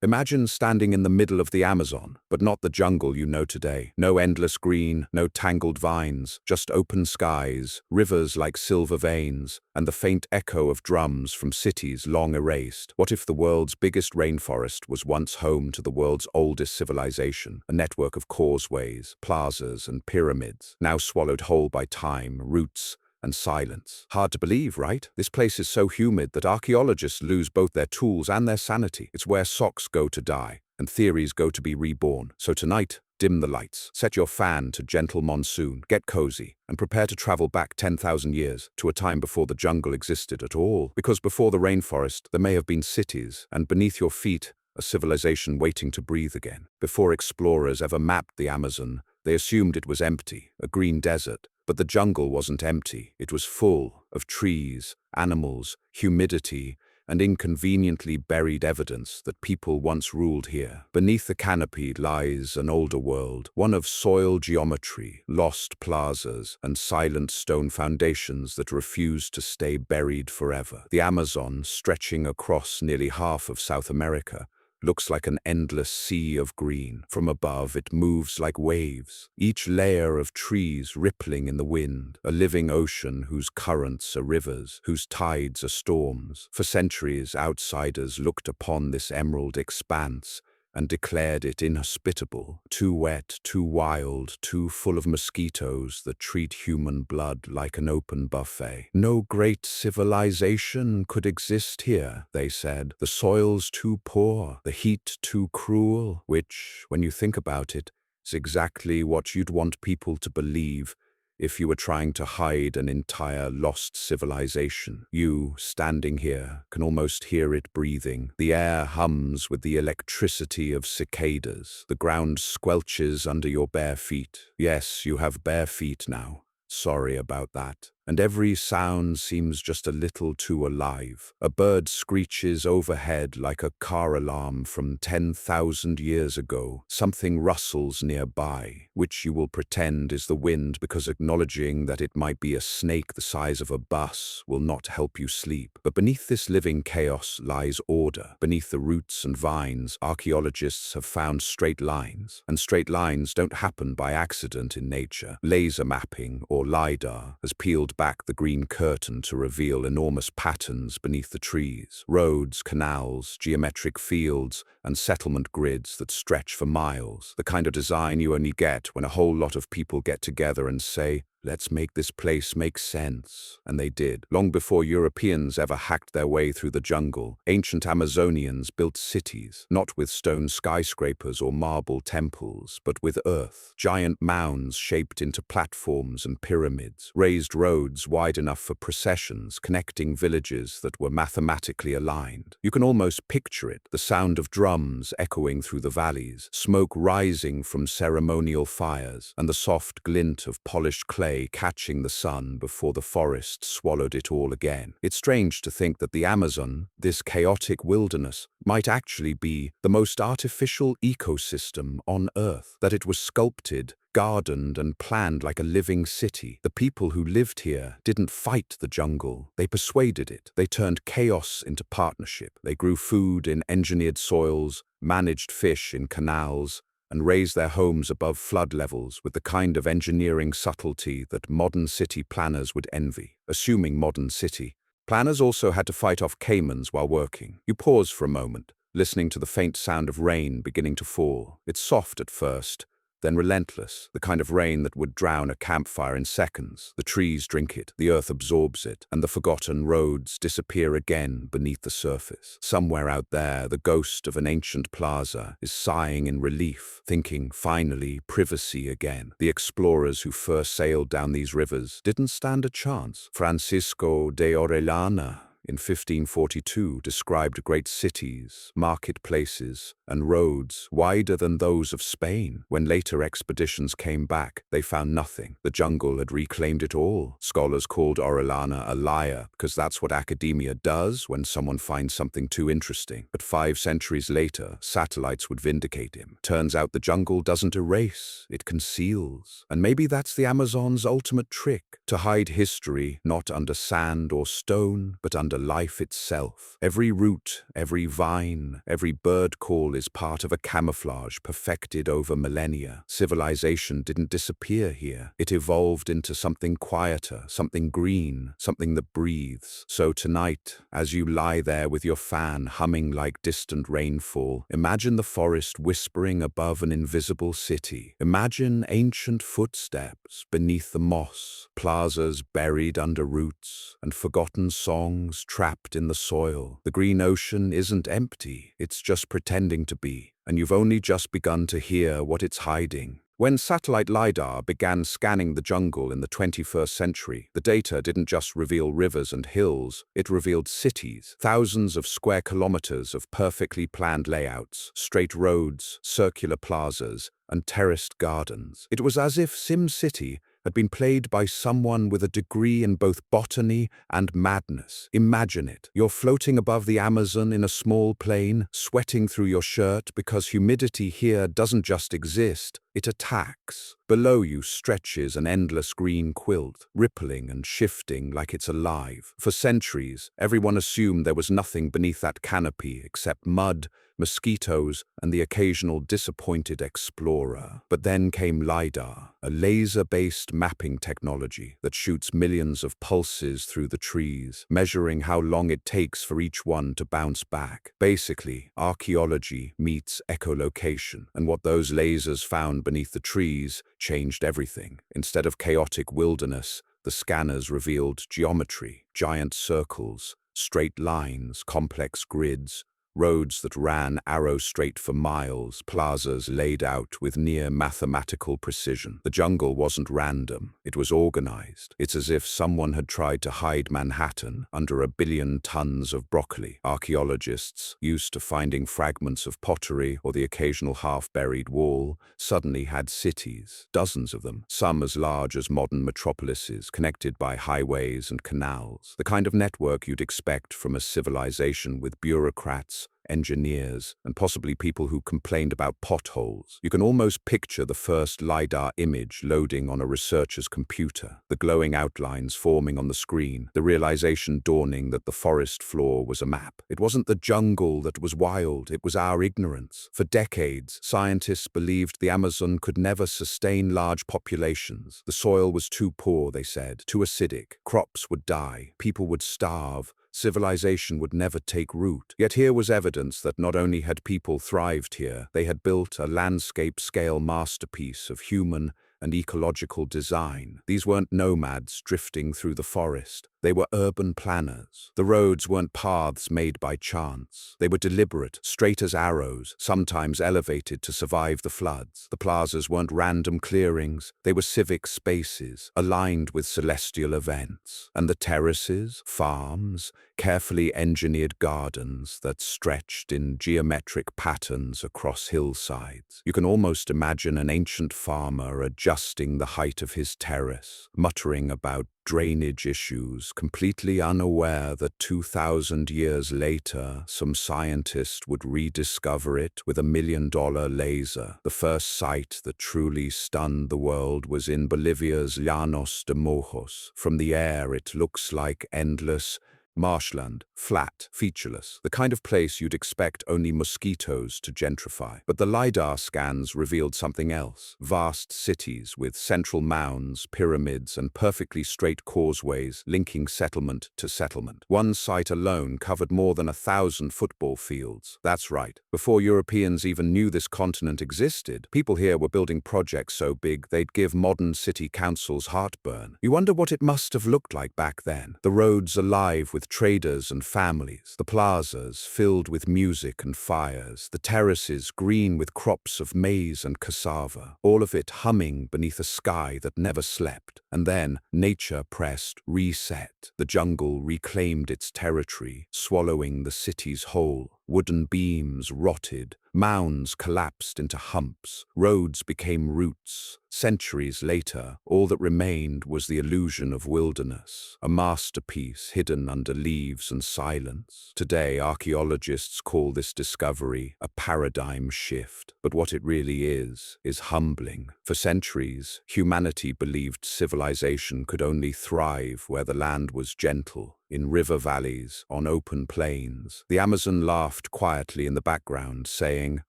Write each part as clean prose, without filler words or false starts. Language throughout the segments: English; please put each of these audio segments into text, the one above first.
Imagine standing in the middle of the Amazon, but not the jungle you know today. No endless green, no tangled vines, just open skies, rivers like silver veins, and the faint echo of drums from cities long erased. What if the world's biggest rainforest was once home to the world's oldest civilization, a network of causeways, plazas, and pyramids, now swallowed whole by time, roots, and silence? Hard to believe, right? This place is so humid that archaeologists lose both their tools and their sanity. It's where socks go to die, and theories go to be reborn. So tonight, dim the lights, set your fan to gentle monsoon, get cozy, and prepare to travel back 10,000 years to a time before the jungle existed at all. Because before the rainforest, there may have been cities, and beneath your feet, a civilization waiting to breathe again. Before explorers ever mapped the Amazon, they assumed it was empty, a green desert. But the jungle wasn't empty. It was full of trees, animals, humidity, and inconveniently buried evidence that people once ruled here. Beneath the canopy lies an older world, one of soil geometry, lost plazas, and silent stone foundations that refuse to stay buried forever. The Amazon, stretching across nearly half of South America, looks like an endless sea of green. From above, it moves like waves, each layer of trees rippling in the wind, a living ocean whose currents are rivers, whose tides are storms. For centuries, outsiders looked upon this emerald expanse and declared it inhospitable, too wet, too wild, too full of mosquitoes that treat human blood like an open buffet. No great civilization could exist here, they said. The soil's too poor, the heat too cruel, which, when you think about it, is exactly what you'd want people to believe if you were trying to hide an entire lost civilization. You, standing here, can almost hear it breathing. The air hums with the electricity of cicadas. The ground squelches under your bare feet. Yes, you have bare feet now. Sorry about that. And every sound seems just a little too alive. A bird screeches overhead like a car alarm from 10,000 years ago. Something rustles nearby, which you will pretend is the wind because acknowledging that it might be a snake the size of a bus will not help you sleep. But beneath this living chaos lies order. Beneath the roots and vines, archaeologists have found straight lines. And straight lines don't happen by accident in nature. Laser mapping, or LiDAR, has peeled back the green curtain to reveal enormous patterns beneath the trees. Roads, canals, geometric fields, and settlement grids that stretch for miles. The kind of design you only get when a whole lot of people get together and say, "Let's make this place make sense." And they did. Long before Europeans ever hacked their way through the jungle, ancient Amazonians built cities, not with stone skyscrapers or marble temples, but with earth. Giant mounds shaped into platforms and pyramids, raised roads wide enough for processions, connecting villages that were mathematically aligned. You can almost picture it, the sound of drums echoing through the valleys, smoke rising from ceremonial fires, and the soft glint of polished clay catching the sun before the forest swallowed it all again. It's strange to think that the Amazon, this chaotic wilderness, might actually be the most artificial ecosystem on Earth, that it was sculpted, gardened, and planned like a living city. The people who lived here didn't fight the jungle. They persuaded it. They turned chaos into partnership. They grew food in engineered soils, managed fish in canals, and raise their homes above flood levels with the kind of engineering subtlety that modern city planners would envy. Assuming modern city, planners also had to fight off caimans while working. You pause for a moment, listening to the faint sound of rain beginning to fall. It's soft at first, then relentless, the kind of rain that would drown a campfire in seconds. The trees drink it, the earth absorbs it, and the forgotten roads disappear again beneath the surface. Somewhere out there, the ghost of an ancient plaza is sighing in relief, thinking, finally, privacy again. The explorers who first sailed down these rivers didn't stand a chance. Francisco de Orellana, in 1542, described great cities, marketplaces, and roads wider than those of Spain. When later expeditions came back, they found nothing. The jungle had reclaimed it all. Scholars called Orellana a liar because that's what academia does when someone finds something too interesting. But 5 centuries later, satellites would vindicate him. Turns out the jungle doesn't erase, it conceals. And maybe that's the Amazon's ultimate trick, to hide history not under sand or stone, but under under life itself. Every root, every vine, every bird call is part of a camouflage perfected over millennia. Civilization didn't disappear here. It evolved into something quieter, something green, something that breathes. So tonight, as you lie there with your fan humming like distant rainfall, imagine the forest whispering above an invisible city. Imagine ancient footsteps beneath the moss, plazas buried under roots, and forgotten songs trapped in the soil. The green ocean isn't empty, it's just pretending to be, and you've only just begun to hear what it's hiding. When satellite LiDAR began scanning the jungle in the 21st century, the data didn't just reveal rivers and hills, it revealed cities, thousands of square kilometers of perfectly planned layouts, straight roads, circular plazas, and terraced gardens. It was as if SimCity had been played by someone with a degree in both botany and madness. Imagine it. You're floating above the Amazon in a small plane, sweating through your shirt because humidity here doesn't just exist, it attacks. Below you stretches an endless green quilt, rippling and shifting like it's alive. For centuries, everyone assumed there was nothing beneath that canopy except mud, mosquitoes, and the occasional disappointed explorer. But then came LiDAR, a laser-based mapping technology that shoots millions of pulses through the trees, measuring how long it takes for each one to bounce back. Basically, archaeology meets echolocation, and what those lasers found beneath the trees changed everything. Instead of chaotic wilderness, the scanners revealed geometry, giant circles, straight lines, complex grids, roads that ran arrow-straight for miles, plazas laid out with near mathematical precision. The jungle wasn't random, it was organized. It's as if someone had tried to hide Manhattan under 1 billion tons of broccoli. Archaeologists, used to finding fragments of pottery or the occasional half-buried wall, suddenly had cities, dozens of them, some as large as modern metropolises, connected by highways and canals. The kind of network you'd expect from a civilization with bureaucrats, engineers, and possibly people who complained about potholes. You can almost picture the first LiDAR image loading on a researcher's computer, the glowing outlines forming on the screen, the realization dawning that the forest floor was a map. It wasn't the jungle that was wild, it was our ignorance. For decades, scientists believed the Amazon could never sustain large populations. The soil was too poor, they said, too acidic. Crops would die, people would starve, civilization would never take root. Yet here was evidence that not only had people thrived here, they had built a landscape-scale masterpiece of human and ecological design. These weren't nomads drifting through the forest. They were urban planners. The roads weren't paths made by chance. They were deliberate, straight as arrows, sometimes elevated to survive the floods. The plazas weren't random clearings. They were civic spaces, aligned with celestial events. And the terraces, farms, carefully engineered gardens that stretched in geometric patterns across hillsides. You can almost imagine an ancient farmer adjusting the height of his terrace, muttering about drainage issues, completely unaware that 2,000 years later, some scientist would rediscover it with $1 million laser. The first site that truly stunned the world was in Bolivia's Llanos de Mojos. From the air, it looks like endless marshland, flat, featureless, the kind of place you'd expect only mosquitoes to gentrify. But the LiDAR scans revealed something else. Vast cities with central mounds, pyramids, and perfectly straight causeways linking settlement to settlement. One site alone covered more than 1,000 football fields. That's right. Before Europeans even knew this continent existed, people here were building projects so big they'd give modern city councils heartburn. You wonder what it must have looked like back then. The roads alive with traders and families, the plazas filled with music and fires, the terraces green with crops of maize and cassava, all of it humming beneath a sky that never slept. And then nature pressed reset. The jungle reclaimed its territory, swallowing the cities whole. Wooden beams rotted, mounds collapsed into humps, roads became roots. Centuries later, all that remained was the illusion of wilderness, a masterpiece hidden under leaves and silence. Today, archaeologists call this discovery a paradigm shift, but what it really is humbling. For centuries, humanity believed civilization could only thrive where the land was gentle, in river valleys, on open plains. The Amazon laughed quietly in the background, saying,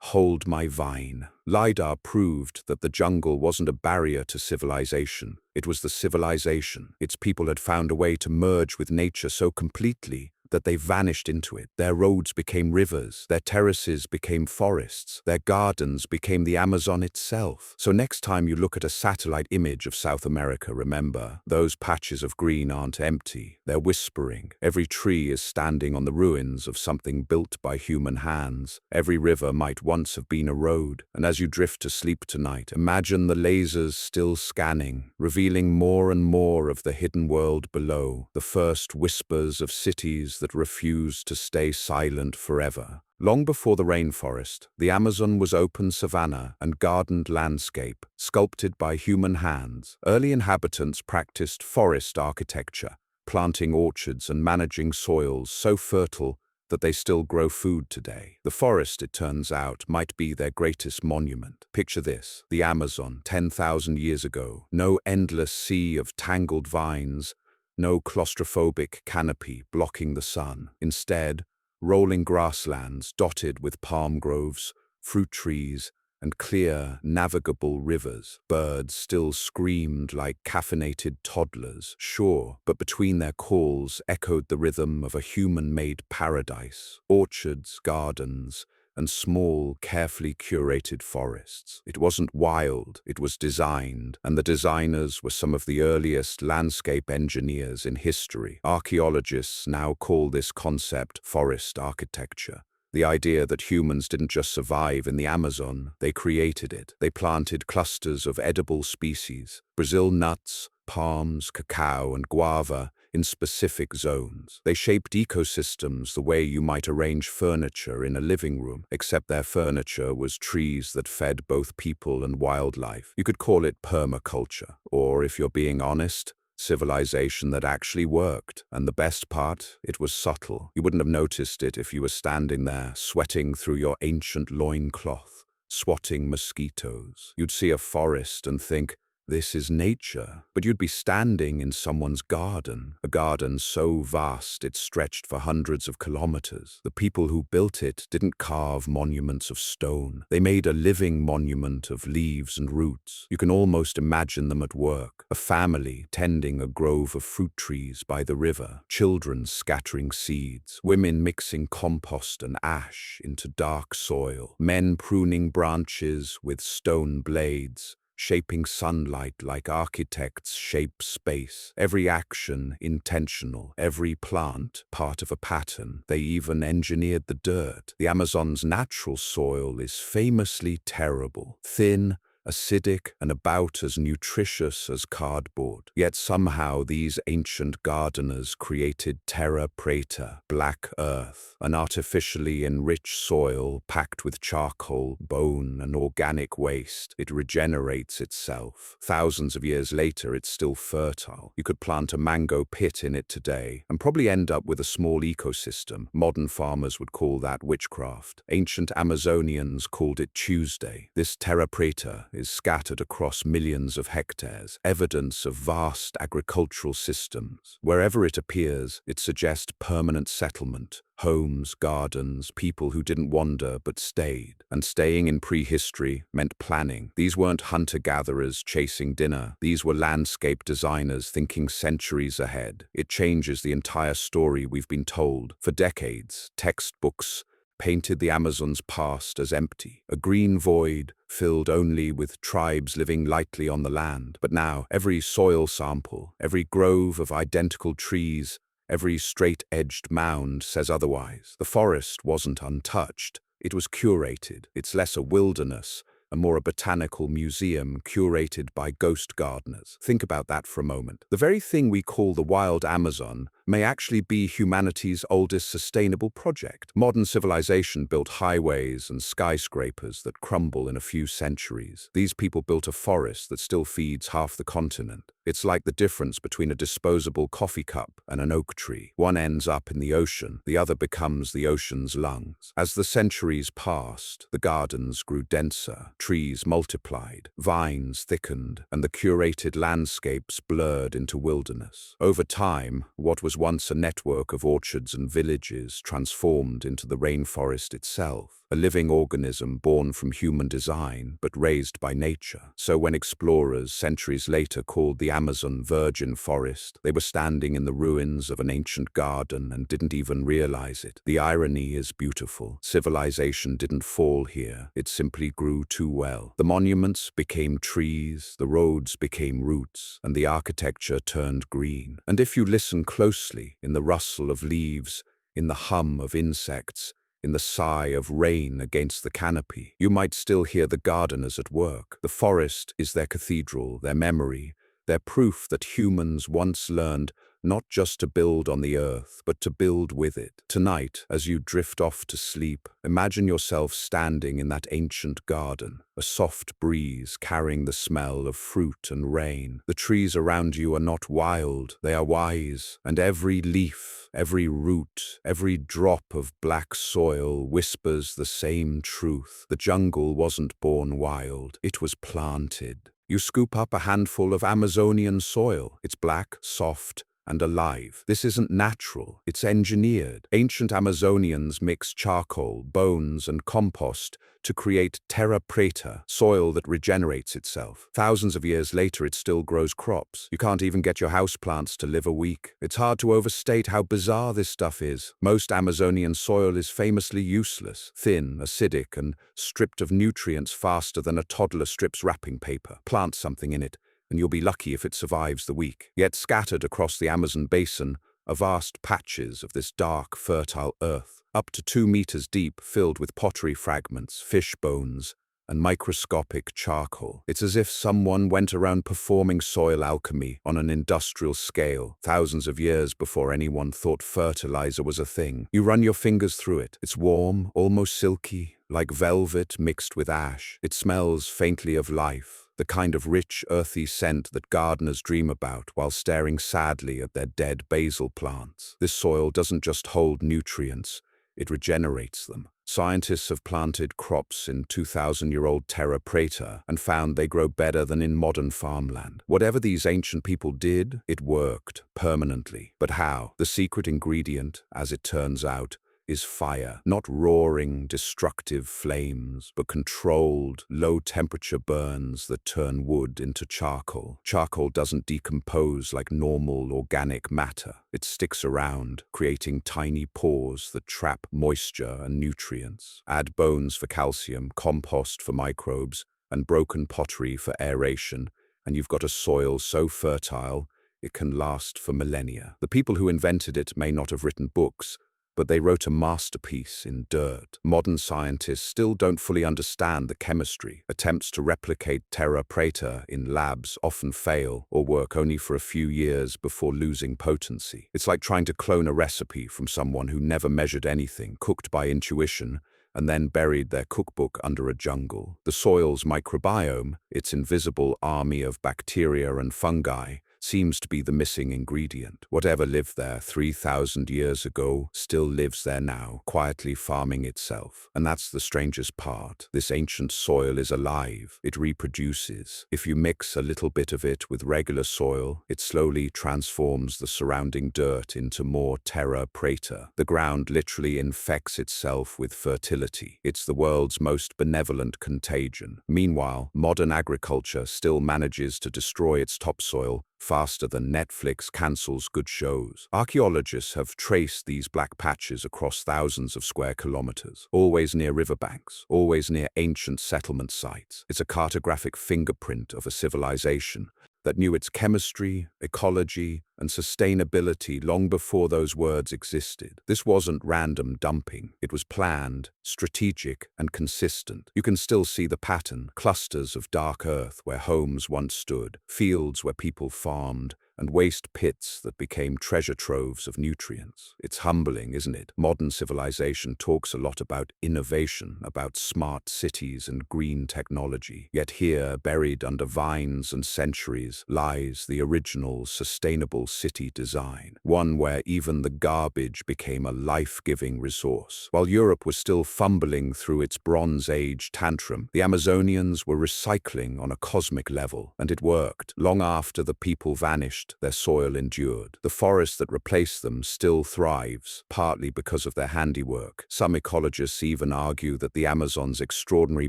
"Hold my vine." LiDAR proved that the jungle wasn't a barrier to civilization. It was the civilization. Its people had found a way to merge with nature so completely that they vanished into it. Their roads became rivers, their terraces became forests, their gardens became the Amazon itself. So next time you look at a satellite image of South America, remember, those patches of green aren't empty. They're whispering. Every tree is standing on the ruins of something built by human hands. Every river might once have been a road. And as you drift to sleep tonight, imagine the lasers still scanning, revealing more and more of the hidden world below, the first whispers of cities that refused to stay silent forever. Long before the rainforest, the Amazon was open savanna and gardened landscape, sculpted by human hands. Early inhabitants practiced forest architecture, planting orchards and managing soils so fertile that they still grow food today. The forest, it turns out, might be their greatest monument. Picture this, the Amazon, 10,000 years ago. No endless sea of tangled vines, no claustrophobic canopy blocking the sun. Instead, rolling grasslands dotted with palm groves, fruit trees, and clear, navigable rivers. Birds still screamed like caffeinated toddlers, sure, but between their calls echoed the rhythm of a human-made paradise. Orchards, gardens, and small, carefully curated forests. It wasn't wild, it was designed, and the designers were some of the earliest landscape engineers in history. Archaeologists now call this concept forest architecture. The idea that humans didn't just survive in the Amazon, they created it. They planted clusters of edible species, Brazil nuts, palms, cacao, and guava in specific zones. They shaped ecosystems the way you might arrange furniture in a living room, except their furniture was trees that fed both people and wildlife. You could call it permaculture, or if you're being honest, civilization that actually worked. And the best part, it was subtle. You wouldn't have noticed it if you were standing there, sweating through your ancient loincloth, swatting mosquitoes. You'd see a forest and think, this is nature, but you'd be standing in someone's garden, a garden so vast it stretched for hundreds of kilometers. The people who built it didn't carve monuments of stone. They made a living monument of leaves and roots. You can almost imagine them at work, a family tending a grove of fruit trees by the river, children scattering seeds, women mixing compost and ash into dark soil, men pruning branches with stone blades, shaping sunlight like architects shape space. Every action intentional, every plant part of a pattern. They even engineered the dirt. The Amazon's natural soil is famously terrible, thin, acidic, and about as nutritious as cardboard. Yet somehow these ancient gardeners created Terra, Preta, black earth, an artificially enriched soil packed with charcoal, bone, and organic waste. It regenerates itself. Thousands of years later, it's still fertile. You could plant a mango pit in it today and probably end up with a small ecosystem. Modern farmers would call that witchcraft. Ancient Amazonians called it Tuesday. This Terra Preta is scattered across millions of hectares, evidence of vast agricultural systems. Wherever it appears, it suggests permanent settlement, homes, gardens, people who didn't wander but stayed. And staying in prehistory meant planning. These weren't hunter-gatherers chasing dinner. These were landscape designers thinking centuries ahead. It changes the entire story we've been told. For decades, textbooks painted the Amazon's past as empty, a green void filled only with tribes living lightly on the land. But now, every soil sample, every grove of identical trees, every straight-edged mound says otherwise. The forest wasn't untouched. It was curated. It's less a wilderness and more a botanical museum curated by ghost gardeners. Think about that for a moment. The very thing we call the wild Amazon may actually be humanity's oldest sustainable project. Modern civilization built highways and skyscrapers that crumble in a few centuries. These people built a forest that still feeds half the continent. It's like the difference between a disposable coffee cup and an oak tree. One ends up in the ocean, the other becomes the ocean's lungs. As the centuries passed, the gardens grew denser, trees multiplied, vines thickened, and the curated landscapes blurred into wilderness. Over time, what was once a network of orchards and villages transformed into the rainforest itself, a living organism born from human design but raised by nature. So when explorers centuries later called the Amazon virgin forest, they were standing in the ruins of an ancient garden and didn't even realize it. The irony is beautiful. Civilization didn't fall here, it simply grew too well. The monuments became trees, the roads became roots, and the architecture turned green. And if you listen closely, in the rustle of leaves, in the hum of insects, in the sigh of rain against the canopy, you might still hear the gardeners at work. The forest is their cathedral, their memory, their proof that humans once learned not just to build on the earth, but to build with it. Tonight, as you drift off to sleep, imagine yourself standing in that ancient garden, a soft breeze carrying the smell of fruit and rain. The trees around you are not wild, they are wise, and every leaf, every root, every drop of black soil whispers the same truth. The jungle wasn't born wild, it was planted. You scoop up a handful of Amazonian soil. It's black, soft, and alive. This isn't natural, it's engineered. Ancient Amazonians mixed charcoal, bones, and compost to create Terra Preta, soil that regenerates itself. Thousands of years later, it still grows crops. You can't even get your houseplants to live a week. It's hard to overstate how bizarre this stuff is. Most Amazonian soil is famously useless, thin, acidic, and stripped of nutrients faster than a toddler strips wrapping paper. Plant something in it, and you'll be lucky if it survives the week. Yet scattered across the Amazon basin are vast patches of this dark, fertile earth, up to 2 meters deep, filled with pottery fragments, fish bones, and microscopic charcoal. It's as if someone went around performing soil alchemy on an industrial scale, thousands of years before anyone thought fertilizer was a thing. You run your fingers through it. It's warm, almost silky, like velvet mixed with ash. It smells faintly of life, the kind of rich, earthy scent that gardeners dream about while staring sadly at their dead basil plants. This soil doesn't just hold nutrients, it regenerates them. Scientists have planted crops in 2,000-year-old Terra Preta and found they grow better than in modern farmland. Whatever these ancient people did, it worked permanently. But how? The secret ingredient, as it turns out, is fire. Not roaring, destructive flames, but controlled, low-temperature burns that turn wood into charcoal. Charcoal doesn't decompose like normal organic matter. It sticks around, creating tiny pores that trap moisture and nutrients. Add bones for calcium, compost for microbes, and broken pottery for aeration, and you've got a soil so fertile it can last for millennia. The people who invented it may not have written books, but they wrote a masterpiece in dirt. Modern scientists still don't fully understand the chemistry. Attempts to replicate Terra Preta in labs often fail or work only for a few years before losing potency. It's like trying to clone a recipe from someone who never measured anything, cooked by intuition, and then buried their cookbook under a jungle. The soil's microbiome, its invisible army of bacteria and fungi, seems to be the missing ingredient. Whatever lived there 3,000 years ago still lives there now, quietly farming itself. And that's the strangest part. This ancient soil is alive. It reproduces. If you mix a little bit of it with regular soil, it slowly transforms the surrounding dirt into more Terra Preta. The ground literally infects itself with fertility. It's the world's most benevolent contagion. Meanwhile, modern agriculture still manages to destroy its topsoil faster than Netflix cancels good shows. Archaeologists have traced these black patches across thousands of square kilometers, always near riverbanks, always near ancient settlement sites. It's a cartographic fingerprint of a civilization that knew its chemistry, ecology, and sustainability long before those words existed. This wasn't random dumping. It was planned, strategic, and consistent. You can still see the pattern: clusters of dark earth where homes once stood, fields where people farmed, and waste pits that became treasure troves of nutrients. It's humbling, isn't it? Modern civilization talks a lot about innovation, about smart cities and green technology. Yet here, buried under vines and centuries, lies the original sustainable city design, one where even the garbage became a life-giving resource. While Europe was still fumbling through its Bronze Age tantrum, the Amazonians were recycling on a cosmic level, and it worked. Long after the people vanished, collapsed, their soil endured. The forest that replaced them still thrives, partly because of their handiwork. Some ecologists even argue that the Amazon's extraordinary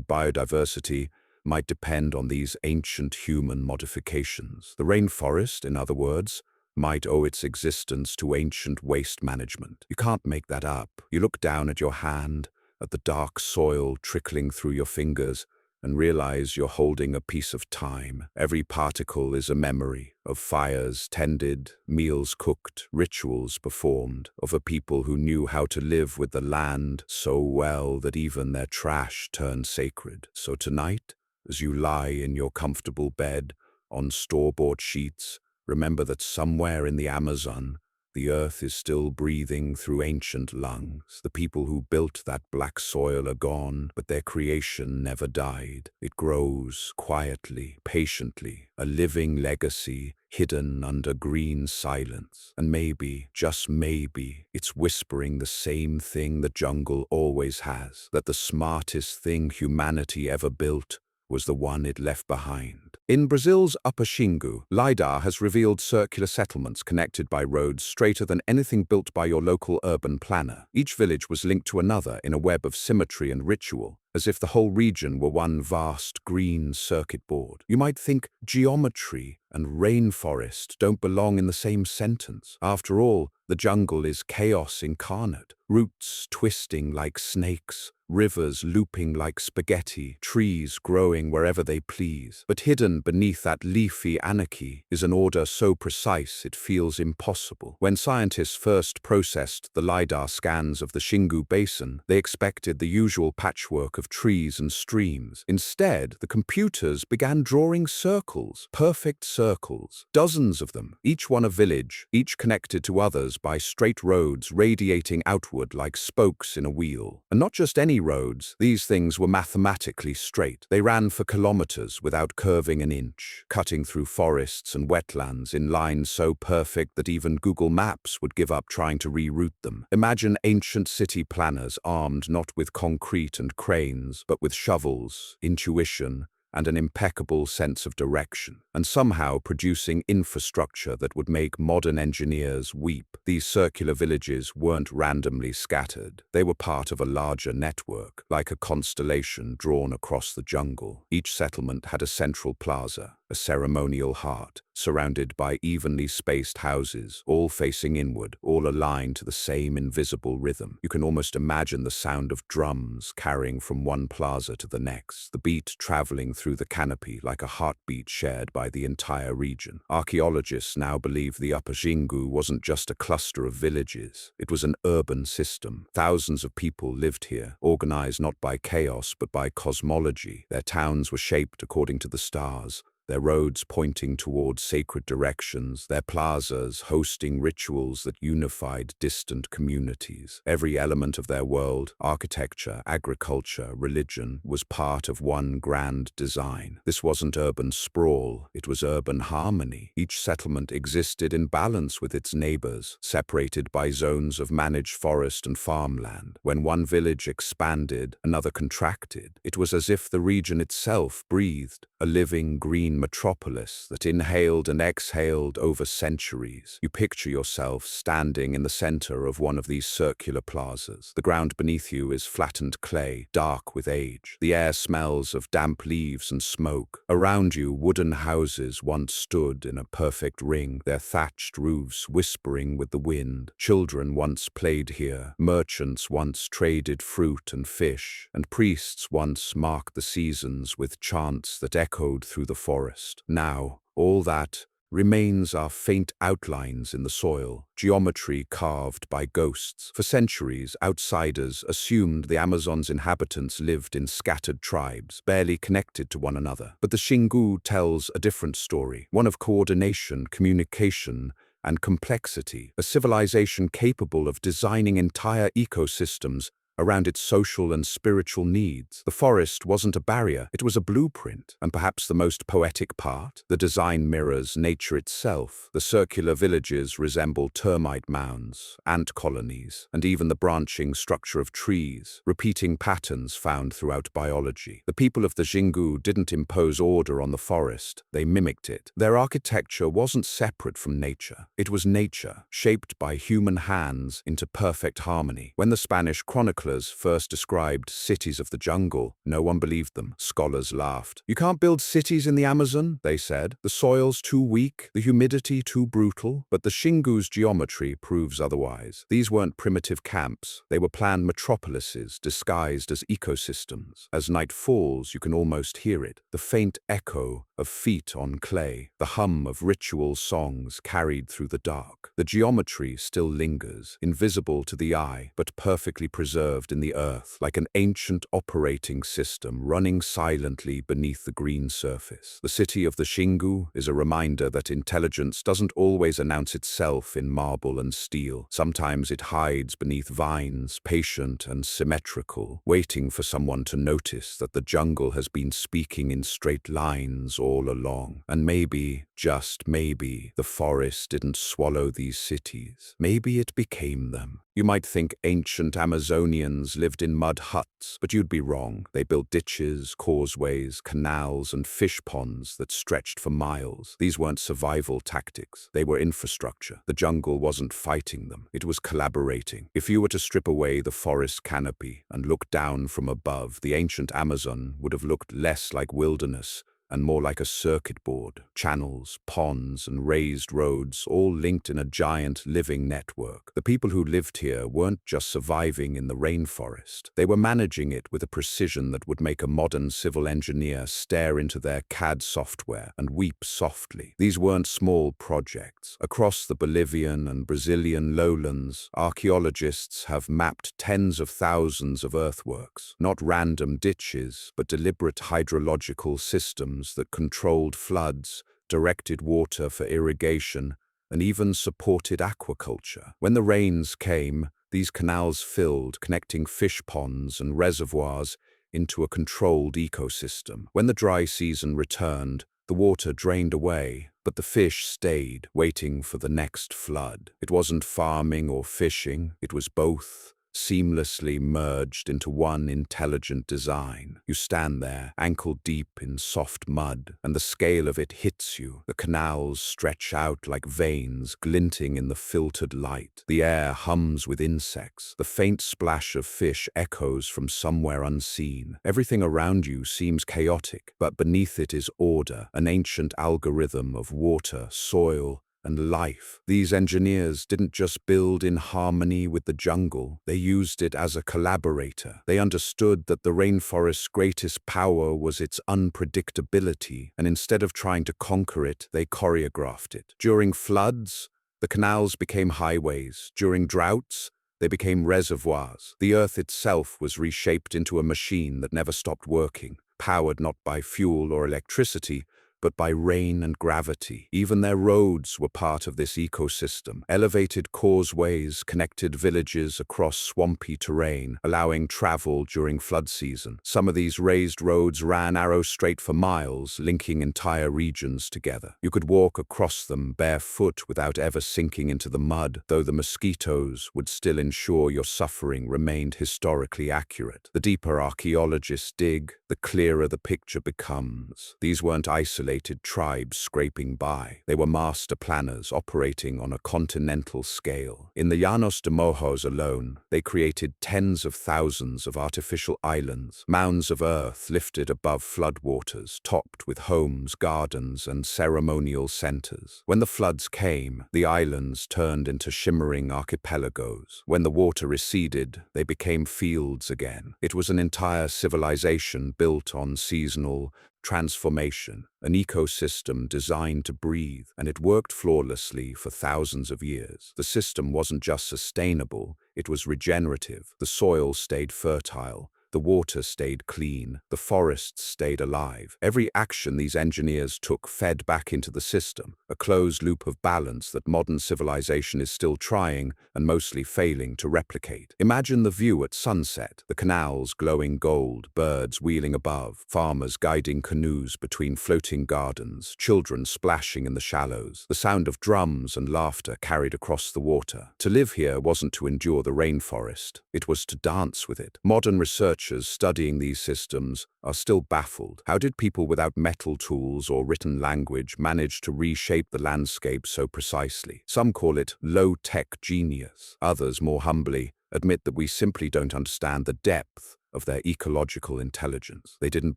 biodiversity might depend on these ancient human modifications. The rainforest, in other words, might owe its existence to ancient waste management. You can't make that up. You look down at your hand, at the dark soil trickling through your fingers, and realize you're holding a piece of time. Every particle is a memory of fires tended, meals cooked, rituals performed, of a people who knew how to live with the land so well that even their trash turned sacred. So tonight, as you lie in your comfortable bed on store-bought sheets, remember that somewhere in the Amazon, the earth is still breathing through ancient lungs. The people who built that black soil are gone, but their creation never died. It grows quietly, patiently, a living legacy hidden under green silence. And maybe, just maybe, it's whispering the same thing the jungle always has, that the smartest thing humanity ever built was the one it left behind. In Brazil's Upper Xingu, LiDAR has revealed circular settlements connected by roads straighter than anything built by your local urban planner. Each village was linked to another in a web of symmetry and ritual, as if the whole region were one vast green circuit board. You might think geometry and rainforest don't belong in the same sentence. After all, the jungle is chaos incarnate, roots twisting like snakes, rivers looping like spaghetti, trees growing wherever they please. But hidden beneath that leafy anarchy is an order so precise it feels impossible. When scientists first processed the LiDAR scans of the Xingu Basin, they expected the usual patchwork of trees and streams. Instead, the computers began drawing circles, perfect circles, dozens of them, each one a village, each connected to others by straight roads radiating outward like spokes in a wheel. And not just any roads, these things were mathematically straight. They ran for kilometers without curving an inch, cutting through forests and wetlands in lines so perfect that even Google Maps would give up trying to reroute them. Imagine ancient city planners armed not with concrete and cranes, but with shovels, intuition, and an impeccable sense of direction, and somehow producing infrastructure that would make modern engineers weep. These circular villages weren't randomly scattered. They were part of a larger network, like a constellation drawn across the jungle. Each settlement had a central plaza, a ceremonial heart, surrounded by evenly spaced houses, all facing inward, all aligned to the same invisible rhythm. You can almost imagine the sound of drums carrying from one plaza to the next, the beat traveling through the canopy like a heartbeat shared by the entire region. Archaeologists now believe the Upper Xingu wasn't just a cluster of villages. It was an urban system. Thousands of people lived here, organized not by chaos but by cosmology. Their towns were shaped according to the stars, their roads pointing towards sacred directions, their plazas hosting rituals that unified distant communities. Every element of their world, architecture, agriculture, religion, was part of one grand design. This wasn't urban sprawl, it was urban harmony. Each settlement existed in balance with its neighbors, separated by zones of managed forest and farmland. When one village expanded, another contracted. It was as if the region itself breathed, a living green metropolis that inhaled and exhaled over centuries. You picture yourself standing in the center of one of these circular plazas. The ground beneath you is flattened clay, dark with age. The air smells of damp leaves and smoke. Around you, wooden houses once stood in a perfect ring, their thatched roofs whispering with the wind. Children once played here, merchants once traded fruit and fish, and priests once marked the seasons with chants that echoed through the forest. Now, all that remains are faint outlines in the soil, geometry carved by ghosts. For centuries, outsiders assumed the Amazon's inhabitants lived in scattered tribes, barely connected to one another. But the Xingu tells a different story, one of coordination, communication, and complexity, a civilization capable of designing entire ecosystems around its social and spiritual needs. The forest wasn't a barrier, it was a blueprint. And perhaps the most poetic part, the design mirrors nature itself. The circular villages resemble termite mounds, ant colonies, and even the branching structure of trees, repeating patterns found throughout biology. The people of the Xingu didn't impose order on the forest, they mimicked it. Their architecture wasn't separate from nature. It was nature, shaped by human hands into perfect harmony. When the Spanish chroniclers first described cities of the jungle, no one believed them. Scholars laughed. "You can't build cities in the Amazon," they said. "The soil's too weak, the humidity too brutal." But the Xingu's geometry proves otherwise. These weren't primitive camps. They were planned metropolises disguised as ecosystems. As night falls, you can almost hear it. The faint echo of feet on clay, the hum of ritual songs carried through the dark. The geometry still lingers, invisible to the eye, but perfectly preserved in the earth, like an ancient operating system running silently beneath the green surface. The city of the Xingu is a reminder that intelligence doesn't always announce itself in marble and steel. Sometimes it hides beneath vines, patient and symmetrical, waiting for someone to notice that the jungle has been speaking in straight lines all along. And maybe, just maybe, the forest didn't swallow these cities. Maybe it became them. You might think ancient Amazonians lived in mud huts, but you'd be wrong. They built ditches, causeways, canals, and fish ponds that stretched for miles. These weren't survival tactics. They were infrastructure. The jungle wasn't fighting them. It was collaborating. If you were to strip away the forest canopy and look down from above, the ancient Amazon would have looked less like wilderness and more like a circuit board. Channels, ponds, and raised roads, all linked in a giant living network. The people who lived here weren't just surviving in the rainforest. They were managing it with a precision that would make a modern civil engineer stare into their CAD software and weep softly. These weren't small projects. Across the Bolivian and Brazilian lowlands, archaeologists have mapped tens of thousands of earthworks, not random ditches, but deliberate hydrological systems that controlled floods, directed water for irrigation, and even supported aquaculture. When the rains came, these canals filled, connecting fish ponds and reservoirs into a controlled ecosystem. When the dry season returned, the water drained away, but the fish stayed, waiting for the next flood. It wasn't farming or fishing, it was both, seamlessly merged into one intelligent design. You stand there, ankle deep in soft mud, and the scale of it hits you. The canals stretch out like veins, glinting in the filtered light. The air hums with insects. The faint splash of fish echoes from somewhere unseen. Everything around you seems chaotic, but beneath it is order, an ancient algorithm of water, soil, and life. These engineers didn't just build in harmony with the jungle, they used it as a collaborator. They understood that the rainforest's greatest power was its unpredictability, and instead of trying to conquer it, they choreographed it. During floods, the canals became highways. During droughts, they became reservoirs. The earth itself was reshaped into a machine that never stopped working, powered not by fuel or electricity, but by rain and gravity. Even their roads were part of this ecosystem. Elevated causeways connected villages across swampy terrain, allowing travel during flood season. Some of these raised roads ran arrow straight for miles, linking entire regions together. You could walk across them barefoot without ever sinking into the mud, though the mosquitoes would still ensure your suffering remained historically accurate. The deeper archaeologists dig, the clearer the picture becomes. These weren't isolated tribes scraping by. They were master planners operating on a continental scale. In the Llanos de Mojos alone, they created tens of thousands of artificial islands, mounds of earth lifted above floodwaters, topped with homes, gardens, and ceremonial centers. When the floods came, the islands turned into shimmering archipelagos. When the water receded, they became fields again. It was an entire civilization built on seasonal transformation, an ecosystem designed to breathe, and it worked flawlessly for thousands of years. The system wasn't just sustainable, it was regenerative. The soil stayed fertile, The water stayed clean. The forests stayed alive. Every action these engineers took fed back into the system, a closed loop of balance that modern civilization is still trying and mostly failing to replicate. Imagine the view at sunset, the canals glowing gold, birds wheeling above, farmers guiding canoes between floating gardens, children splashing in the shallows, the sound of drums and laughter carried across the water. To live here wasn't to endure the rainforest, it was to dance with it. Modern researchers studying these systems are still baffled. How did people without metal tools or written language manage to reshape the landscape so precisely? Some call it low-tech genius. Others, more humbly, admit that we simply don't understand the depth of their ecological intelligence. They didn't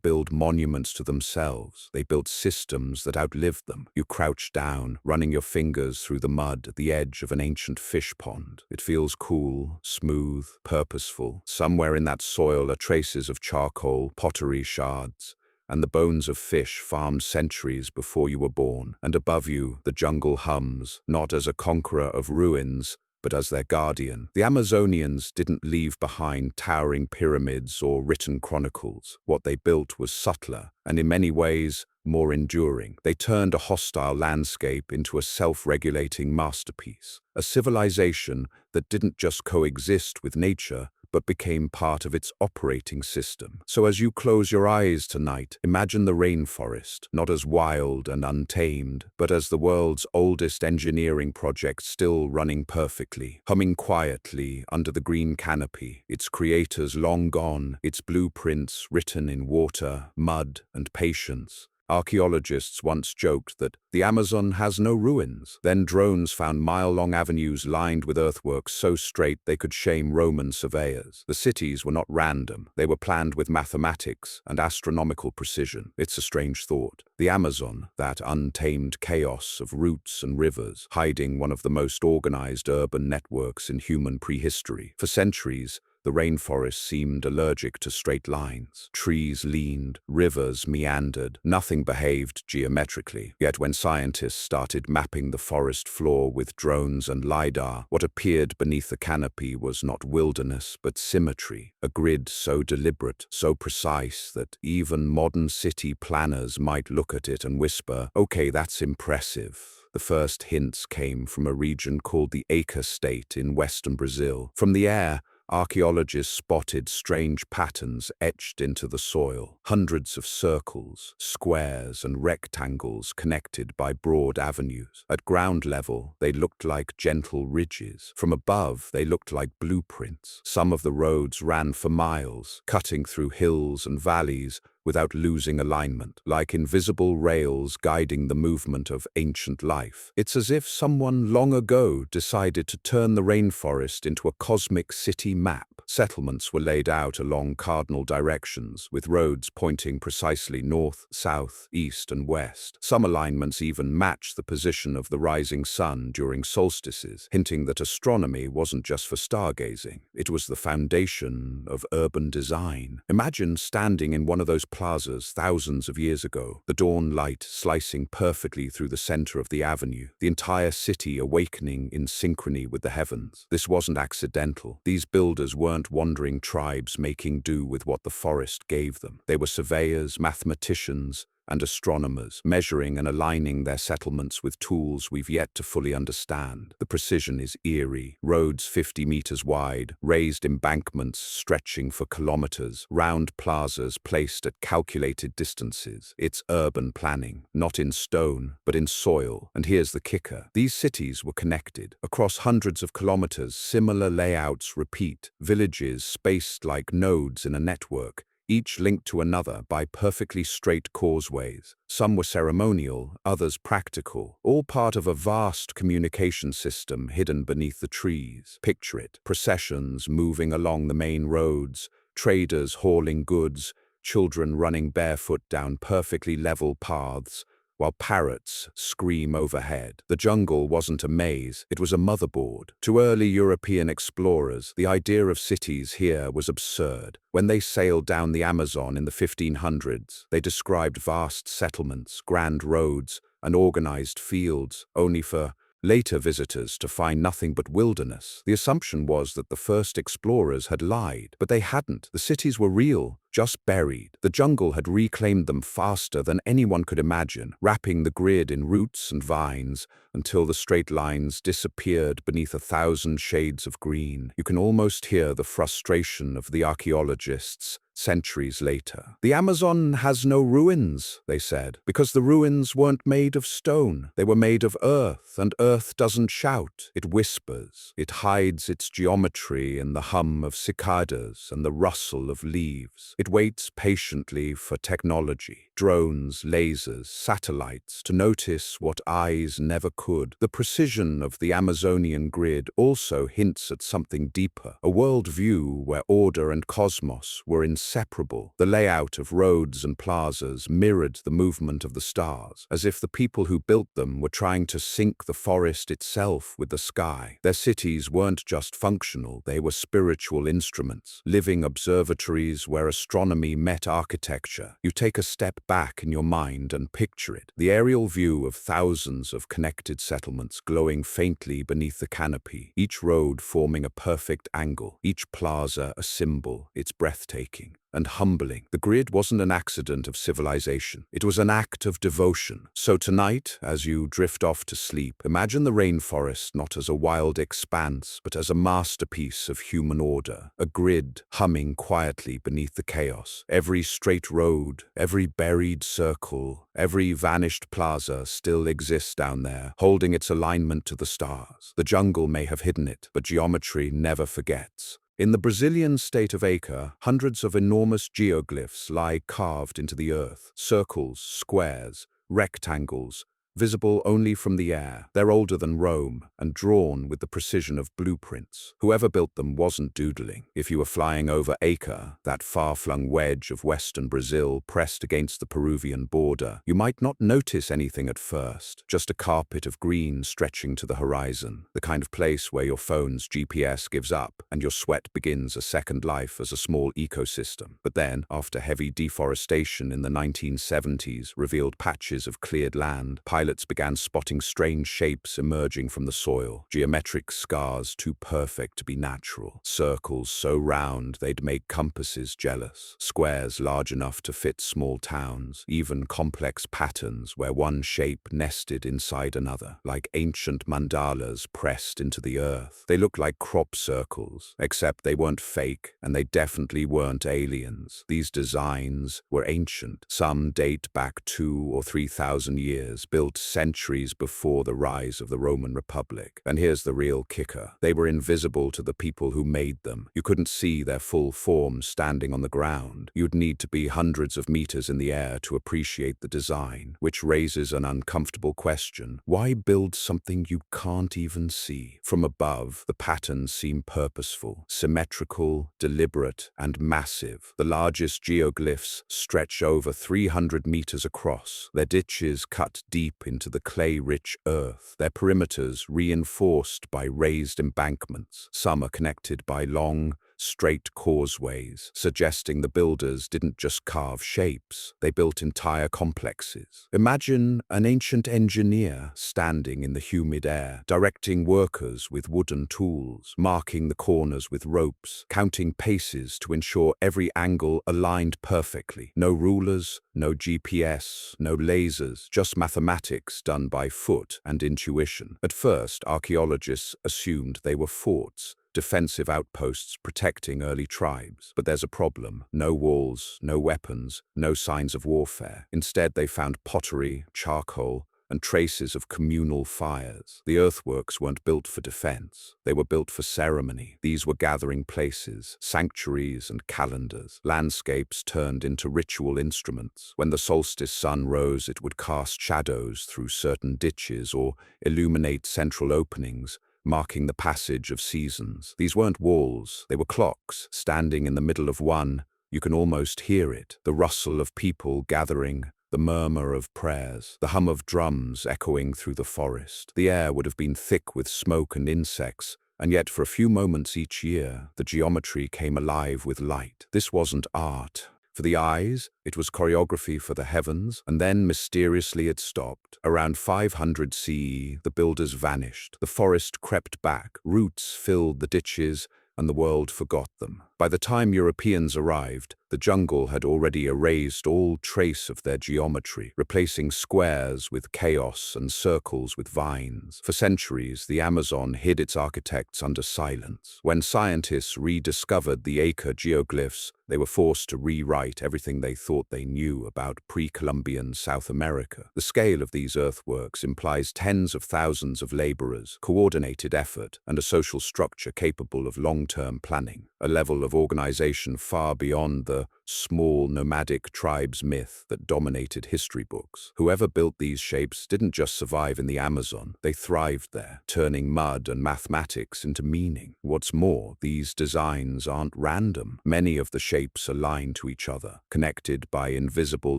build monuments to themselves. They built systems that outlived them. You crouch down, running your fingers through the mud at the edge of an ancient fish pond. It feels cool, smooth, purposeful. Somewhere in that soil are traces of charcoal, pottery shards, and the bones of fish farmed centuries before you were born. And above you, the jungle hums, not as a conqueror of ruins, but as their guardian. The Amazonians didn't leave behind towering pyramids or written chronicles. What they built was subtler, and in many ways, more enduring. They turned a hostile landscape into a self-regulating masterpiece, a civilization that didn't just coexist with nature, but became part of its operating system. So as you close your eyes tonight, imagine the rainforest, not as wild and untamed, but as the world's oldest engineering project still running perfectly, humming quietly under the green canopy, its creators long gone, its blueprints written in water, mud, and patience. Archaeologists once joked that the Amazon has no ruins. Then drones found mile-long avenues lined with earthworks so straight they could shame Roman surveyors. The cities were not random. They were planned with mathematics and astronomical precision. It's a strange thought. The Amazon, that untamed chaos of roots and rivers, hiding one of the most organized urban networks in human prehistory. For centuries, the rainforest seemed allergic to straight lines. Trees leaned, rivers meandered, nothing behaved geometrically. Yet when scientists started mapping the forest floor with drones and LiDAR, what appeared beneath the canopy was not wilderness but symmetry, a grid so deliberate, so precise that even modern city planners might look at it and whisper, "Okay, that's impressive." The first hints came from a region called the Acre State in western Brazil. From the air, archaeologists spotted strange patterns etched into the soil, hundreds of circles, squares, and rectangles connected by broad avenues. At ground level, they looked like gentle ridges. From above, they looked like blueprints. Some of the roads ran for miles, cutting through hills and valleys without losing alignment, like invisible rails guiding the movement of ancient life. It's as if someone long ago decided to turn the rainforest into a cosmic city map. Settlements were laid out along cardinal directions, with roads pointing precisely north, south, east, and west. Some alignments even matched the position of the rising sun during solstices, hinting that astronomy wasn't just for stargazing. It was the foundation of urban design. Imagine standing in one of those plazas thousands of years ago, the dawn light slicing perfectly through the center of the avenue, the entire city awakening in synchrony with the heavens. This wasn't accidental. These builders weren't wandering tribes making do with what the forest gave them. They were surveyors, mathematicians, and astronomers, measuring and aligning their settlements with tools we've yet to fully understand. The precision is eerie. Roads 50 meters wide, raised embankments stretching for kilometers, round plazas placed at calculated distances. It's urban planning, not in stone, but in soil. And here's the kicker. These cities were connected. Across hundreds of kilometers, similar layouts repeat, villages spaced like nodes in a network, each linked to another by perfectly straight causeways. Some were ceremonial, others practical, all part of a vast communication system hidden beneath the trees. Picture it, processions moving along the main roads, traders hauling goods, children running barefoot down perfectly level paths, while parrots scream overhead. The jungle wasn't a maze, it was a motherboard. To early European explorers, the idea of cities here was absurd. When they sailed down the Amazon in the 1500s, they described vast settlements, grand roads, and organized fields, only for later visitors to find nothing but wilderness. The assumption was that the first explorers had lied, but they hadn't. The cities were real, just buried. The jungle had reclaimed them faster than anyone could imagine, wrapping the grid in roots and vines until the straight lines disappeared beneath 1,000 shades of green. You can almost hear the frustration of the archaeologists centuries later. The Amazon has no ruins, they said, because the ruins weren't made of stone. They were made of earth, and earth doesn't shout. It whispers. It hides its geometry in the hum of cicadas and the rustle of leaves. It waits patiently for technology, drones, lasers, satellites, to notice what eyes never could. The precision of the Amazonian grid also hints at something deeper, a world view where order and cosmos were inseparable. The layout of roads and plazas mirrored the movement of the stars, as if the people who built them were trying to sync the forest itself with the sky. Their cities weren't just functional, they were spiritual instruments, living observatories where astronomy met architecture. You take a step back in your mind and picture it. The aerial view of thousands of connected settlements glowing faintly beneath the canopy, each road forming a perfect angle, each plaza a symbol. It's breathtaking and humbling. The grid wasn't an accident of civilization. It was an act of devotion. So tonight, as you drift off to sleep, imagine the rainforest not as a wild expanse, but as a masterpiece of human order, a grid humming quietly beneath the chaos. Every straight road, every buried circle, every vanished plaza still exists down there, holding its alignment to the stars. The jungle may have hidden it, but geometry never forgets. In the Brazilian state of Acre, hundreds of enormous geoglyphs lie carved into the earth, circles, squares, rectangles, visible only from the air. They're older than Rome and drawn with the precision of blueprints. Whoever built them wasn't doodling. If you were flying over Acre, that far-flung wedge of western Brazil pressed against the Peruvian border, you might not notice anything at first, just a carpet of green stretching to the horizon, the kind of place where your phone's GPS gives up and your sweat begins a second life as a small ecosystem. But then, after heavy deforestation in the 1970s revealed patches of cleared land, pilots began spotting strange shapes emerging from the soil, geometric scars too perfect to be natural, circles so round they'd make compasses jealous, squares large enough to fit small towns, even complex patterns where one shape nested inside another, like ancient mandalas pressed into the earth. They looked like crop circles, except they weren't fake, and they definitely weren't aliens. These designs were ancient. Some date back 2,000 or 3,000 years, built centuries before the rise of the Roman Republic. And here's the real kicker. They were invisible to the people who made them. You couldn't see their full form standing on the ground. You'd need to be hundreds of meters in the air to appreciate the design, which raises an uncomfortable question. Why build something you can't even see? From above, the patterns seem purposeful, symmetrical, deliberate, and massive. The largest geoglyphs stretch over 300 meters across, their ditches cut deep into the clay-rich earth, their perimeters reinforced by raised embankments. Some are connected by long, straight causeways, suggesting the builders didn't just carve shapes, they built entire complexes. Imagine an ancient engineer standing in the humid air, directing workers with wooden tools, marking the corners with ropes, counting paces to ensure every angle aligned perfectly. No rulers, no GPS, no lasers, just mathematics done by foot and intuition. At first, archaeologists assumed they were forts, defensive outposts protecting early tribes. But there's a problem. No walls, no weapons, no signs of warfare. Instead, they found pottery, charcoal, and traces of communal fires. The earthworks weren't built for defense. They were built for ceremony. These were gathering places, sanctuaries and calendars. Landscapes turned into ritual instruments. When the solstice sun rose, it would cast shadows through certain ditches or illuminate central openings, marking the passage of seasons. These weren't walls, they were clocks. Standing in the middle of one, you can almost hear it, the rustle of people gathering, the murmur of prayers, the hum of drums echoing through the forest. The air would have been thick with smoke and insects, and yet for a few moments each year, the geometry came alive with light. This wasn't art. For the eyes, it was choreography for the heavens, and then mysteriously it stopped. Around 500 CE, the builders vanished. The forest crept back, roots filled the ditches, and the world forgot them. By the time Europeans arrived, the jungle had already erased all trace of their geometry, replacing squares with chaos and circles with vines. For centuries, the Amazon hid its architects under silence. When scientists rediscovered the Acre geoglyphs, they were forced to rewrite everything they thought they knew about pre-Columbian South America. The scale of these earthworks implies tens of thousands of laborers, coordinated effort, and a social structure capable of long-term planning, a level of organization far beyond the small nomadic tribes myth that dominated history books. Whoever built these shapes didn't just survive in the Amazon, they thrived there, turning mud and mathematics into meaning. What's more, these designs aren't random. Many of the shapes align to each other, connected by invisible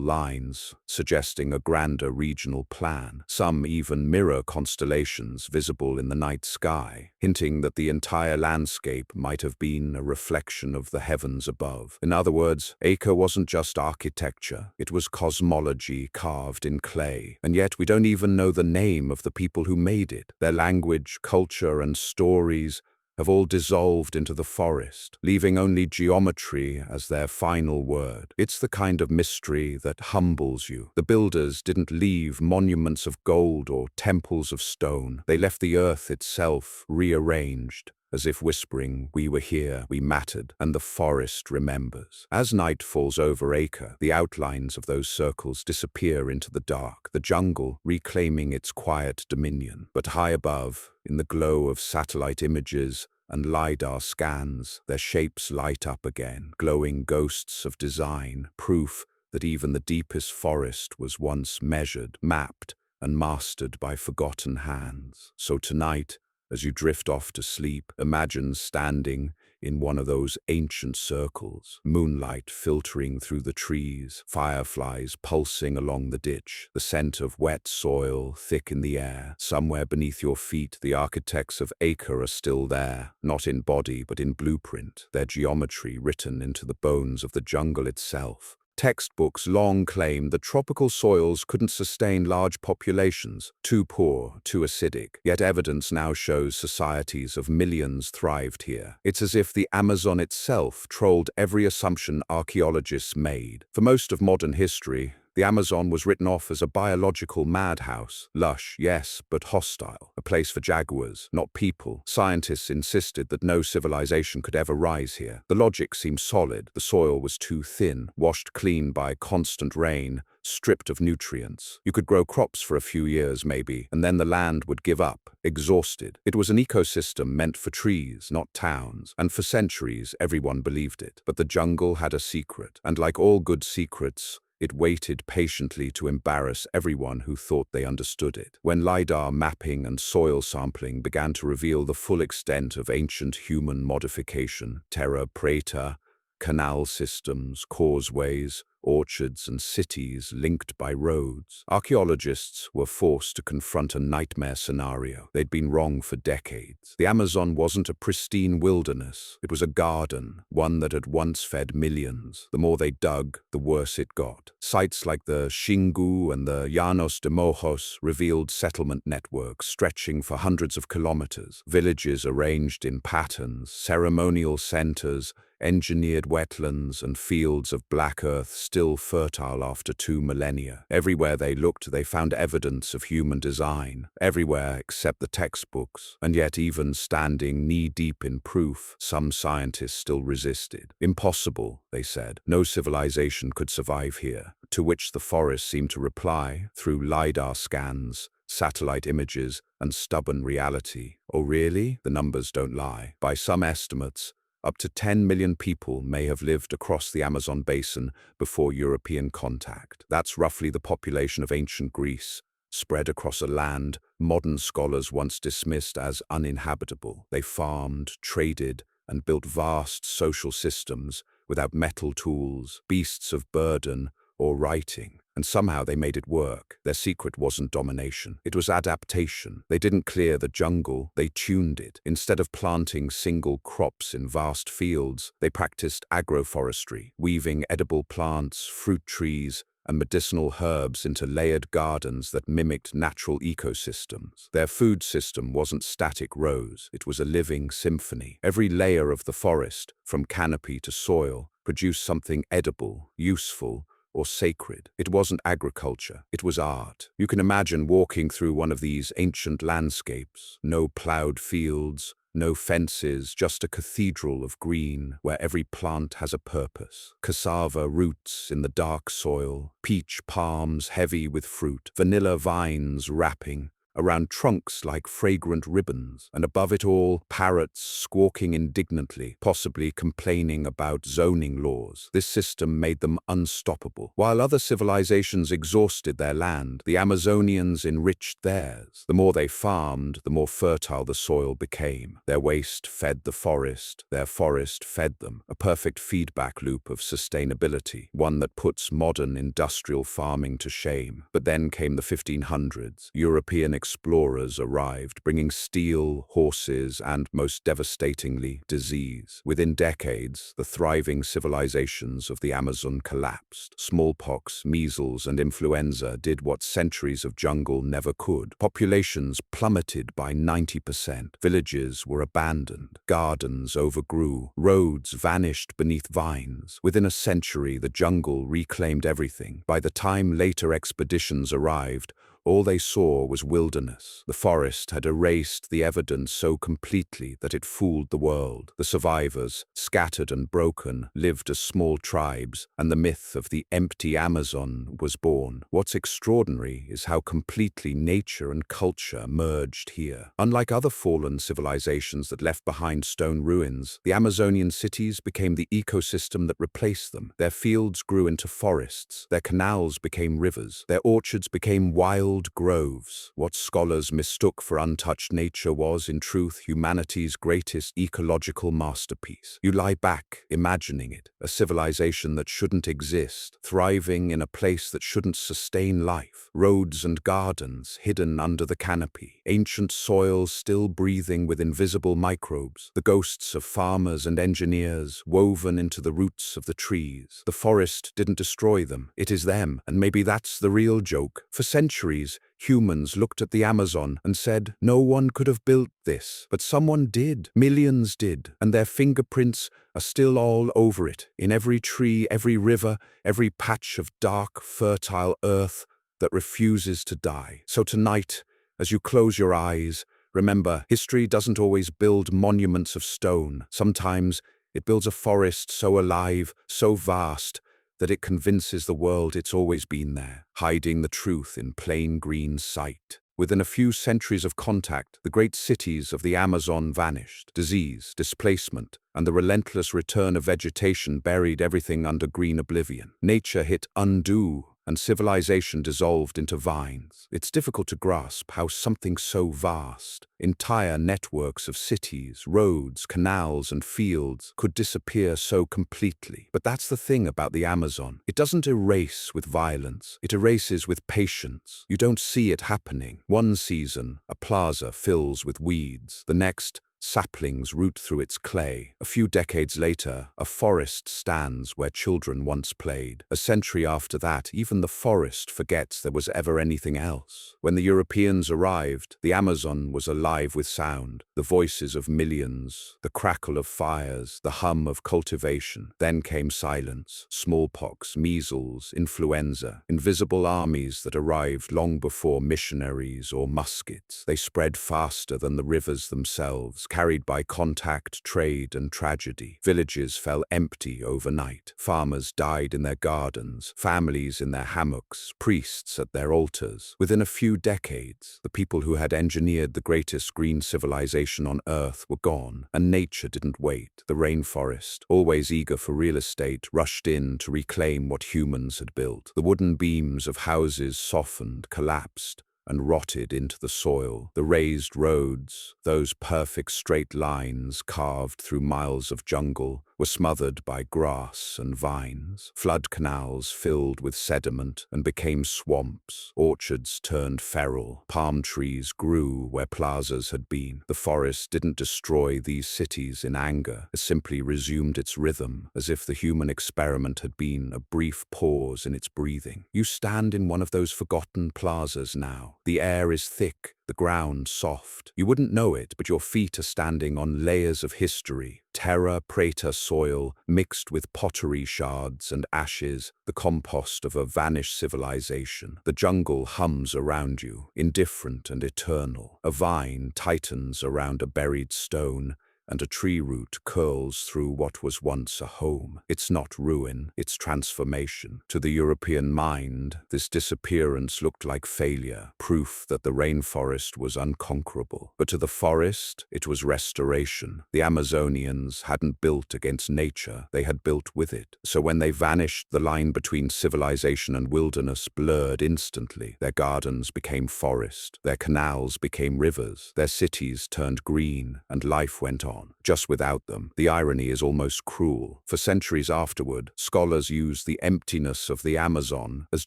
lines, suggesting a grander regional plan. Some even mirror constellations visible in the night sky, hinting that the entire landscape might have been a reflection of the heavens above. In other words, Acre wasn't just architecture, it was cosmology carved in clay. And yet we don't even know the name of the people who made it. Their language, culture, and stories have all dissolved into the forest, leaving only geometry as their final word. It's the kind of mystery that humbles you. The builders didn't leave monuments of gold or temples of stone. They left the earth itself rearranged, as if whispering, "We were here, we mattered, and the forest remembers." As night falls over Acre, the outlines of those circles disappear into the dark, the jungle reclaiming its quiet dominion. But high above, in the glow of satellite images and LiDAR scans, their shapes light up again, glowing ghosts of design, proof that even the deepest forest was once measured, mapped, and mastered by forgotten hands. So tonight, as you drift off to sleep, imagine standing in one of those ancient circles, moonlight filtering through the trees, fireflies pulsing along the ditch, the scent of wet soil thick in the air. Somewhere beneath your feet, the architects of Acre are still there, not in body but in blueprint, their geometry written into the bones of the jungle itself. Textbooks long claimed that tropical soils couldn't sustain large populations, too poor, too acidic. Yet evidence now shows societies of millions thrived here. It's as if the Amazon itself trolled every assumption archaeologists made. For most of modern history, the Amazon was written off as a biological madhouse. Lush, yes, but hostile. A place for jaguars, not people. Scientists insisted that no civilization could ever rise here. The logic seemed solid. The soil was too thin, washed clean by constant rain, stripped of nutrients. You could grow crops for a few years, maybe, and then the land would give up, exhausted. It was an ecosystem meant for trees, not towns, and for centuries everyone believed it. But the jungle had a secret, and like all good secrets, it waited patiently to embarrass everyone who thought they understood it. When LiDAR mapping and soil sampling began to reveal the full extent of ancient human modification, Terra, Preta, canal systems, causeways, orchards and cities linked by roads, archaeologists were forced to confront a nightmare scenario. They'd been wrong for decades. The Amazon wasn't a pristine wilderness. It was a garden, one that had once fed millions. The more they dug, the worse it got. Sites like the Xingu and the Llanos de Mojos revealed settlement networks stretching for hundreds of kilometers, villages arranged in patterns, ceremonial centers, engineered wetlands, and fields of black earth still fertile after 2 millennia. Everywhere they looked, they found evidence of human design. Everywhere except the textbooks. And yet, even standing knee-deep in proof, some scientists still resisted. Impossible, they said. No civilization could survive here. To which the forest seemed to reply, through LiDAR scans, satellite images, and stubborn reality. Oh really? The numbers don't lie. By some estimates, up to 10 million people may have lived across the Amazon basin before European contact. That's roughly the population of ancient Greece, spread across a land modern scholars once dismissed as uninhabitable. They farmed, traded, and built vast social systems without metal tools, beasts of burden, or writing. And somehow they made it work. Their secret wasn't domination. It was adaptation. They didn't clear the jungle, they tuned it. Instead of planting single crops in vast fields, they practiced agroforestry, weaving edible plants, fruit trees, and medicinal herbs into layered gardens that mimicked natural ecosystems. Their food system wasn't static rows, it was a living symphony. Every layer of the forest, from canopy to soil, produced something edible, useful, or sacred. It wasn't agriculture, it was art. You can imagine walking through one of these ancient landscapes. No plowed fields, no fences, just a cathedral of green where every plant has a purpose. Cassava roots in the dark soil, peach palms heavy with fruit, vanilla vines wrapping around trunks like fragrant ribbons, and above it all, parrots squawking indignantly, possibly complaining about zoning laws. This system made them unstoppable. While other civilizations exhausted their land, the Amazonians enriched theirs. The more they farmed, the more fertile the soil became. Their waste fed the forest, their forest fed them. A perfect feedback loop of sustainability, one that puts modern industrial farming to shame. But then came the 1500s. European explorers arrived, bringing steel, horses, and, most devastatingly, disease. Within decades, the thriving civilizations of the Amazon collapsed. Smallpox, measles, and influenza did what centuries of jungle never could. Populations plummeted by 90%. Villages were abandoned. Gardens overgrew. Roads vanished beneath vines. Within a century, the jungle reclaimed everything. By the time later expeditions arrived, all they saw was wilderness. The forest had erased the evidence so completely that it fooled the world. The survivors, scattered and broken, lived as small tribes, and the myth of the empty Amazon was born. What's extraordinary is how completely nature and culture merged here. Unlike other fallen civilizations that left behind stone ruins, the Amazonian cities became the ecosystem that replaced them. Their fields grew into forests, their canals became rivers, their orchards became wild groves. What scholars mistook for untouched nature was, in truth, humanity's greatest ecological masterpiece. You lie back, imagining it, a civilization that shouldn't exist, thriving in a place that shouldn't sustain life. Roads and gardens hidden under the canopy, ancient soil still breathing with invisible microbes, the ghosts of farmers and engineers woven into the roots of the trees. The forest didn't destroy them, it is them, and maybe that's the real joke. For centuries, humans looked at the Amazon and said, no one could have built this, but someone did. Millions did, and their fingerprints are still all over it, in every tree, every river, every patch of dark, fertile earth that refuses to die. So tonight, as you close your eyes, remember, history doesn't always build monuments of stone. Sometimes it builds a forest so alive, so vast, that it convinces the world it's always been there, hiding the truth in plain green sight. Within a few centuries of contact, the great cities of the Amazon vanished. Disease, displacement, and the relentless return of vegetation buried everything under green oblivion. Nature hit undo, and civilization dissolved into vines. It's difficult to grasp how something so vast, entire networks of cities, roads, canals, and fields, could disappear so completely. But that's the thing about the Amazon. It doesn't erase with violence. It erases with patience. You don't see it happening. One season, a plaza fills with weeds. The next, saplings root through its clay. A few decades later, a forest stands where children once played. A century after that, even the forest forgets there was ever anything else. When the Europeans arrived, the Amazon was alive with sound, the voices of millions, the crackle of fires, the hum of cultivation. Then came silence, smallpox, measles, influenza, invisible armies that arrived long before missionaries or muskets. They spread faster than the rivers themselves, carried by contact, trade, and tragedy. Villages fell empty overnight. Farmers died in their gardens, families in their hammocks, priests at their altars. Within a few decades, the people who had engineered the greatest green civilization on Earth were gone, and nature didn't wait. The rainforest, always eager for real estate, rushed in to reclaim what humans had built. The wooden beams of houses softened, collapsed, and rotted into the soil. The raised roads, those perfect straight lines carved through miles of jungle, were smothered by grass and vines. Flood canals filled with sediment and became swamps. Orchards turned feral. Palm trees grew where plazas had been. The forest didn't destroy these cities in anger. It simply resumed its rhythm, as if the human experiment had been a brief pause in its breathing. You stand in one of those forgotten plazas now. The air is thick, the ground soft. You wouldn't know it, but your feet are standing on layers of history. Terra, Preta soil, mixed with pottery shards and ashes, the compost of a vanished civilization. The jungle hums around you, indifferent and eternal. A vine tightens around a buried stone, and a tree root curls through what was once a home. It's not ruin, it's transformation. To the European mind, this disappearance looked like failure, proof that the rainforest was unconquerable. But to the forest, it was restoration. The Amazonians hadn't built against nature, they had built with it. So when they vanished, the line between civilization and wilderness blurred instantly. Their gardens became forest, their canals became rivers, their cities turned green, and life went on. Just without them. The irony is almost cruel. For centuries afterward, scholars used the emptiness of the Amazon as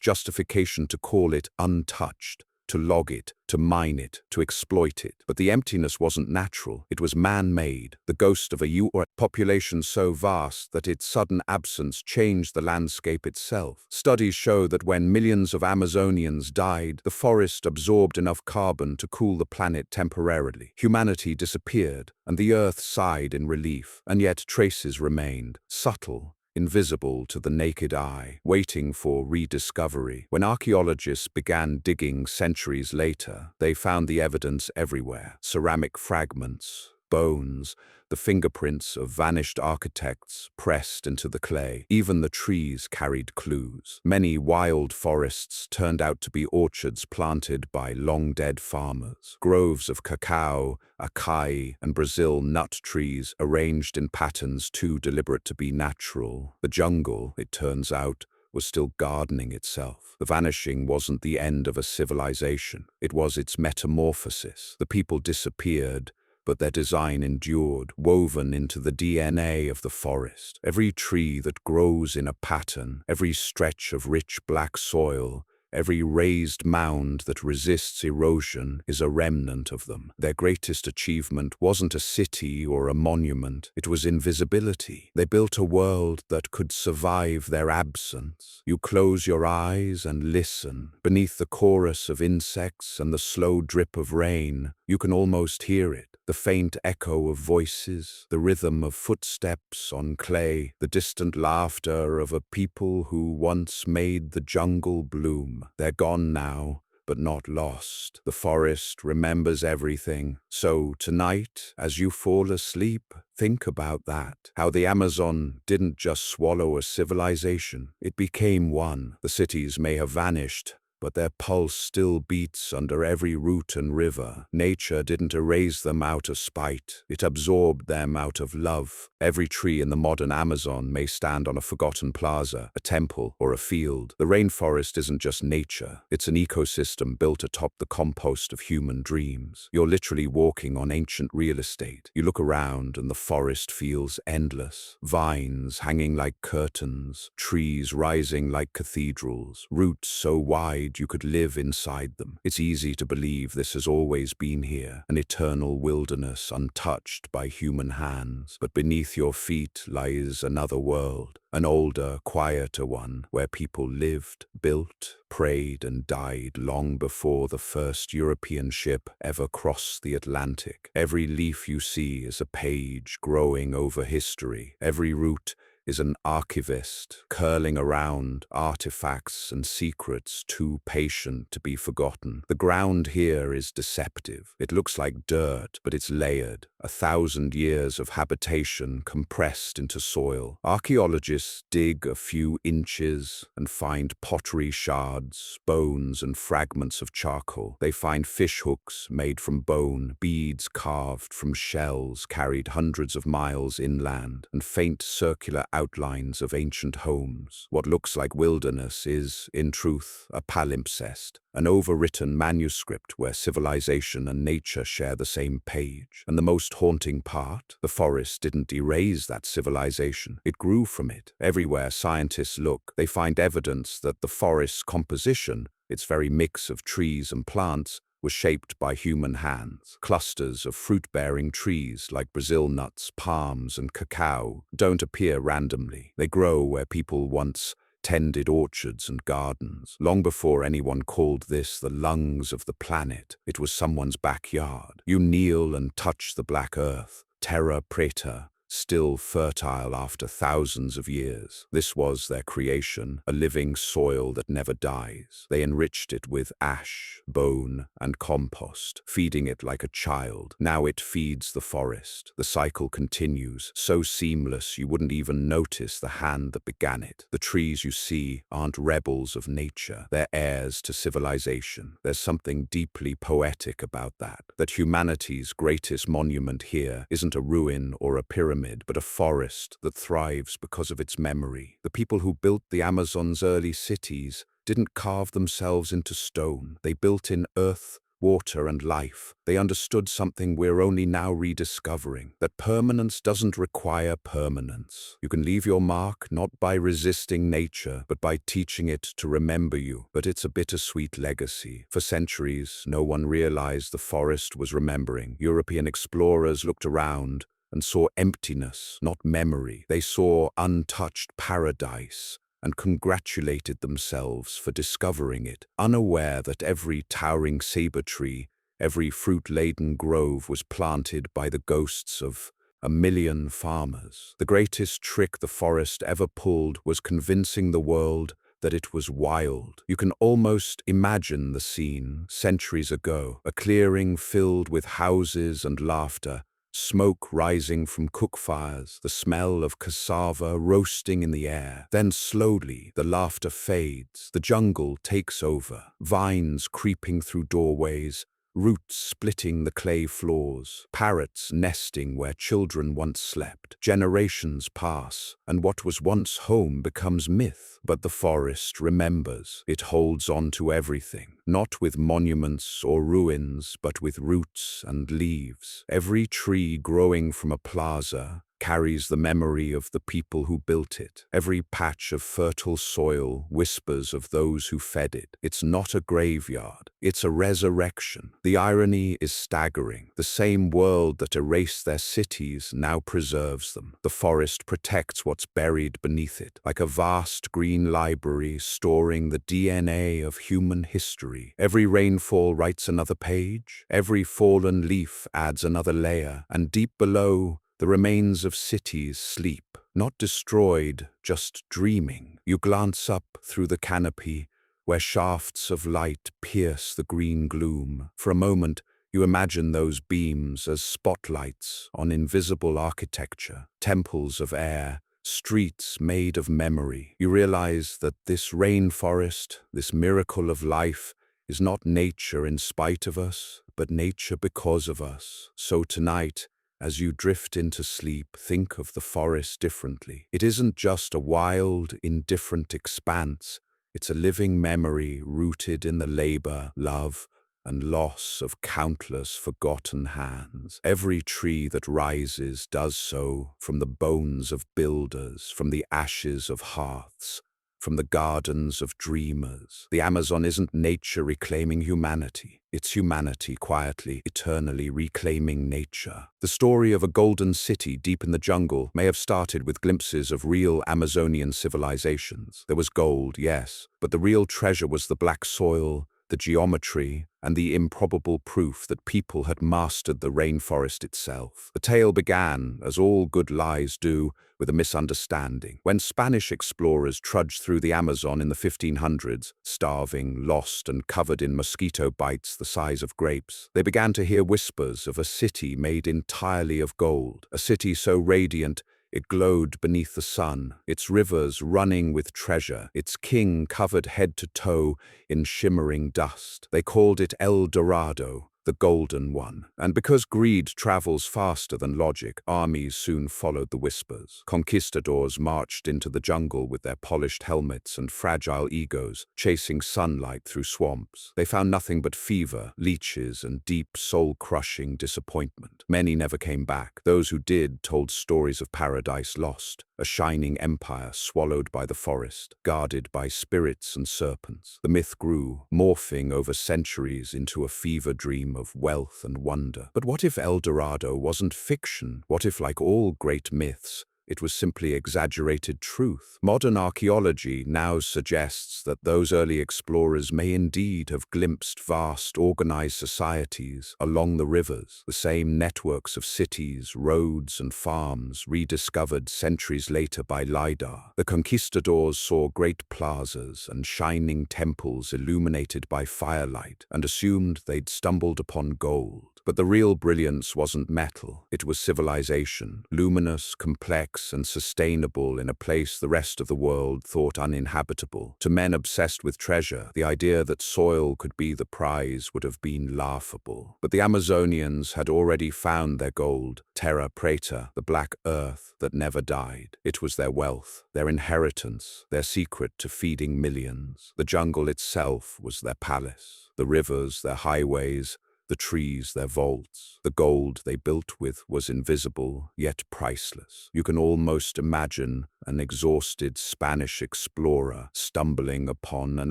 justification to call it untouched, to log it, to mine it, to exploit it. But the emptiness wasn't natural. It was man-made, the ghost of a population so vast that its sudden absence changed the landscape itself. Studies show that when millions of Amazonians died, the forest absorbed enough carbon to cool the planet temporarily. Humanity disappeared, and the Earth sighed in relief. And yet traces remained, subtle, invisible to the naked eye, waiting for rediscovery. When archaeologists began digging centuries later, they found the evidence everywhere. Ceramic fragments, bones, the fingerprints of vanished architects pressed into the clay. Even the trees carried clues. Many wild forests turned out to be orchards planted by long-dead farmers. Groves of cacao, acai, and Brazil nut trees arranged in patterns too deliberate to be natural. The jungle, it turns out, was still gardening itself. The vanishing wasn't the end of a civilization. It was its metamorphosis. The people disappeared, but their design endured, woven into the DNA of the forest. Every tree that grows in a pattern, every stretch of rich black soil, every raised mound that resists erosion is a remnant of them. Their greatest achievement wasn't a city or a monument, it was invisibility. They built a world that could survive their absence. You close your eyes and listen. Beneath the chorus of insects and the slow drip of rain, you can almost hear it. The faint echo of voices, the rhythm of footsteps on clay, the distant laughter of a people who once made the jungle bloom. They're gone now, but not lost. The forest remembers everything. So tonight, as you fall asleep, think about that. How the Amazon didn't just swallow a civilization, it became one. The cities may have vanished, but their pulse still beats under every root and river. Nature didn't erase them out of spite, it absorbed them out of love. Every tree in the modern Amazon may stand on a forgotten plaza, a temple, or a field. The rainforest isn't just nature, it's an ecosystem built atop the compost of human dreams. You're literally walking on ancient real estate. You look around and the forest feels endless. Vines hanging like curtains, trees rising like cathedrals, roots so wide you could live inside them. It's easy to believe this has always been here, an eternal wilderness untouched by human hands. But beneath your feet lies another world, an older, quieter one, where people lived, built, prayed, and died long before the first European ship ever crossed the Atlantic. Every leaf you see is a page growing over history. Every root is an archivist curling around artifacts and secrets too patient to be forgotten. The ground here is deceptive. It looks like dirt, but it's layered. 1,000 years of habitation compressed into soil. Archaeologists dig a few inches and find pottery shards, bones, and fragments of charcoal. They find fish hooks made from bone, beads carved from shells carried hundreds of miles inland, and faint circular outlines of ancient homes. What looks like wilderness is, in truth, a palimpsest, an overwritten manuscript where civilization and nature share the same page. And the most most haunting part? The forest didn't erase that civilization. It grew from it. Everywhere scientists look, they find evidence that the forest's composition, its very mix of trees and plants, was shaped by human hands. Clusters of fruit-bearing trees like Brazil nuts, palms, and cacao don't appear randomly. They grow where people once tended orchards and gardens. Long before anyone called this the lungs of the planet, it was someone's backyard. You kneel and touch the black earth, Terra, Preta, still fertile after thousands of years. This was their creation, a living soil that never dies. They enriched it with ash, bone, and compost, feeding it like a child. Now it feeds the forest. The cycle continues, so seamless you wouldn't even notice the hand that began it. The trees you see aren't rebels of nature. They're heirs to civilization. There's something deeply poetic about that humanity's greatest monument here isn't a ruin or a pyramid, but a forest that thrives because of its memory. The people who built the Amazon's early cities didn't carve themselves into stone. They built in earth, water, and life. They understood something we're only now rediscovering, that permanence doesn't require permanence. You can leave your mark not by resisting nature, but by teaching it to remember you. But it's a bittersweet legacy. For centuries, no one realized the forest was remembering. European explorers looked around and saw emptiness, not memory. They saw untouched paradise and congratulated themselves for discovering it, unaware that every towering saber tree, every fruit-laden grove was planted by the ghosts of a million farmers. The greatest trick the forest ever pulled was convincing the world that it was wild. You can almost imagine the scene centuries ago, a clearing filled with houses and laughter, smoke rising from cook fires, the smell of cassava roasting in the air. Then slowly the laughter fades, the jungle takes over, vines creeping through doorways, roots splitting the clay floors, parrots nesting where children once slept. Generations pass, and what was once home becomes myth. But the forest remembers. It holds on to everything, not with monuments or ruins, but with roots and leaves. Every tree growing from a plaza carries the memory of the people who built it. Every patch of fertile soil whispers of those who fed it. It's not a graveyard, it's a resurrection. The irony is staggering. The same world that erased their cities now preserves them. The forest protects what's buried beneath it, like a vast green library storing the DNA of human history. Every rainfall writes another page, every fallen leaf adds another layer, and deep below, the remains of cities sleep, not destroyed, just dreaming. You glance up through the canopy, where shafts of light pierce the green gloom. For a moment, you imagine those beams as spotlights on invisible architecture, temples of air, streets made of memory. You realize that this rainforest, this miracle of life, is not nature in spite of us, but nature because of us. So tonight, as you drift into sleep, think of the forest differently. It isn't just a wild, indifferent expanse. It's a living memory rooted in the labor, love, and loss of countless forgotten hands. Every tree that rises does so from the bones of builders, from the ashes of hearths, from the gardens of dreamers. The Amazon isn't nature reclaiming humanity. It's humanity quietly, eternally reclaiming nature. The story of a golden city deep in the jungle may have started with glimpses of real Amazonian civilizations. There was gold, yes, but the real treasure was the black soil, the geometry, and the improbable proof that people had mastered the rainforest itself. The tale began, as all good lies do, with a misunderstanding. When Spanish explorers trudged through the Amazon in the 1500s, starving, lost, and covered in mosquito bites the size of grapes, they began to hear whispers of a city made entirely of gold, a city so radiant it glowed beneath the sun, its rivers running with treasure, its king covered head to toe in shimmering dust. They called it El Dorado, the golden one. And because greed travels faster than logic, armies soon followed the whispers. Conquistadors marched into the jungle with their polished helmets and fragile egos, chasing sunlight through swamps. They found nothing but fever, leeches, and deep, soul-crushing disappointment. Many never came back. Those who did told stories of paradise lost, a shining empire swallowed by the forest, guarded by spirits and serpents. The myth grew, morphing over centuries into a fever dream of wealth and wonder. But what if El Dorado wasn't fiction? What if, like all great myths, it was simply exaggerated truth? Modern archaeology now suggests that those early explorers may indeed have glimpsed vast, organized societies along the rivers, the same networks of cities, roads, and farms rediscovered centuries later by LiDAR. The conquistadors saw great plazas and shining temples illuminated by firelight and assumed they'd stumbled upon gold. But the real brilliance wasn't metal. It was civilization, luminous, complex, and sustainable in a place the rest of the world thought uninhabitable. To men obsessed with treasure, the idea that soil could be the prize would have been laughable. But the Amazonians had already found their gold, Terra, Preta, the black earth that never died. It was their wealth, their inheritance, their secret to feeding millions. The jungle itself was their palace, the rivers their highways, the trees their vaults. The gold they built with was invisible, yet priceless. You can almost imagine an exhausted Spanish explorer stumbling upon an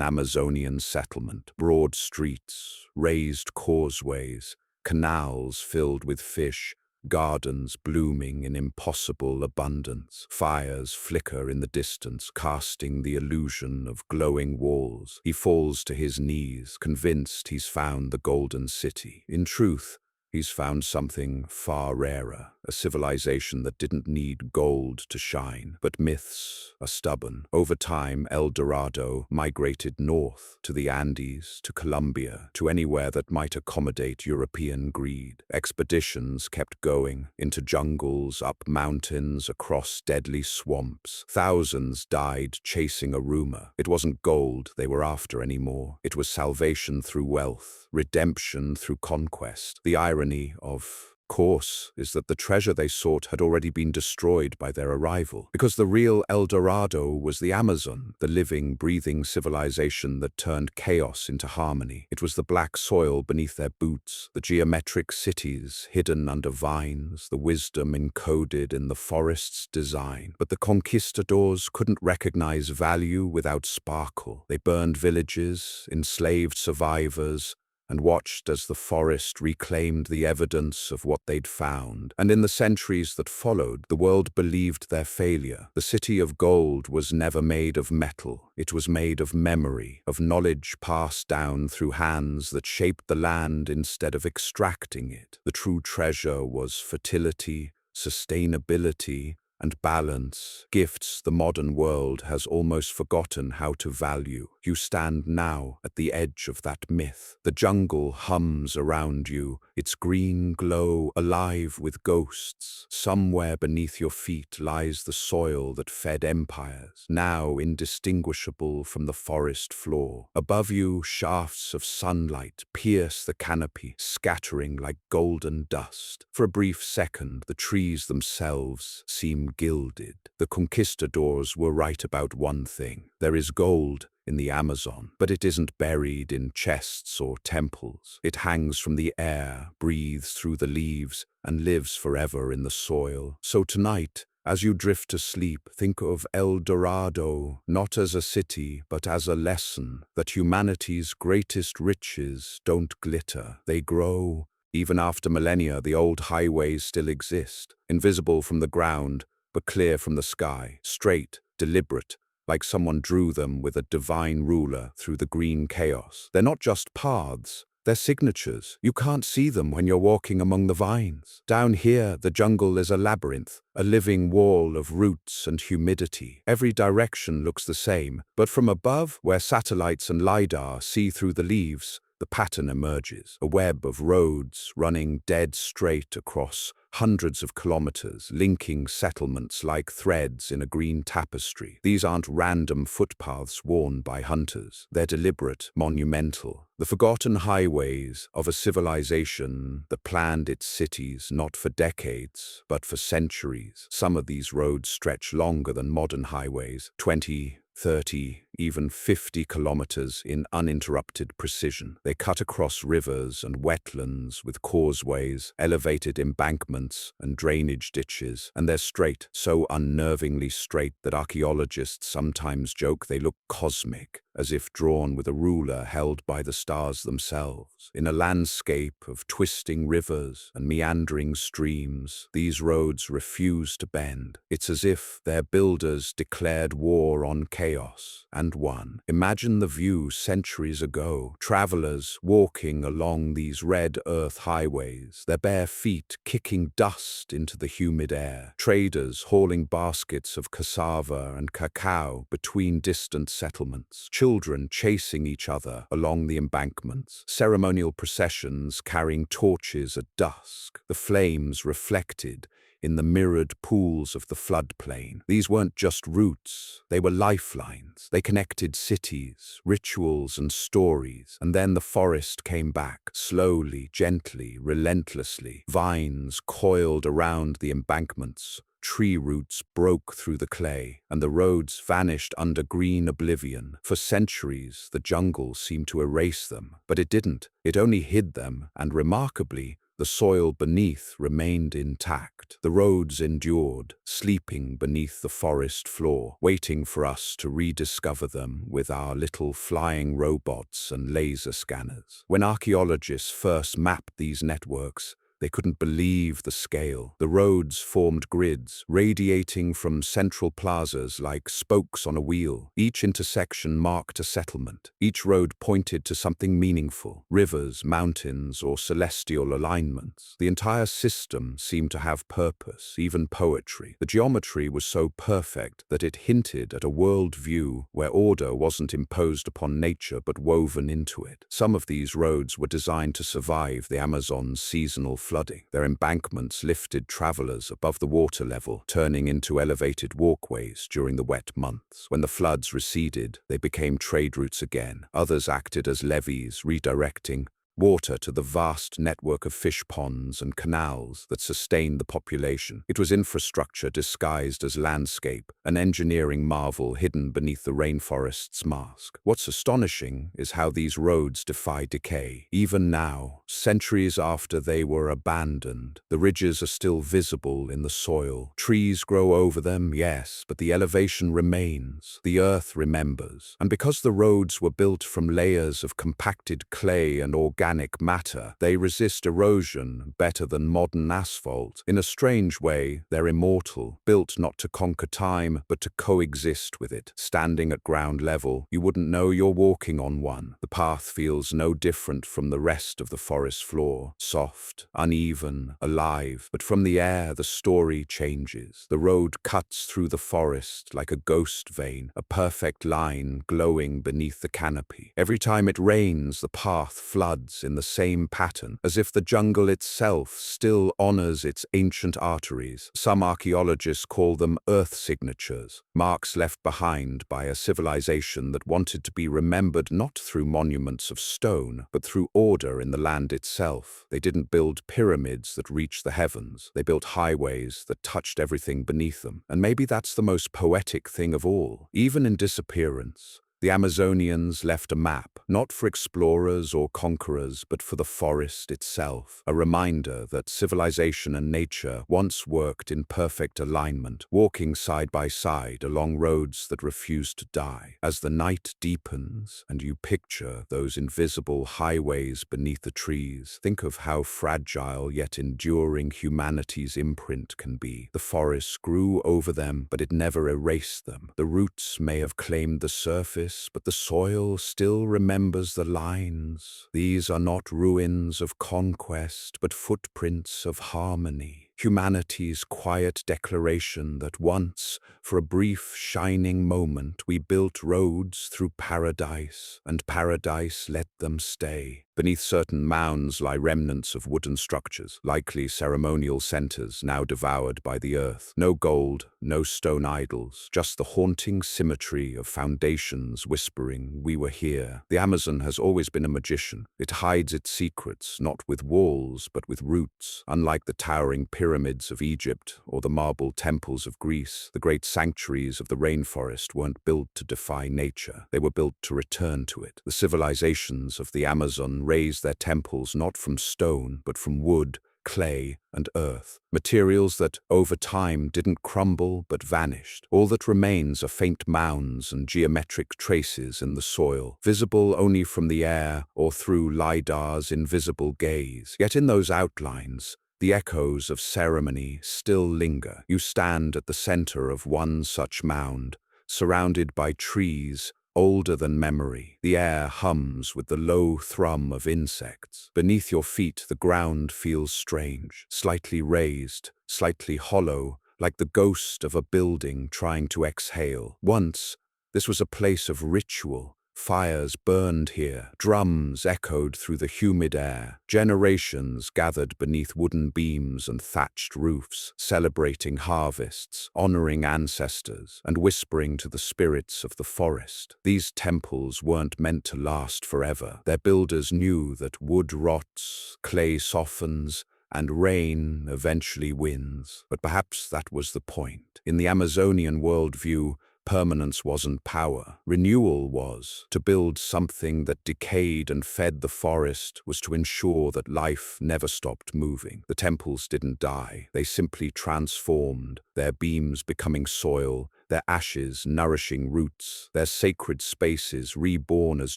Amazonian settlement. Broad streets, raised causeways, canals filled with fish, gardens blooming in impossible abundance. Fires flicker in the distance, casting the illusion of glowing walls. He falls to his knees, convinced he's found the golden city. In truth, he's found something far rarer, a civilization that didn't need gold to shine. But myths are stubborn. Over time, El Dorado migrated north, to the Andes, to Colombia, to anywhere that might accommodate European greed. Expeditions kept going, into jungles, up mountains, across deadly swamps. Thousands died chasing a rumor. It wasn't gold they were after anymore. It was salvation through wealth, redemption through conquest. The irony, of course, is that the treasure they sought had already been destroyed by their arrival. Because the real El Dorado was the Amazon, the living, breathing civilization that turned chaos into harmony. It was the black soil beneath their boots, the geometric cities hidden under vines, the wisdom encoded in the forest's design. But the conquistadors couldn't recognize value without sparkle. They burned villages, enslaved survivors, and watched as the forest reclaimed the evidence of what they'd found. And in the centuries that followed, the world believed their failure. The city of gold was never made of metal. It was made of memory, of knowledge passed down through hands that shaped the land instead of extracting it. The true treasure was fertility, sustainability, and balance, gifts the modern world has almost forgotten how to value. You stand now at the edge of that myth. The jungle hums around you, its green glow alive with ghosts. Somewhere beneath your feet lies the soil that fed empires, now indistinguishable from the forest floor. Above you, shafts of sunlight pierce the canopy, scattering like golden dust. For a brief second, the trees themselves seem gilded. The conquistadors were right about one thing. There is gold in the Amazon, but it isn't buried in chests or temples. It hangs from the air, breathes through the leaves, and lives forever in the soil. So tonight, as you drift to sleep, think of El Dorado not as a city, but as a lesson that humanity's greatest riches don't glitter. They grow. Even after millennia, the old highways still exist, invisible from the ground, but clear from the sky, straight, deliberate, like someone drew them with a divine ruler through the green chaos. They're not just paths, they're signatures. You can't see them when you're walking among the vines. Down here, the jungle is a labyrinth, a living wall of roots and humidity. Every direction looks the same, but from above, where satellites and LiDAR see through the leaves, the pattern emerges, a web of roads running dead straight across hundreds of kilometers, linking settlements like threads in a green tapestry. These aren't random footpaths worn by hunters. They're deliberate, monumental. The forgotten highways of a civilization that planned its cities not for decades, but for centuries. Some of these roads stretch longer than modern highways, 20, 30, even 50 kilometers in uninterrupted precision. They cut across rivers and wetlands with causeways, elevated embankments, and drainage ditches, and they're straight, so unnervingly straight that archaeologists sometimes joke they look cosmic, as if drawn with a ruler held by the stars themselves. In a landscape of twisting rivers and meandering streams, these roads refuse to bend. It's as if their builders declared war on chaos and won. Imagine the view centuries ago, travelers walking along these red earth highways, their bare feet kicking dust into the humid air, traders hauling baskets of cassava and cacao between distant settlements, children chasing each other along the embankments, ceremonial processions carrying torches at dusk, the flames reflected in the mirrored pools of the floodplain. These weren't just routes, they were lifelines. They connected cities, rituals, and stories. And then the forest came back, slowly, gently, relentlessly. Vines coiled around the embankments, tree roots broke through the clay, and the roads vanished under green oblivion. For centuries, the jungle seemed to erase them, but it didn't. It only hid them, and remarkably, the soil beneath remained intact. The roads endured, sleeping beneath the forest floor, waiting for us to rediscover them with our little flying robots and laser scanners. When archaeologists first mapped these networks, they couldn't believe the scale. The roads formed grids, radiating from central plazas like spokes on a wheel. Each intersection marked a settlement. Each road pointed to something meaningful: rivers, mountains, or celestial alignments. The entire system seemed to have purpose, even poetry. The geometry was so perfect that it hinted at a world view where order wasn't imposed upon nature but woven into it. Some of these roads were designed to survive the Amazon's seasonal flooding. Their embankments lifted travelers above the water level, turning into elevated walkways during the wet months. When the floods receded, they became trade routes again. Others acted as levees, redirecting water to the vast network of fish ponds and canals that sustained the population. It was infrastructure disguised as landscape, an engineering marvel hidden beneath the rainforest's mask. What's astonishing is how these roads defy decay. Even now, centuries after they were abandoned, the ridges are still visible in the soil. Trees grow over them, yes, but the elevation remains. The earth remembers. And because the roads were built from layers of compacted clay and organic matter, they resist erosion better than modern asphalt. In a strange way, they're immortal, built not to conquer time, but to coexist with it. Standing at ground level, you wouldn't know you're walking on one. The path feels no different from the rest of the forest floor, soft, uneven, alive. But from the air, the story changes. The road cuts through the forest like a ghost vein, a perfect line glowing beneath the canopy. Every time it rains, the path floods in the same pattern, as if the jungle itself still honors its ancient arteries. Some archaeologists call them earth signatures, marks left behind by a civilization that wanted to be remembered not through monuments of stone, but through order in the land itself. They didn't build pyramids that reached the heavens. They built highways that touched everything beneath them. And maybe that's the most poetic thing of all. Even in disappearance, the Amazonians left a map, not for explorers or conquerors, but for the forest itself, a reminder that civilization and nature once worked in perfect alignment, walking side by side along roads that refused to die. As the night deepens and you picture those invisible highways beneath the trees, think of how fragile yet enduring humanity's imprint can be. The forest grew over them, but it never erased them. The roots may have claimed the surface, but the soil still remembers the lines. These are not ruins of conquest, but footprints of harmony. Humanity's quiet declaration that once, for a brief, shining moment, we built roads through paradise, and paradise let them stay. Beneath certain mounds lie remnants of wooden structures, likely ceremonial centers now devoured by the earth. No gold, no stone idols, just the haunting symmetry of foundations whispering, "We were here." The Amazon has always been a magician. It hides its secrets, not with walls, but with roots. Unlike the towering pyramids of Egypt or the marble temples of Greece, the great sanctuaries of the rainforest weren't built to defy nature. They were built to return to it. The civilizations of the Amazon raised their temples not from stone, but from wood, clay, and earth, materials that, over time, didn't crumble but vanished. All that remains are faint mounds and geometric traces in the soil, visible only from the air or through LiDAR's invisible gaze. Yet in those outlines, the echoes of ceremony still linger. You stand at the center of one such mound, surrounded by trees older than memory. The air hums with the low thrum of insects. Beneath your feet, the ground feels strange, slightly raised, slightly hollow, like the ghost of a building trying to exhale. Once, this was a place of ritual. Fires burned here, drums echoed through the humid air. Generations gathered beneath wooden beams and thatched roofs, celebrating harvests, honoring ancestors, and whispering to the spirits of the forest. These temples weren't meant to last forever. Their builders knew that wood rots, clay softens, and rain eventually wins. But perhaps that was the point. In the Amazonian worldview, permanence wasn't power. Renewal was. To build something that decayed and fed the forest was to ensure that life never stopped moving. The temples didn't die. They simply transformed, their beams becoming soil, their ashes nourishing roots, their sacred spaces reborn as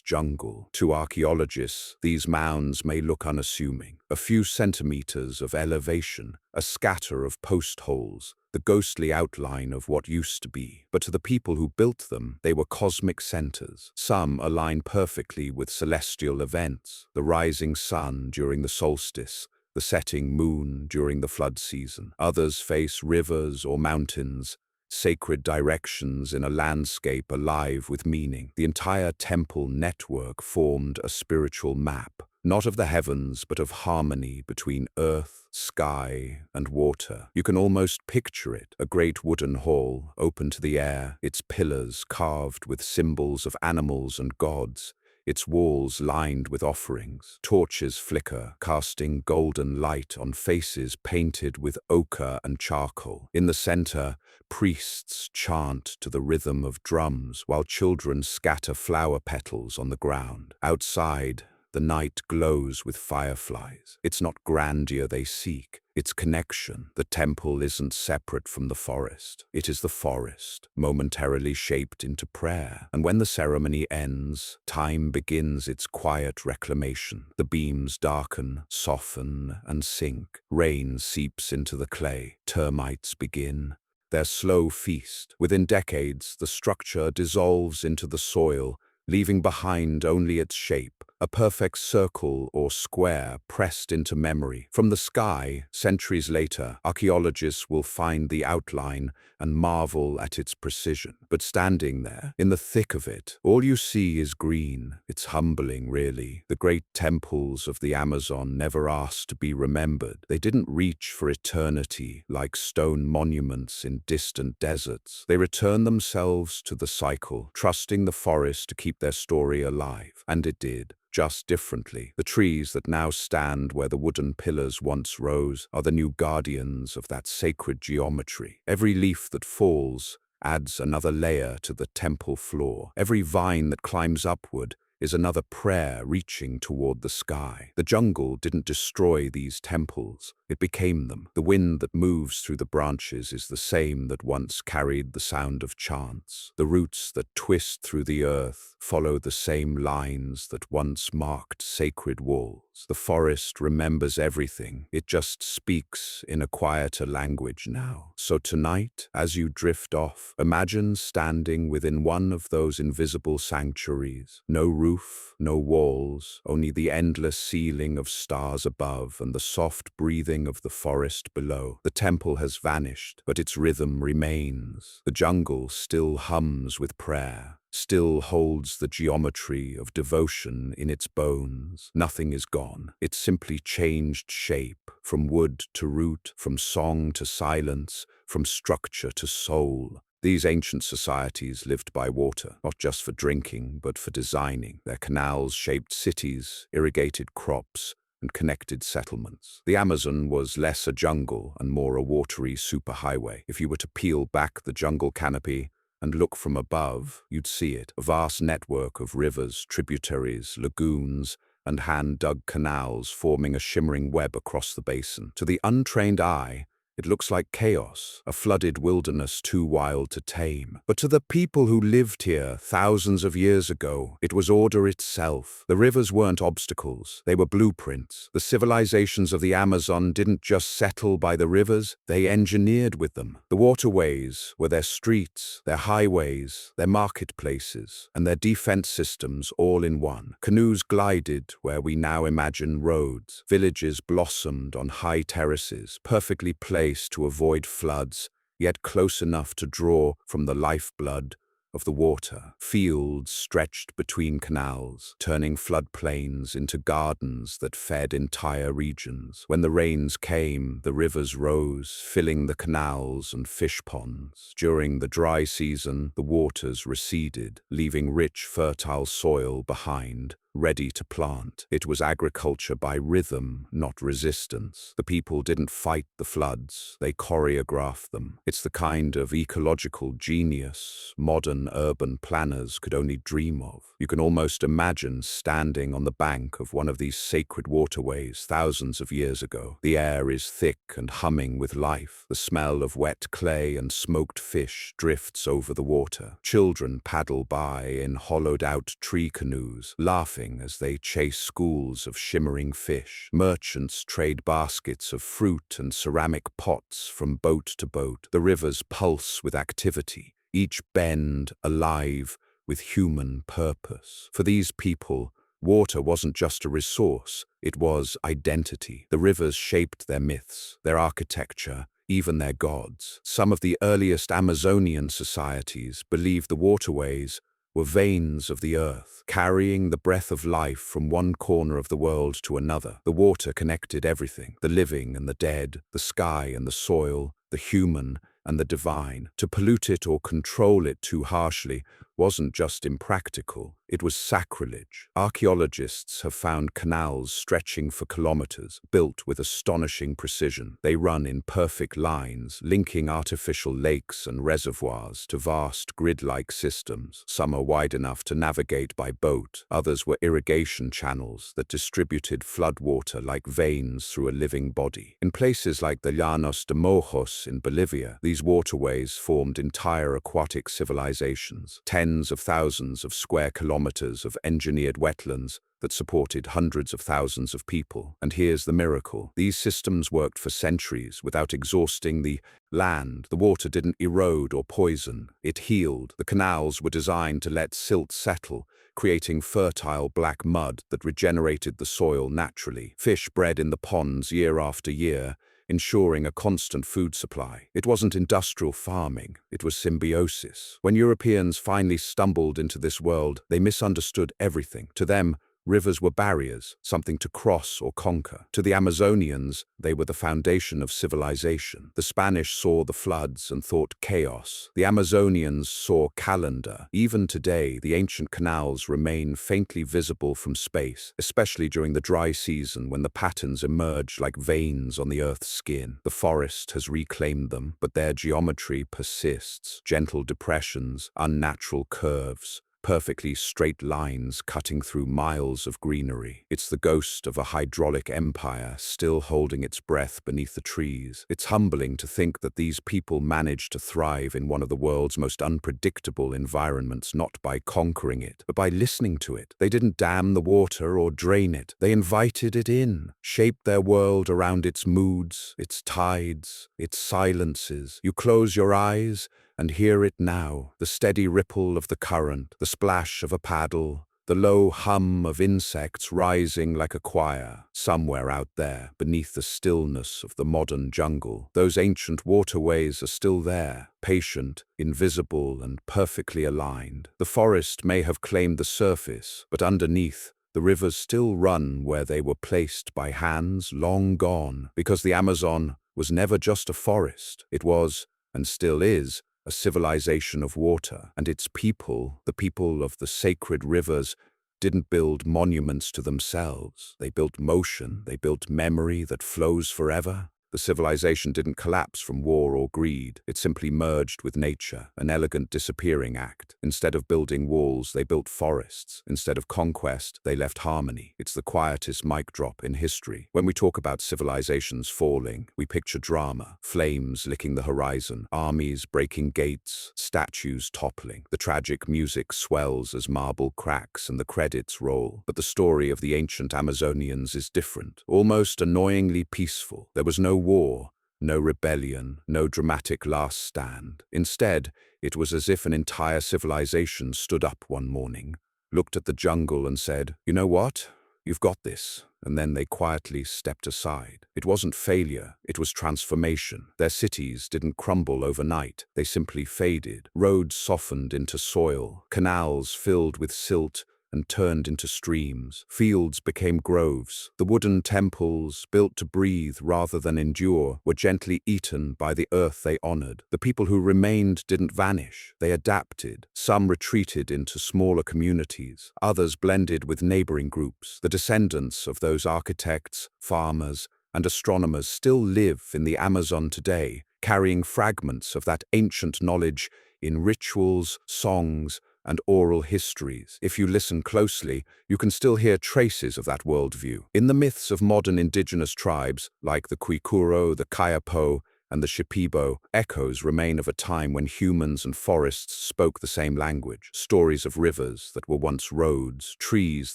jungle. To archaeologists, these mounds may look unassuming. A few centimeters of elevation, a scatter of post holes, the ghostly outline of what used to be. But to the people who built them, they were cosmic centers. Some align perfectly with celestial events, the rising sun during the solstice, the setting moon during the flood season. Others face rivers or mountains, sacred directions in a landscape alive with meaning. The entire temple network formed a spiritual map, not of the heavens, but of harmony between earth, sky, and water. You can almost picture it, a great wooden hall, open to the air, its pillars carved with symbols of animals and gods, its walls lined with offerings. Torches flicker, casting golden light on faces painted with ochre and charcoal. In the center, priests chant to the rhythm of drums, while children scatter flower petals on the ground. Outside, the night glows with fireflies. It's not grandeur they seek, it's connection. The temple isn't separate from the forest. It is the forest, momentarily shaped into prayer. And when the ceremony ends, time begins its quiet reclamation. The beams darken, soften, and sink. Rain seeps into the clay. Termites begin their slow feast. Within decades, the structure dissolves into the soil, leaving behind only its shape, a perfect circle or square pressed into memory. From the sky, centuries later, archaeologists will find the outline and marvel at its precision. But standing there, in the thick of it, all you see is green. It's humbling, really. The great temples of the Amazon never asked to be remembered. They didn't reach for eternity like stone monuments in distant deserts. They returned themselves to the cycle, trusting the forest to keep their story alive. And it did. Just differently. The trees that now stand where the wooden pillars once rose are the new guardians of that sacred geometry. Every leaf that falls adds another layer to the temple floor. Every vine that climbs upward is another prayer reaching toward the sky. The jungle didn't destroy these temples, it became them. The wind that moves through the branches is the same that once carried the sound of chants. The roots that twist through the earth follow the same lines that once marked sacred walls. The forest remembers everything, it just speaks in a quieter language now. So tonight, as you drift off, imagine standing within one of those invisible sanctuaries. No roof, no walls, only the endless ceiling of stars above and the soft breathing of the forest below. The temple has vanished, but its rhythm remains. The jungle still hums with prayer, still holds the geometry of devotion in its bones. Nothing is gone. It's simply changed shape, from wood to root, from song to silence, from structure to soul. These ancient societies lived by water, not just for drinking, but for designing. Their canals shaped cities, irrigated crops, and connected settlements. The Amazon was less a jungle and more a watery superhighway. If you were to peel back the jungle canopy and look from above, you'd see it, a vast network of rivers, tributaries, lagoons, and hand-dug canals forming a shimmering web across the basin. To the untrained eye, it looks like chaos, a flooded wilderness too wild to tame. But to the people who lived here thousands of years ago, it was order itself. The rivers weren't obstacles, they were blueprints. The civilizations of the Amazon didn't just settle by the rivers, they engineered with them. The waterways were their streets, their highways, their marketplaces, and their defense systems all in one. Canoes glided where we now imagine roads. Villages blossomed on high terraces, perfectly placed to avoid floods, yet close enough to draw from the lifeblood of the water. Fields stretched between canals, turning floodplains into gardens that fed entire regions. When the rains came, the rivers rose, filling the canals and fish ponds. During the dry season, the waters receded, leaving rich, fertile soil behind, ready to plant. It was agriculture by rhythm, not resistance. The people didn't fight the floods, they choreographed them. It's the kind of ecological genius modern urban planners could only dream of. You can almost imagine standing on the bank of one of these sacred waterways thousands of years ago. The air is thick and humming with life. The smell of wet clay and smoked fish drifts over the water. Children paddle by in hollowed-out tree canoes, laughing as they chase schools of shimmering fish. Merchants trade baskets of fruit and ceramic pots from boat to boat. The rivers pulse with activity, each bend alive with human purpose. For these people, water wasn't just a resource, it was identity. The rivers shaped their myths, their architecture, even their gods. Some of the earliest Amazonian societies believed the waterways were veins of the earth, carrying the breath of life from one corner of the world to another. The water connected everything, the living and the dead, the sky and the soil, the human and the divine. To pollute it or control it too harshly wasn't just impractical, it was sacrilege. Archaeologists have found canals stretching for kilometers, built with astonishing precision. They run in perfect lines, linking artificial lakes and reservoirs to vast grid-like systems. Some are wide enough to navigate by boat, others were irrigation channels that distributed floodwater like veins through a living body. In places like the Llanos de Mojos in Bolivia, these waterways formed entire aquatic civilizations. Tens of thousands of square kilometers of engineered wetlands that supported hundreds of thousands of people. And here's the miracle. These systems worked for centuries without exhausting the land. The water didn't erode or poison. It healed. The canals were designed to let silt settle, creating fertile black mud that regenerated the soil naturally. Fish bred in the ponds year after year, ensuring a constant food supply. It wasn't industrial farming, it was symbiosis. When Europeans finally stumbled into this world, they misunderstood everything. To them, rivers were barriers, something to cross or conquer. To the Amazonians, they were the foundation of civilization. The Spanish saw the floods and thought chaos. The Amazonians saw calendar. Even today, the ancient canals remain faintly visible from space, especially during the dry season when the patterns emerge like veins on the Earth's skin. The forest has reclaimed them, but their geometry persists. Gentle depressions, unnatural curves, perfectly straight lines cutting through miles of greenery. It's the ghost of a hydraulic empire still holding its breath beneath the trees. It's humbling to think that these people managed to thrive in one of the world's most unpredictable environments not by conquering it, but by listening to it. They didn't dam the water or drain it. They invited it in, shaped their world around its moods, its tides, its silences. You close your eyes and hear it now, the steady ripple of the current, the splash of a paddle, the low hum of insects rising like a choir, somewhere out there, beneath the stillness of the modern jungle. Those ancient waterways are still there, patient, invisible, and perfectly aligned. The forest may have claimed the surface, but underneath, the rivers still run where they were placed by hands long gone, because the Amazon was never just a forest. It was, and still is, a civilization of water, and its people, the people of the sacred rivers, didn't build monuments to themselves. They built motion, they built memory that flows forever. The civilization didn't collapse from war or greed. It simply merged with nature, an elegant disappearing act. Instead of building walls, they built forests. Instead of conquest, they left harmony. It's the quietest mic drop in history. When we talk about civilizations falling, we picture drama, flames licking the horizon, armies breaking gates, statues toppling. The tragic music swells as marble cracks and the credits roll. But the story of the ancient Amazonians is different, almost annoyingly peaceful. There was no war, no rebellion, no dramatic last stand. Instead, it was as if an entire civilization stood up one morning, looked at the jungle and said, "You know what? You've got this." And then they quietly stepped aside. It wasn't failure, it was transformation. Their cities didn't crumble overnight, they simply faded. Roads softened into soil, canals filled with silt and turned into streams. Fields became groves. The wooden temples, built to breathe rather than endure, were gently eaten by the earth they honored. The people who remained didn't vanish. They adapted. Some retreated into smaller communities. Others blended with neighboring groups. The descendants of those architects, farmers, and astronomers still live in the Amazon today, carrying fragments of that ancient knowledge in rituals, songs, and oral histories. If you listen closely, you can still hear traces of that worldview. In the myths of modern indigenous tribes, like the Kwikuro, the Kayapo, and the Shipibo, echoes remain of a time when humans and forests spoke the same language. Stories of rivers that were once roads, trees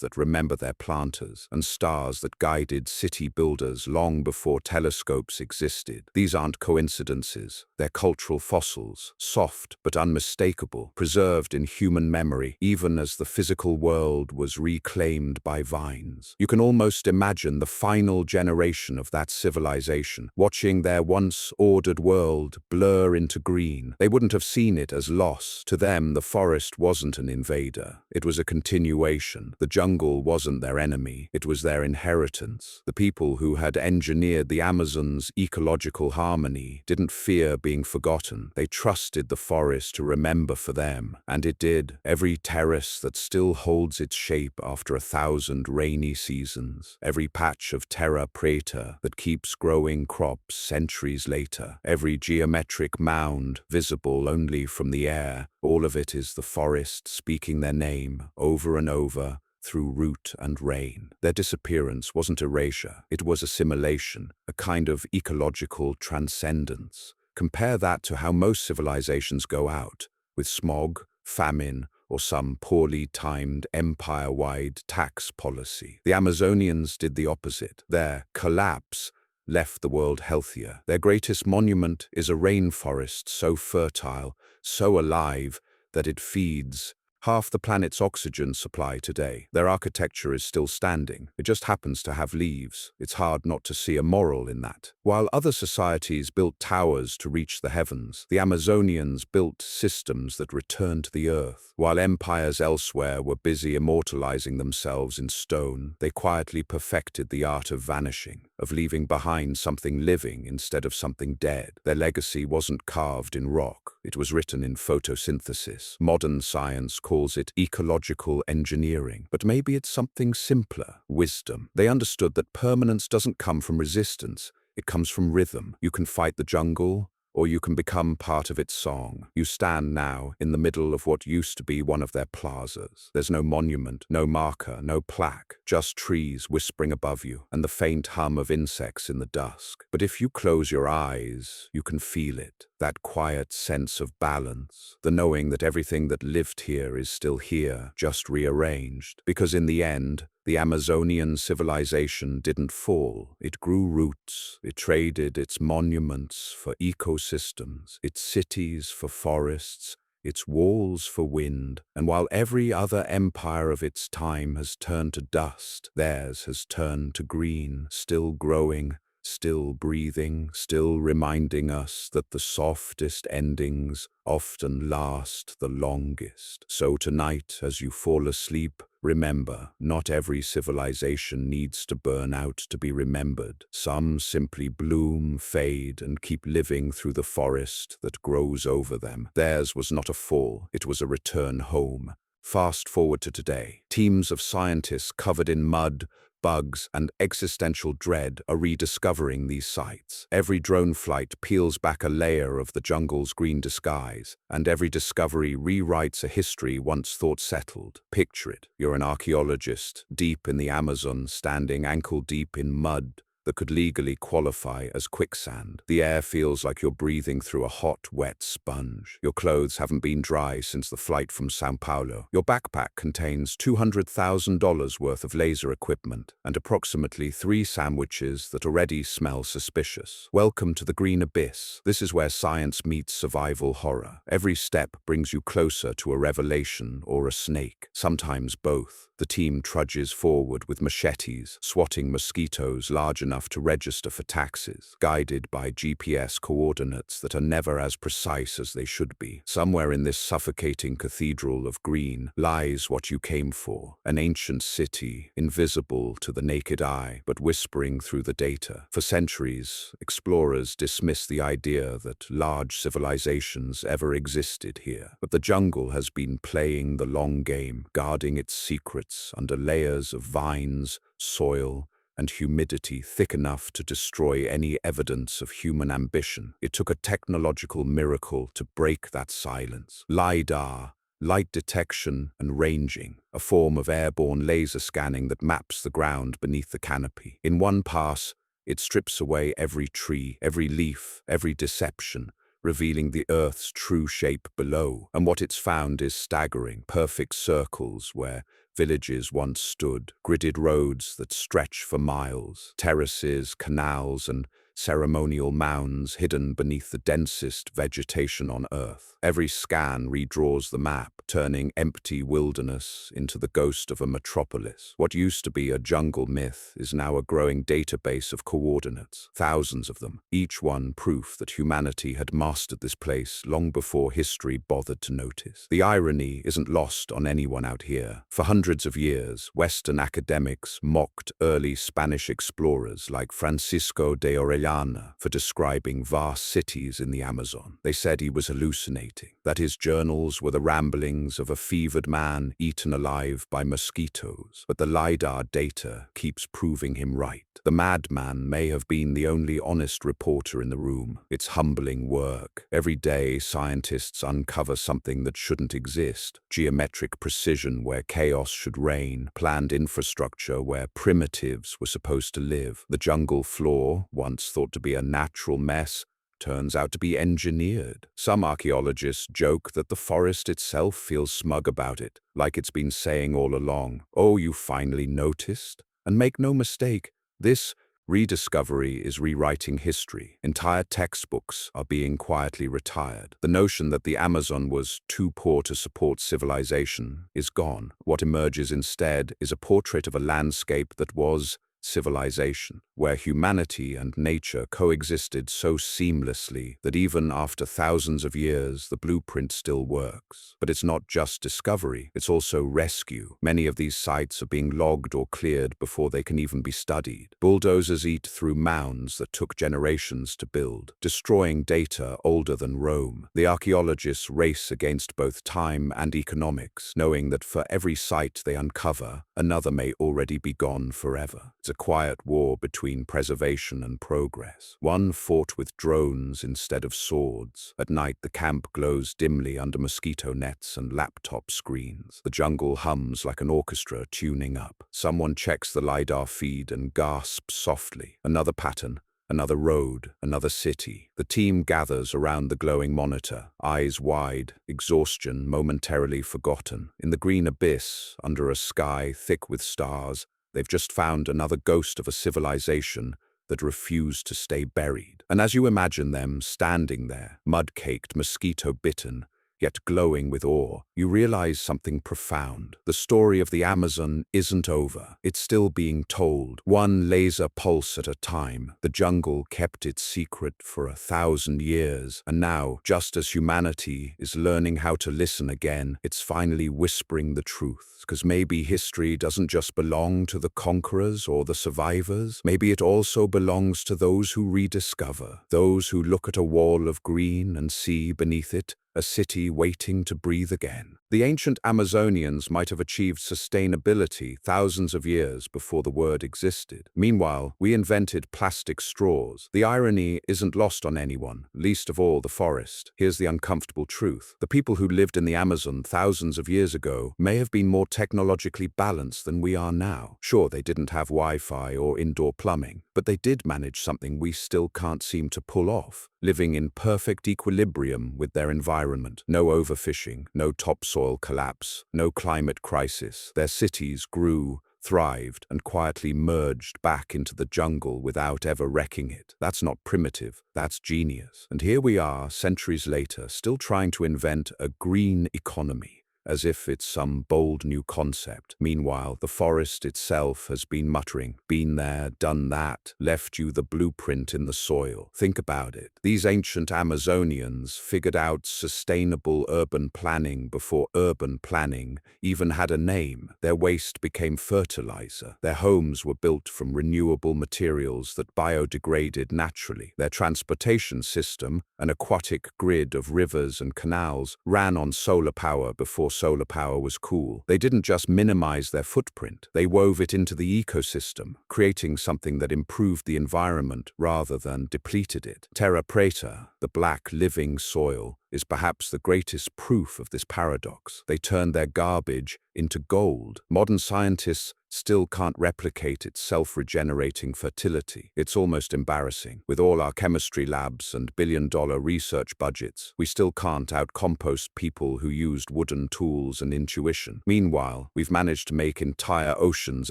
that remember their planters, and stars that guided city builders long before telescopes existed. These aren't coincidences. They're cultural fossils, soft but unmistakable, preserved in human memory, even as the physical world was reclaimed by vines. You can almost imagine the final generation of that civilization, watching their once ordered world blur into green. They wouldn't have seen it as loss. To them, the forest wasn't an invader. It was a continuation. The jungle wasn't their enemy. It was their inheritance. The people who had engineered the Amazon's ecological harmony didn't fear being forgotten. They trusted the forest to remember for them, and it did. Every terrace that still holds its shape after 1,000 rainy seasons. Every patch of Terra Preta that keeps growing crops centuries later. Every geometric mound, visible only from the air, all of it is the forest speaking their name over and over through root and rain. Their disappearance wasn't erasure, it was assimilation, a kind of ecological transcendence. Compare that to how most civilizations go out, with smog, famine, or some poorly timed empire-wide tax policy. The Amazonians did the opposite. Their collapse left the world healthier. Their greatest monument is a rainforest so fertile, so alive, that it feeds half the planet's oxygen supply today. Their architecture is still standing. It just happens to have leaves. It's hard not to see a moral in that. While other societies built towers to reach the heavens, the Amazonians built systems that return to the earth. While empires elsewhere were busy immortalizing themselves in stone, they quietly perfected the art of vanishing, of leaving behind something living instead of something dead. Their legacy wasn't carved in rock. It was written in photosynthesis. Modern science calls it ecological engineering, but maybe it's something simpler: wisdom. They understood that permanence doesn't come from resistance, it comes from rhythm. You can fight the jungle, or you can become part of its song. You stand now in the middle of what used to be one of their plazas. There's no monument, no marker, no plaque, just trees whispering above you and the faint hum of insects in the dusk. But if you close your eyes, you can feel it, that quiet sense of balance, the knowing that everything that lived here is still here, just rearranged. Because in the end, the Amazonian civilization didn't fall. It grew roots. It traded its monuments for ecosystems, its cities for forests, its walls for wind, and while every other empire of its time has turned to dust, theirs has turned to green, still growing, still breathing, still reminding us that the softest endings often last the longest. So tonight, as you fall asleep, remember, not every civilization needs to burn out to be remembered. Some simply bloom, fade, and keep living through the forest that grows over them. Theirs was not a fall, it was a return home. Fast forward to today. Teams of scientists covered in mud, bugs, and existential dread are rediscovering these sites. Every drone flight peels back a layer of the jungle's green disguise, and every discovery rewrites a history once thought settled. Picture it. You're an archaeologist, deep in the Amazon, standing ankle-deep in mud that could legally qualify as quicksand. The air feels like you're breathing through a hot, wet sponge. Your clothes haven't been dry since the flight from São Paulo. Your backpack contains $200,000 worth of laser equipment and approximately 3 sandwiches that already smell suspicious. Welcome to the Green Abyss. This is where science meets survival horror. Every step brings you closer to a revelation or a snake, sometimes both. The team trudges forward with machetes, swatting mosquitoes large enough to register for taxes, guided by GPS coordinates that are never as precise as they should be. Somewhere in this suffocating cathedral of green lies what you came for, an ancient city, invisible to the naked eye, but whispering through the data. For centuries, explorers dismissed the idea that large civilizations ever existed here. But the jungle has been playing the long game, guarding its secrets under layers of vines, soil, and humidity thick enough to destroy any evidence of human ambition. It took a technological miracle to break that silence. LiDAR, light detection and ranging, a form of airborne laser scanning that maps the ground beneath the canopy. In one pass, it strips away every tree, every leaf, every deception, revealing the Earth's true shape below. And what it's found is staggering: perfect circles where villages once stood, gridded roads that stretch for miles, terraces, canals, and ceremonial mounds hidden beneath the densest vegetation on Earth. Every scan redraws the map, turning empty wilderness into the ghost of a metropolis. What used to be a jungle myth is now a growing database of coordinates, thousands of them, each one proof that humanity had mastered this place long before history bothered to notice. The irony isn't lost on anyone out here. For hundreds of years, Western academics mocked early Spanish explorers like Francisco de Orellana for describing vast cities in the Amazon. They said he was hallucinating, that his journals were the ramblings of a fevered man eaten alive by mosquitoes. But the LiDAR data keeps proving him right. The madman may have been the only honest reporter in the room. It's humbling work. Every day, scientists uncover something that shouldn't exist: geometric precision where chaos should reign, planned infrastructure where primitives were supposed to live. The jungle floor, once thought to be a natural mess, turns out to be engineered. Some archaeologists joke that the forest itself feels smug about it, like it's been saying all along, "Oh, you finally noticed?" And make no mistake, this rediscovery is rewriting history. Entire textbooks are being quietly retired. The notion that the Amazon was too poor to support civilization is gone. What emerges instead is a portrait of a landscape that was civilization, where humanity and nature coexisted so seamlessly that even after thousands of years, the blueprint still works. But it's not just discovery, it's also rescue. Many of these sites are being logged or cleared before they can even be studied. Bulldozers eat through mounds that took generations to build, destroying data older than Rome. The archaeologists race against both time and economics, knowing that for every site they uncover, another may already be gone forever. It's a quiet war between preservation and progress, one fought with drones instead of swords. At night, the camp glows dimly under mosquito nets and laptop screens. The jungle hums like an orchestra tuning up. Someone checks the LiDAR feed and gasps softly. Another pattern, another road, another city. The team gathers around the glowing monitor, eyes wide, exhaustion momentarily forgotten. In the green abyss, under a sky thick with stars, they've just found another ghost of a civilization that refused to stay buried. And as you imagine them standing there, mud-caked, mosquito-bitten, yet glowing with awe, you realize something profound. The story of the Amazon isn't over. It's still being told, one laser pulse at a time. The jungle kept its secret for 1,000 years, and now, just as humanity is learning how to listen again, it's finally whispering the truth. Because maybe history doesn't just belong to the conquerors or the survivors. Maybe it also belongs to those who rediscover, those who look at a wall of green and see beneath it a city waiting to breathe again. The ancient Amazonians might have achieved sustainability thousands of years before the word existed. Meanwhile, we invented plastic straws. The irony isn't lost on anyone, least of all the forest. Here's the uncomfortable truth. The people who lived in the Amazon thousands of years ago may have been more technologically balanced than we are now. Sure, they didn't have Wi-Fi or indoor plumbing, but they did manage something we still can't seem to pull off, living in perfect equilibrium with their environment. No overfishing, no topsoil collapse, no climate crisis. Their cities grew, thrived, and quietly merged back into the jungle without ever wrecking it. That's not primitive, that's genius. And here we are, centuries later, still trying to invent a green economy, as if it's some bold new concept. Meanwhile, the forest itself has been muttering, been there, done that, left you the blueprint in the soil. Think about it. These ancient Amazonians figured out sustainable urban planning before urban planning even had a name. Their waste became fertilizer. Their homes were built from renewable materials that biodegraded naturally. Their transportation system, an aquatic grid of rivers and canals, ran on solar power before solar power was cool. They didn't just minimize their footprint, they wove it into the ecosystem, creating something that improved the environment rather than depleted it. Terra Preta, the black living soil, is perhaps the greatest proof of this paradox. They turned their garbage into gold. Modern scientists still can't replicate its self-regenerating fertility. It's almost embarrassing. With all our chemistry labs and billion-dollar research budgets, we still can't out-compost people who used wooden tools and intuition. Meanwhile, we've managed to make entire oceans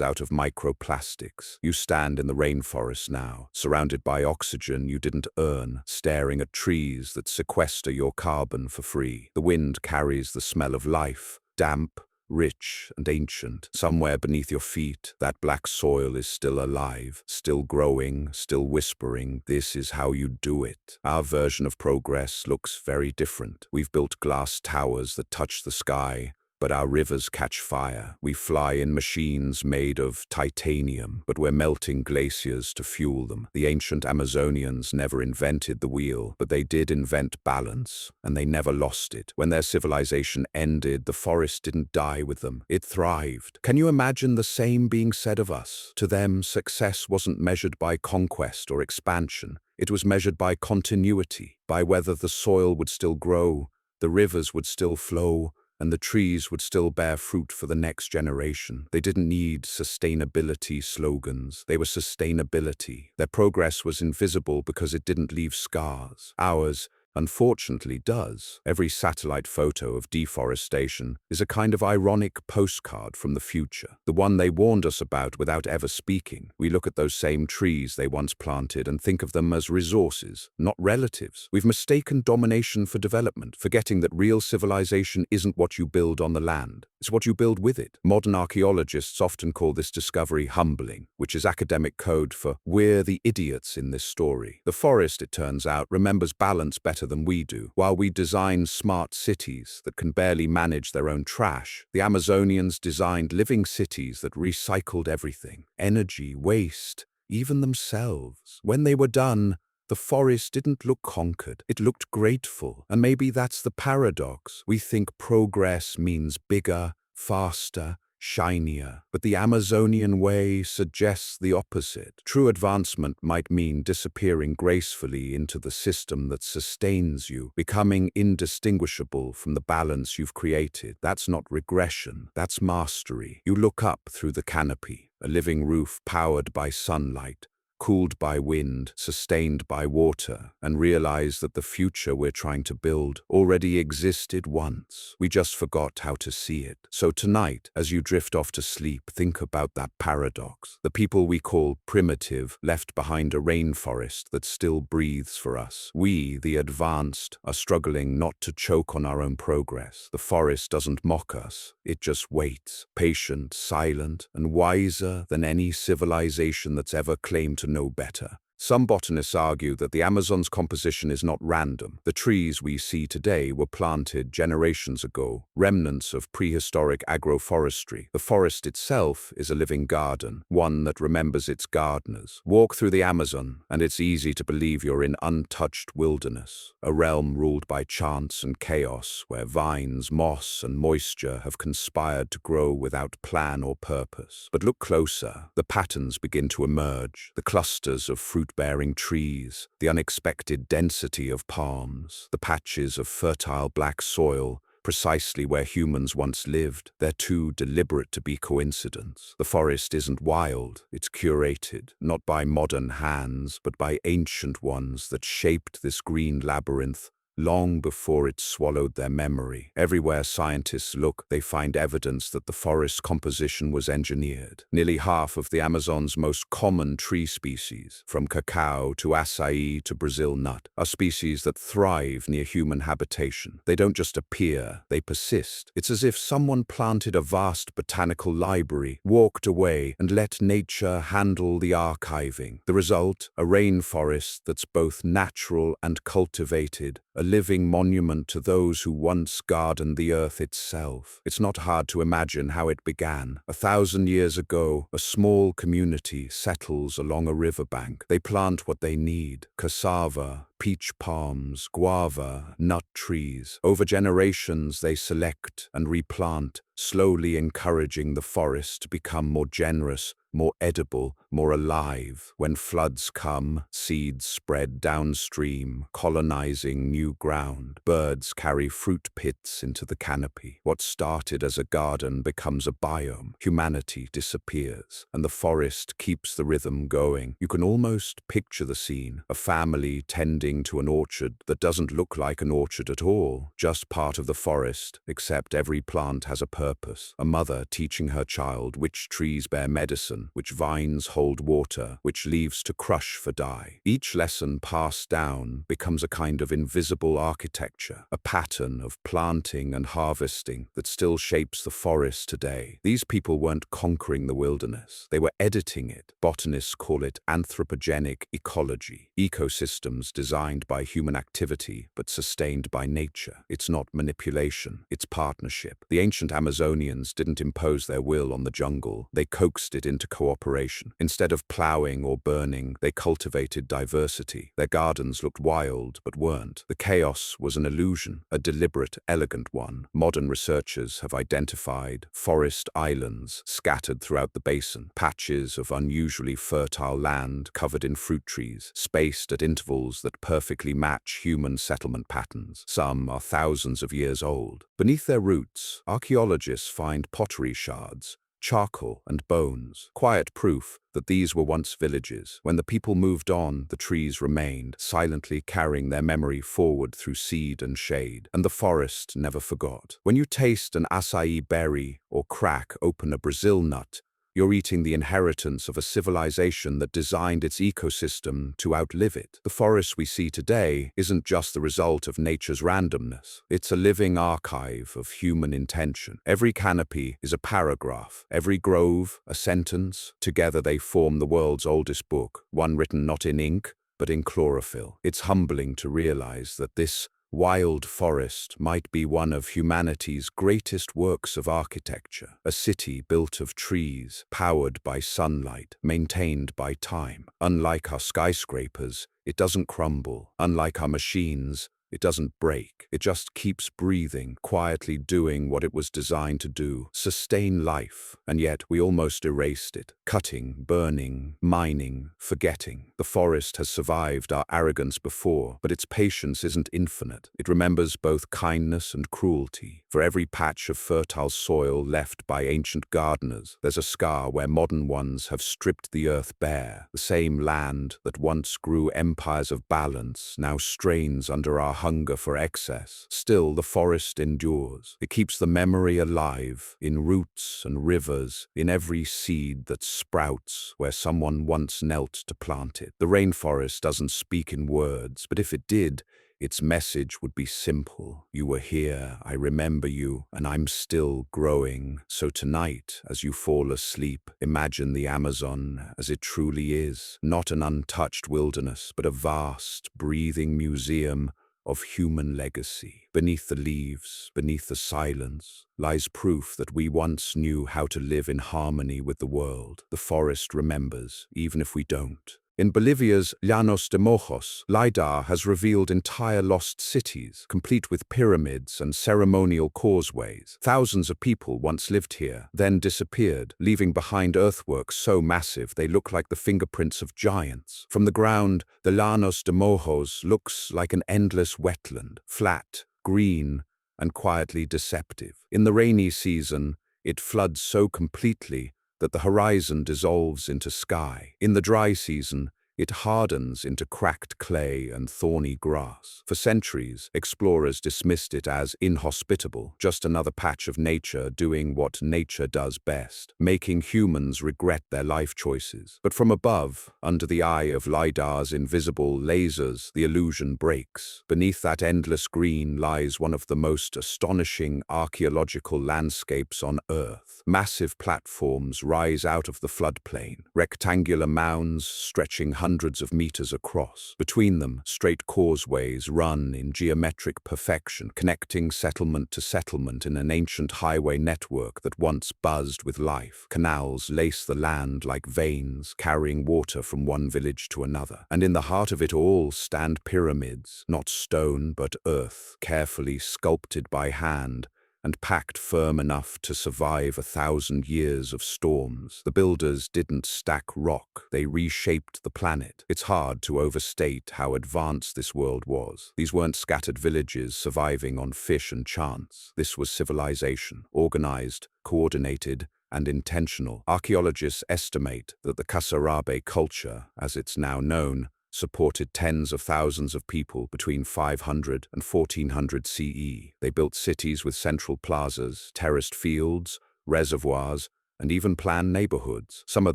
out of microplastics. You stand in the rainforest now, surrounded by oxygen you didn't earn, staring at trees that sequester your carbon for free. The wind carries the smell of life, damp, rich and ancient. Somewhere beneath your feet, that black soil is still alive, still growing, still whispering, this is how you do it. Our version of progress looks very different. We've built glass towers that touch the sky, but our rivers catch fire. We fly in machines made of titanium, but we're melting glaciers to fuel them. The ancient Amazonians never invented the wheel, but they did invent balance, and they never lost it. When their civilization ended, the forest didn't die with them. It thrived. Can you imagine the same being said of us? To them, success wasn't measured by conquest or expansion. It was measured by continuity, by whether the soil would still grow, the rivers would still flow, and the trees would still bear fruit for the next generation. They didn't need sustainability slogans. They were sustainability. Their progress was invisible because it didn't leave scars. Ours, unfortunately, does. Every satellite photo of deforestation is a kind of ironic postcard from the future, the one they warned us about without ever speaking. We look at those same trees they once planted and think of them as resources, not relatives. We've mistaken domination for development, forgetting that real civilization isn't what you build on the land, it's what you build with it. Modern archaeologists often call this discovery humbling, which is academic code for we're the idiots in this story. The forest, it turns out, remembers balance better than we do. While we design smart cities that can barely manage their own trash, the Amazonians designed living cities that recycled everything, energy, waste, even themselves. When they were done, the forest didn't look conquered, it looked grateful. And maybe that's the paradox. We think progress means bigger, faster, shinier, but the Amazonian way suggests the opposite. True advancement might mean disappearing gracefully into the system that sustains you, becoming indistinguishable from the balance you've created. That's not regression, that's mastery. You look up through the canopy, a living roof powered by sunlight, cooled by wind, sustained by water, and realize that the future we're trying to build already existed once. We just forgot how to see it. So tonight, as you drift off to sleep, think about that paradox. The people we call primitive left behind a rainforest that still breathes for us. We, the advanced, are struggling not to choke on our own progress. The forest doesn't mock us. It just waits, patient, silent, and wiser than any civilization that's ever claimed to know better. Some botanists argue that the Amazon's composition is not random. The trees we see today were planted generations ago, remnants of prehistoric agroforestry. The forest itself is a living garden, one that remembers its gardeners. Walk through the Amazon, and it's easy to believe you're in untouched wilderness, a realm ruled by chance and chaos, where vines, moss, and moisture have conspired to grow without plan or purpose. But look closer. The patterns begin to emerge, the clusters of fruit-bearing trees, the unexpected density of palms, the patches of fertile black soil, precisely where humans once lived. They're too deliberate to be coincidence. The forest isn't wild, it's curated, not by modern hands, but by ancient ones that shaped this green labyrinth long before it swallowed their memory. Everywhere scientists look, they find evidence that the forest composition was engineered. Nearly half of the Amazon's most common tree species, from cacao to acai to Brazil nut, are species that thrive near human habitation. They don't just appear, they persist. It's as if someone planted a vast botanical library, walked away, and let nature handle the archiving. The result, a rainforest that's both natural and cultivated, a living monument to those who once gardened the earth itself. It's not hard to imagine how it began. 1,000 years ago, a small community settles along a riverbank. They plant what they need: cassava, peach palms, guava, nut trees. Over generations, they select and replant, slowly encouraging the forest to become more generous, more edible, more alive. When floods come, seeds spread downstream, colonizing new ground. Birds carry fruit pits into the canopy. What started as a garden becomes a biome. Humanity disappears, and the forest keeps the rhythm going. You can almost picture the scene: a family tending to an orchard that doesn't look like an orchard at all, just part of the forest, except every plant has a purpose. A mother teaching her child which trees bear medicine, which vines hold water, which leaves to crush for dye. Each lesson passed down becomes a kind of invisible architecture, a pattern of planting and harvesting that still shapes the forest today. These people weren't conquering the wilderness, they were editing it. Botanists call it anthropogenic ecology, ecosystems designed by human activity but sustained by nature. It's not manipulation, it's partnership. The ancient Amazonians didn't impose their will on the jungle, they coaxed it into cooperation. Instead of plowing or burning, they cultivated diversity. Their gardens looked wild but weren't. The chaos was an illusion, a deliberate, elegant one. Modern researchers have identified forest islands scattered throughout the basin, patches of unusually fertile land covered in fruit trees, spaced at intervals that perfectly match human settlement patterns. Some are thousands of years old. Beneath their roots, archaeologists find pottery shards, charcoal, and bones, quiet proof that these were once villages. When the people moved on, the trees remained, silently carrying their memory forward through seed and shade, and the forest never forgot. When you taste an acai berry or crack open a Brazil nut, you're eating the inheritance of a civilization that designed its ecosystem to outlive it. The forest we see today isn't just the result of nature's randomness. It's a living archive of human intention. Every canopy is a paragraph, every grove a sentence. Together they form the world's oldest book, one written not in ink, but in chlorophyll. It's humbling to realize that this wild forest might be one of humanity's greatest works of architecture, a city built of trees, powered by sunlight, maintained by time. Unlike our skyscrapers, it doesn't crumble. Unlike our machines, It doesn't break. It just keeps breathing, quietly doing what it was designed to do, sustain life. And yet we almost erased it. Cutting, burning, mining, forgetting. The forest has survived our arrogance before, but its patience isn't infinite. It remembers both kindness and cruelty. For every patch of fertile soil left by ancient gardeners, there's a scar where modern ones have stripped the earth bare. The same land that once grew empires of balance now strains under our hunger for excess. Still, the forest endures. It keeps the memory alive, in roots and rivers, in every seed that sprouts where someone once knelt to plant it. The rainforest doesn't speak in words, but if it did, its message would be simple. You were here, I remember you, and I'm still growing. So tonight, as you fall asleep, imagine the Amazon as it truly is. Not an untouched wilderness, but a vast, breathing museum of human legacy. Beneath the leaves, beneath the silence, lies proof that we once knew how to live in harmony with the world. The forest remembers, even if we don't. In Bolivia's Llanos de Mojos, LiDAR has revealed entire lost cities, complete with pyramids and ceremonial causeways. Thousands of people once lived here, then disappeared, leaving behind earthworks so massive they look like the fingerprints of giants. From the ground, the Llanos de Mojos looks like an endless wetland, flat, green, and quietly deceptive. In the rainy season, it floods so completely that the horizon dissolves into sky. In the dry season, it hardens into cracked clay and thorny grass. For centuries, explorers dismissed it as inhospitable, just another patch of nature doing what nature does best, making humans regret their life choices. But from above, under the eye of LiDAR's invisible lasers, the illusion breaks. Beneath that endless green lies one of the most astonishing archaeological landscapes on Earth. Massive platforms rise out of the floodplain, rectangular mounds stretching hundreds of meters across. Between them, straight causeways run in geometric perfection, connecting settlement to settlement in an ancient highway network that once buzzed with life. Canals lace the land like veins, carrying water from one village to another. And in the heart of it all stand pyramids, not stone but earth, carefully sculpted by hand, and packed firm enough to survive 1,000 years of storms. The builders didn't stack rock, they reshaped the planet. It's hard to overstate how advanced this world was. These weren't scattered villages surviving on fish and chance. This was civilization, organized, coordinated, and intentional. Archaeologists estimate that the Kasarabe culture, as it's now known, supported tens of thousands of people between 500 and 1400 CE. They built cities with central plazas, terraced fields, reservoirs, and even planned neighborhoods. Some of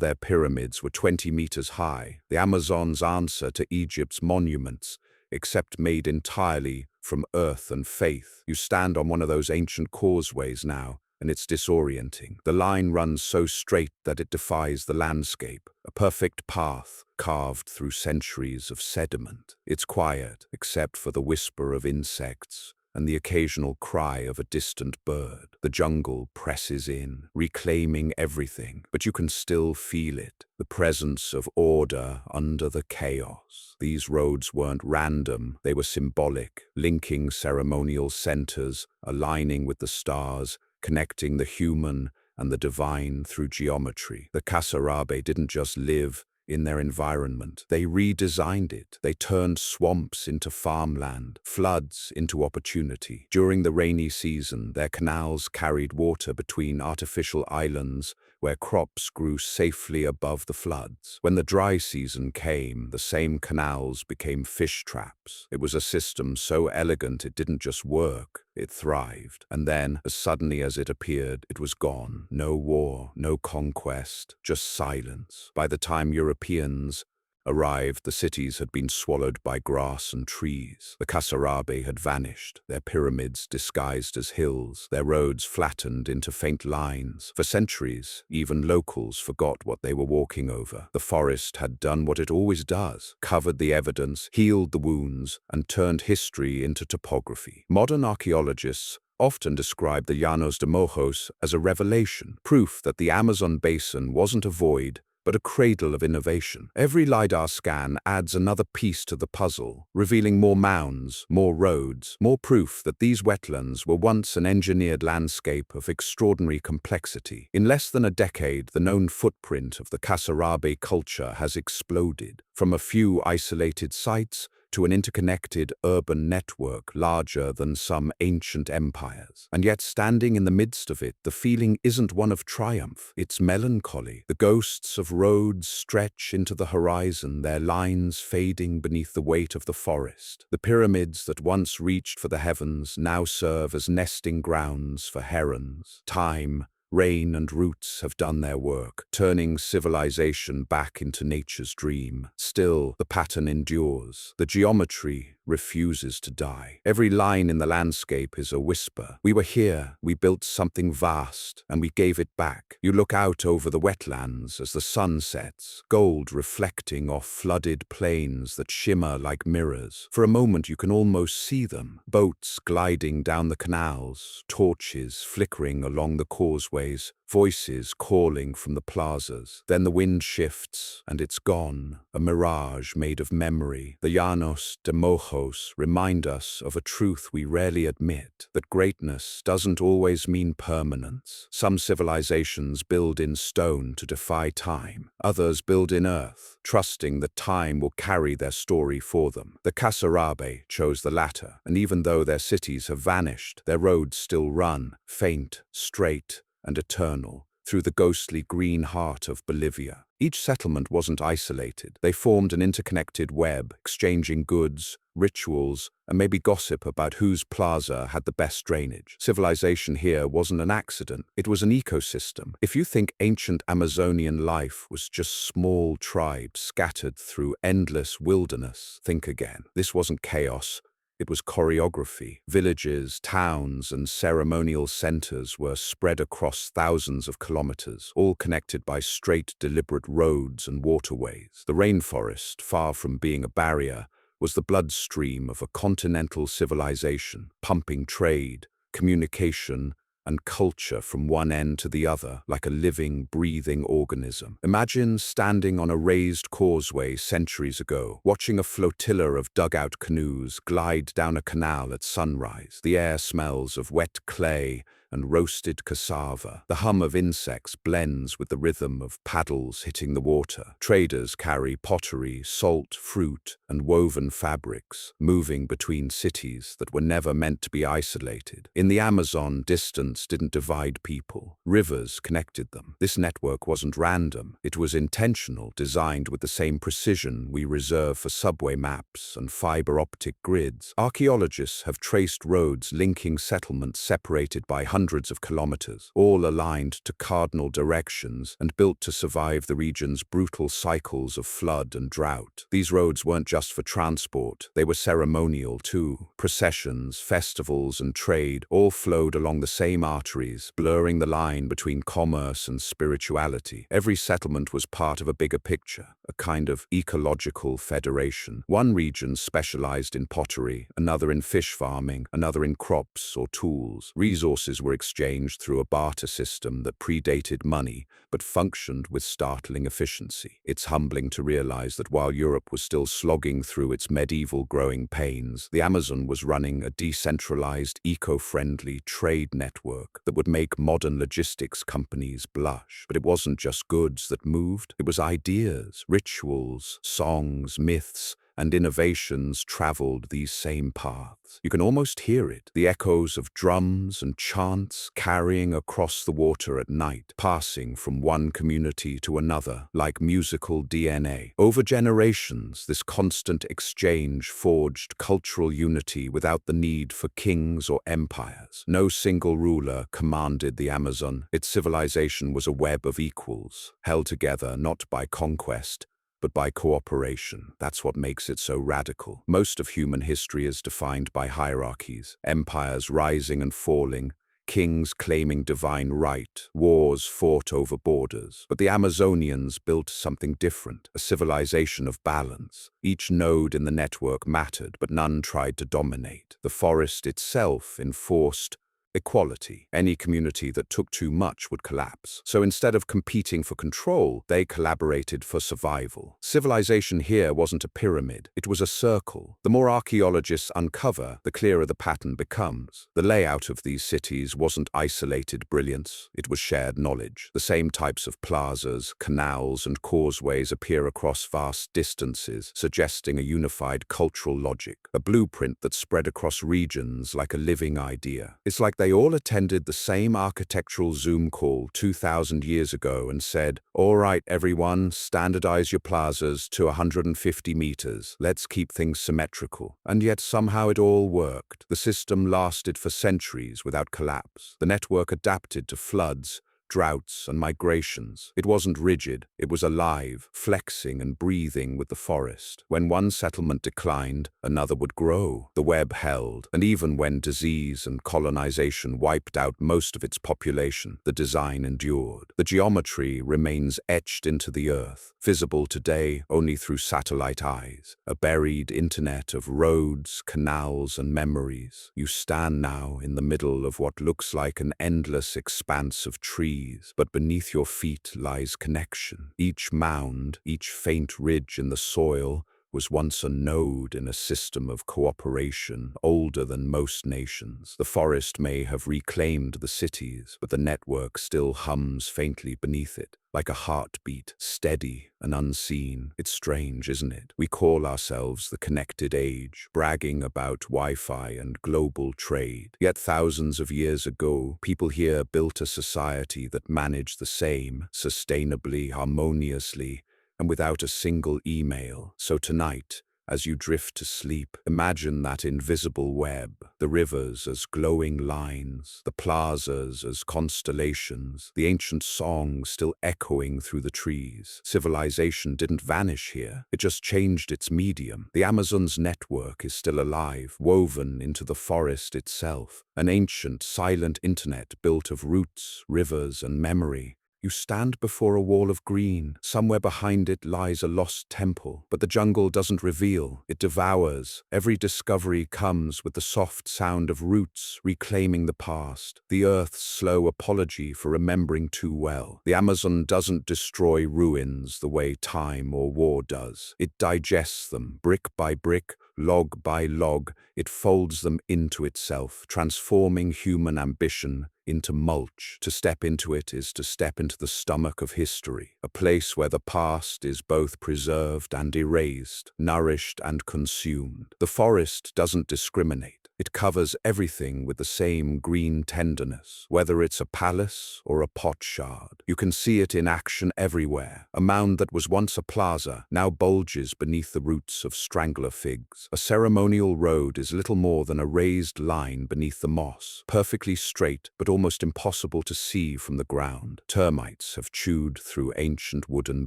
their pyramids were 20 meters high, the Amazon's answer to Egypt's monuments, except made entirely from earth and faith. You stand on one of those ancient causeways now, and it's disorienting. The line runs so straight that it defies the landscape, a perfect path carved through centuries of sediment. It's quiet, except for the whisper of insects and the occasional cry of a distant bird. The jungle presses in, reclaiming everything, but you can still feel it, the presence of order under the chaos. These roads weren't random, they were symbolic, linking ceremonial centers, aligning with the stars, connecting the human and the divine through geometry. The Kasarabe didn't just live in their environment. They redesigned it. They turned swamps into farmland, floods into opportunity. During the rainy season, their canals carried water between artificial islands where crops grew safely above the floods. When the dry season came, the same canals became fish traps. It was a system so elegant it didn't just work, it thrived. And then, as suddenly as it appeared, it was gone. No war, no conquest, just silence. By the time Europeans arrived, the cities had been swallowed by grass and trees. The Kasarabe had vanished, their pyramids disguised as hills, their roads flattened into faint lines. For centuries, even locals forgot what they were walking over. The forest had done what it always does, covered the evidence, healed the wounds, and turned history into topography. Modern archaeologists often describe the Llanos de Mojos as a revelation, proof that the Amazon basin wasn't a void, but a cradle of innovation. Every LiDAR scan adds another piece to the puzzle, revealing more mounds, more roads, more proof that these wetlands were once an engineered landscape of extraordinary complexity. In less than a decade, the known footprint of the Kasarabe culture has exploded, from a few isolated sites to an interconnected urban network larger than some ancient empires. And yet, standing in the midst of it, the feeling isn't one of triumph, it's melancholy. The ghosts of roads stretch into the horizon, their lines fading beneath the weight of the forest. The pyramids that once reached for the heavens now serve as nesting grounds for herons. Time, rain and roots have done their work, turning civilization back into nature's dream. Still, the pattern endures. The geometry refuses to die. Every line in the landscape is a whisper. We were here, we built something vast, and we gave it back. You look out over the wetlands as the sun sets, gold reflecting off flooded plains that shimmer like mirrors. For a moment you can almost see them. Boats gliding down the canals, torches flickering along the causeways, voices calling from the plazas. Then the wind shifts, and it's gone, a mirage made of memory. The Llanos de Mojos remind us of a truth we rarely admit, that greatness doesn't always mean permanence. Some civilizations build in stone to defy time. Others build in earth, trusting that time will carry their story for them. The Kasarabe chose the latter, and even though their cities have vanished, their roads still run, faint, straight, and eternal, through the ghostly green heart of Bolivia. Each settlement wasn't isolated. They formed an interconnected web, exchanging goods, rituals, and maybe gossip about whose plaza had the best drainage. Civilization here wasn't an accident. It was an ecosystem. If you think ancient Amazonian life was just small tribes scattered through endless wilderness, think again. This wasn't chaos. It was choreography. Villages, towns, and ceremonial centers were spread across thousands of kilometers, all connected by straight, deliberate roads and waterways. The rainforest, far from being a barrier, was the bloodstream of a continental civilization, pumping trade, communication, and culture from one end to the other, like a living, breathing organism. Imagine standing on a raised causeway centuries ago, watching a flotilla of dugout canoes glide down a canal at sunrise. The air smells of wet clay and roasted cassava. The hum of insects blends with the rhythm of paddles hitting the water. Traders carry pottery, salt, fruit, and woven fabrics, moving between cities that were never meant to be isolated. In the Amazon, distance didn't divide people. Rivers connected them. This network wasn't random. It was intentional, designed with the same precision we reserve for subway maps and fiber optic grids. Archaeologists have traced roads linking settlements separated by hundreds of kilometers, all aligned to cardinal directions and built to survive the region's brutal cycles of flood and drought. These roads weren't just for transport, they were ceremonial too. Processions, festivals, and trade all flowed along the same arteries, blurring the line between commerce and spirituality. Every settlement was part of a bigger picture, a kind of ecological federation. One region specialized in pottery, another in fish farming, another in crops or tools. Resources were exchanged through a barter system that predated money, but functioned with startling efficiency. It's humbling to realize that while Europe was still slogging through its medieval growing pains, the Amazon was running a decentralized, eco-friendly trade network that would make modern logistics companies blush. But it wasn't just goods that moved, it was ideas, rituals, songs, myths, and innovations traveled these same paths. You can almost hear it, the echoes of drums and chants carrying across the water at night, passing from one community to another like musical DNA. Over generations, this constant exchange forged cultural unity without the need for kings or empires. No single ruler commanded the Amazon. Its civilization was a web of equals, held together not by conquest, but by cooperation. That's what makes it so radical. Most of human history is defined by hierarchies, empires rising and falling, kings claiming divine right, wars fought over borders. But the Amazonians built something different, a civilization of balance. Each node in the network mattered, but none tried to dominate. The forest itself enforced equality. Any community that took too much would collapse. So instead of competing for control, they collaborated for survival. Civilization here wasn't a pyramid, it was a circle. The more archaeologists uncover, the clearer the pattern becomes. The layout of these cities wasn't isolated brilliance, it was shared knowledge. The same types of plazas, canals, and causeways appear across vast distances, suggesting a unified cultural logic, a blueprint that spread across regions like a living idea. It's like they all attended the same architectural Zoom call 2,000 years ago and said, "All right, everyone, standardize your plazas to 150 meters. Let's keep things symmetrical." And yet somehow it all worked. The system lasted for centuries without collapse. The network adapted to floods, droughts, and migrations. It wasn't rigid, it was alive, flexing and breathing with the forest. When one settlement declined, another would grow. The web held, and even when disease and colonization wiped out most of its population, the design endured. The geometry remains etched into the earth, visible today only through satellite eyes, a buried internet of roads, canals, and memories. You stand now in the middle of what looks like an endless expanse of trees, but beneath your feet lies connection. Each mound, each faint ridge in the soil, was once a node in a system of cooperation older than most nations. The forest may have reclaimed the cities, but the network still hums faintly beneath it, like a heartbeat, steady and unseen. It's strange, isn't it? We call ourselves the connected age, bragging about Wi-Fi and global trade. Yet thousands of years ago, people here built a society that managed the same, sustainably, harmoniously, and without a single email. So tonight, as you drift to sleep, imagine that invisible web, the rivers as glowing lines, the plazas as constellations, the ancient songs still echoing through the trees. Civilization didn't vanish here, it just changed its medium. The Amazon's network is still alive, woven into the forest itself, an ancient, silent internet built of roots, rivers, and memory. You stand before a wall of green. Somewhere behind it lies a lost temple. But the jungle doesn't reveal, it devours. Every discovery comes with the soft sound of roots reclaiming the past, the earth's slow apology for remembering too well. The Amazon doesn't destroy ruins the way time or war does. It digests them, brick by brick, log by log. It folds them into itself, transforming human ambition into mulch. To step into it is to step into the stomach of history, a place where the past is both preserved and erased, nourished and consumed. The forest doesn't discriminate. It covers everything with the same green tenderness, whether it's a palace or a potsherd. You can see it in action everywhere. A mound that was once a plaza now bulges beneath the roots of strangler figs. A ceremonial road is little more than a raised line beneath the moss, perfectly straight but almost impossible to see from the ground. Termites have chewed through ancient wooden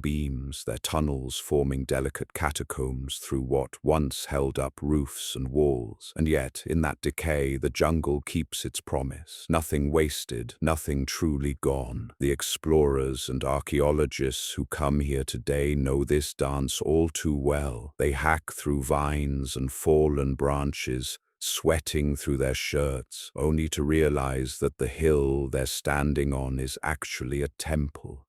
beams, their tunnels forming delicate catacombs through what once held up roofs and walls. And yet, in that decay, the jungle keeps its promise. Nothing wasted, nothing truly gone. The explorers and archaeologists who come here today know this dance all too well. They hack through vines and fallen branches, sweating through their shirts, only to realize that the hill they're standing on is actually a temple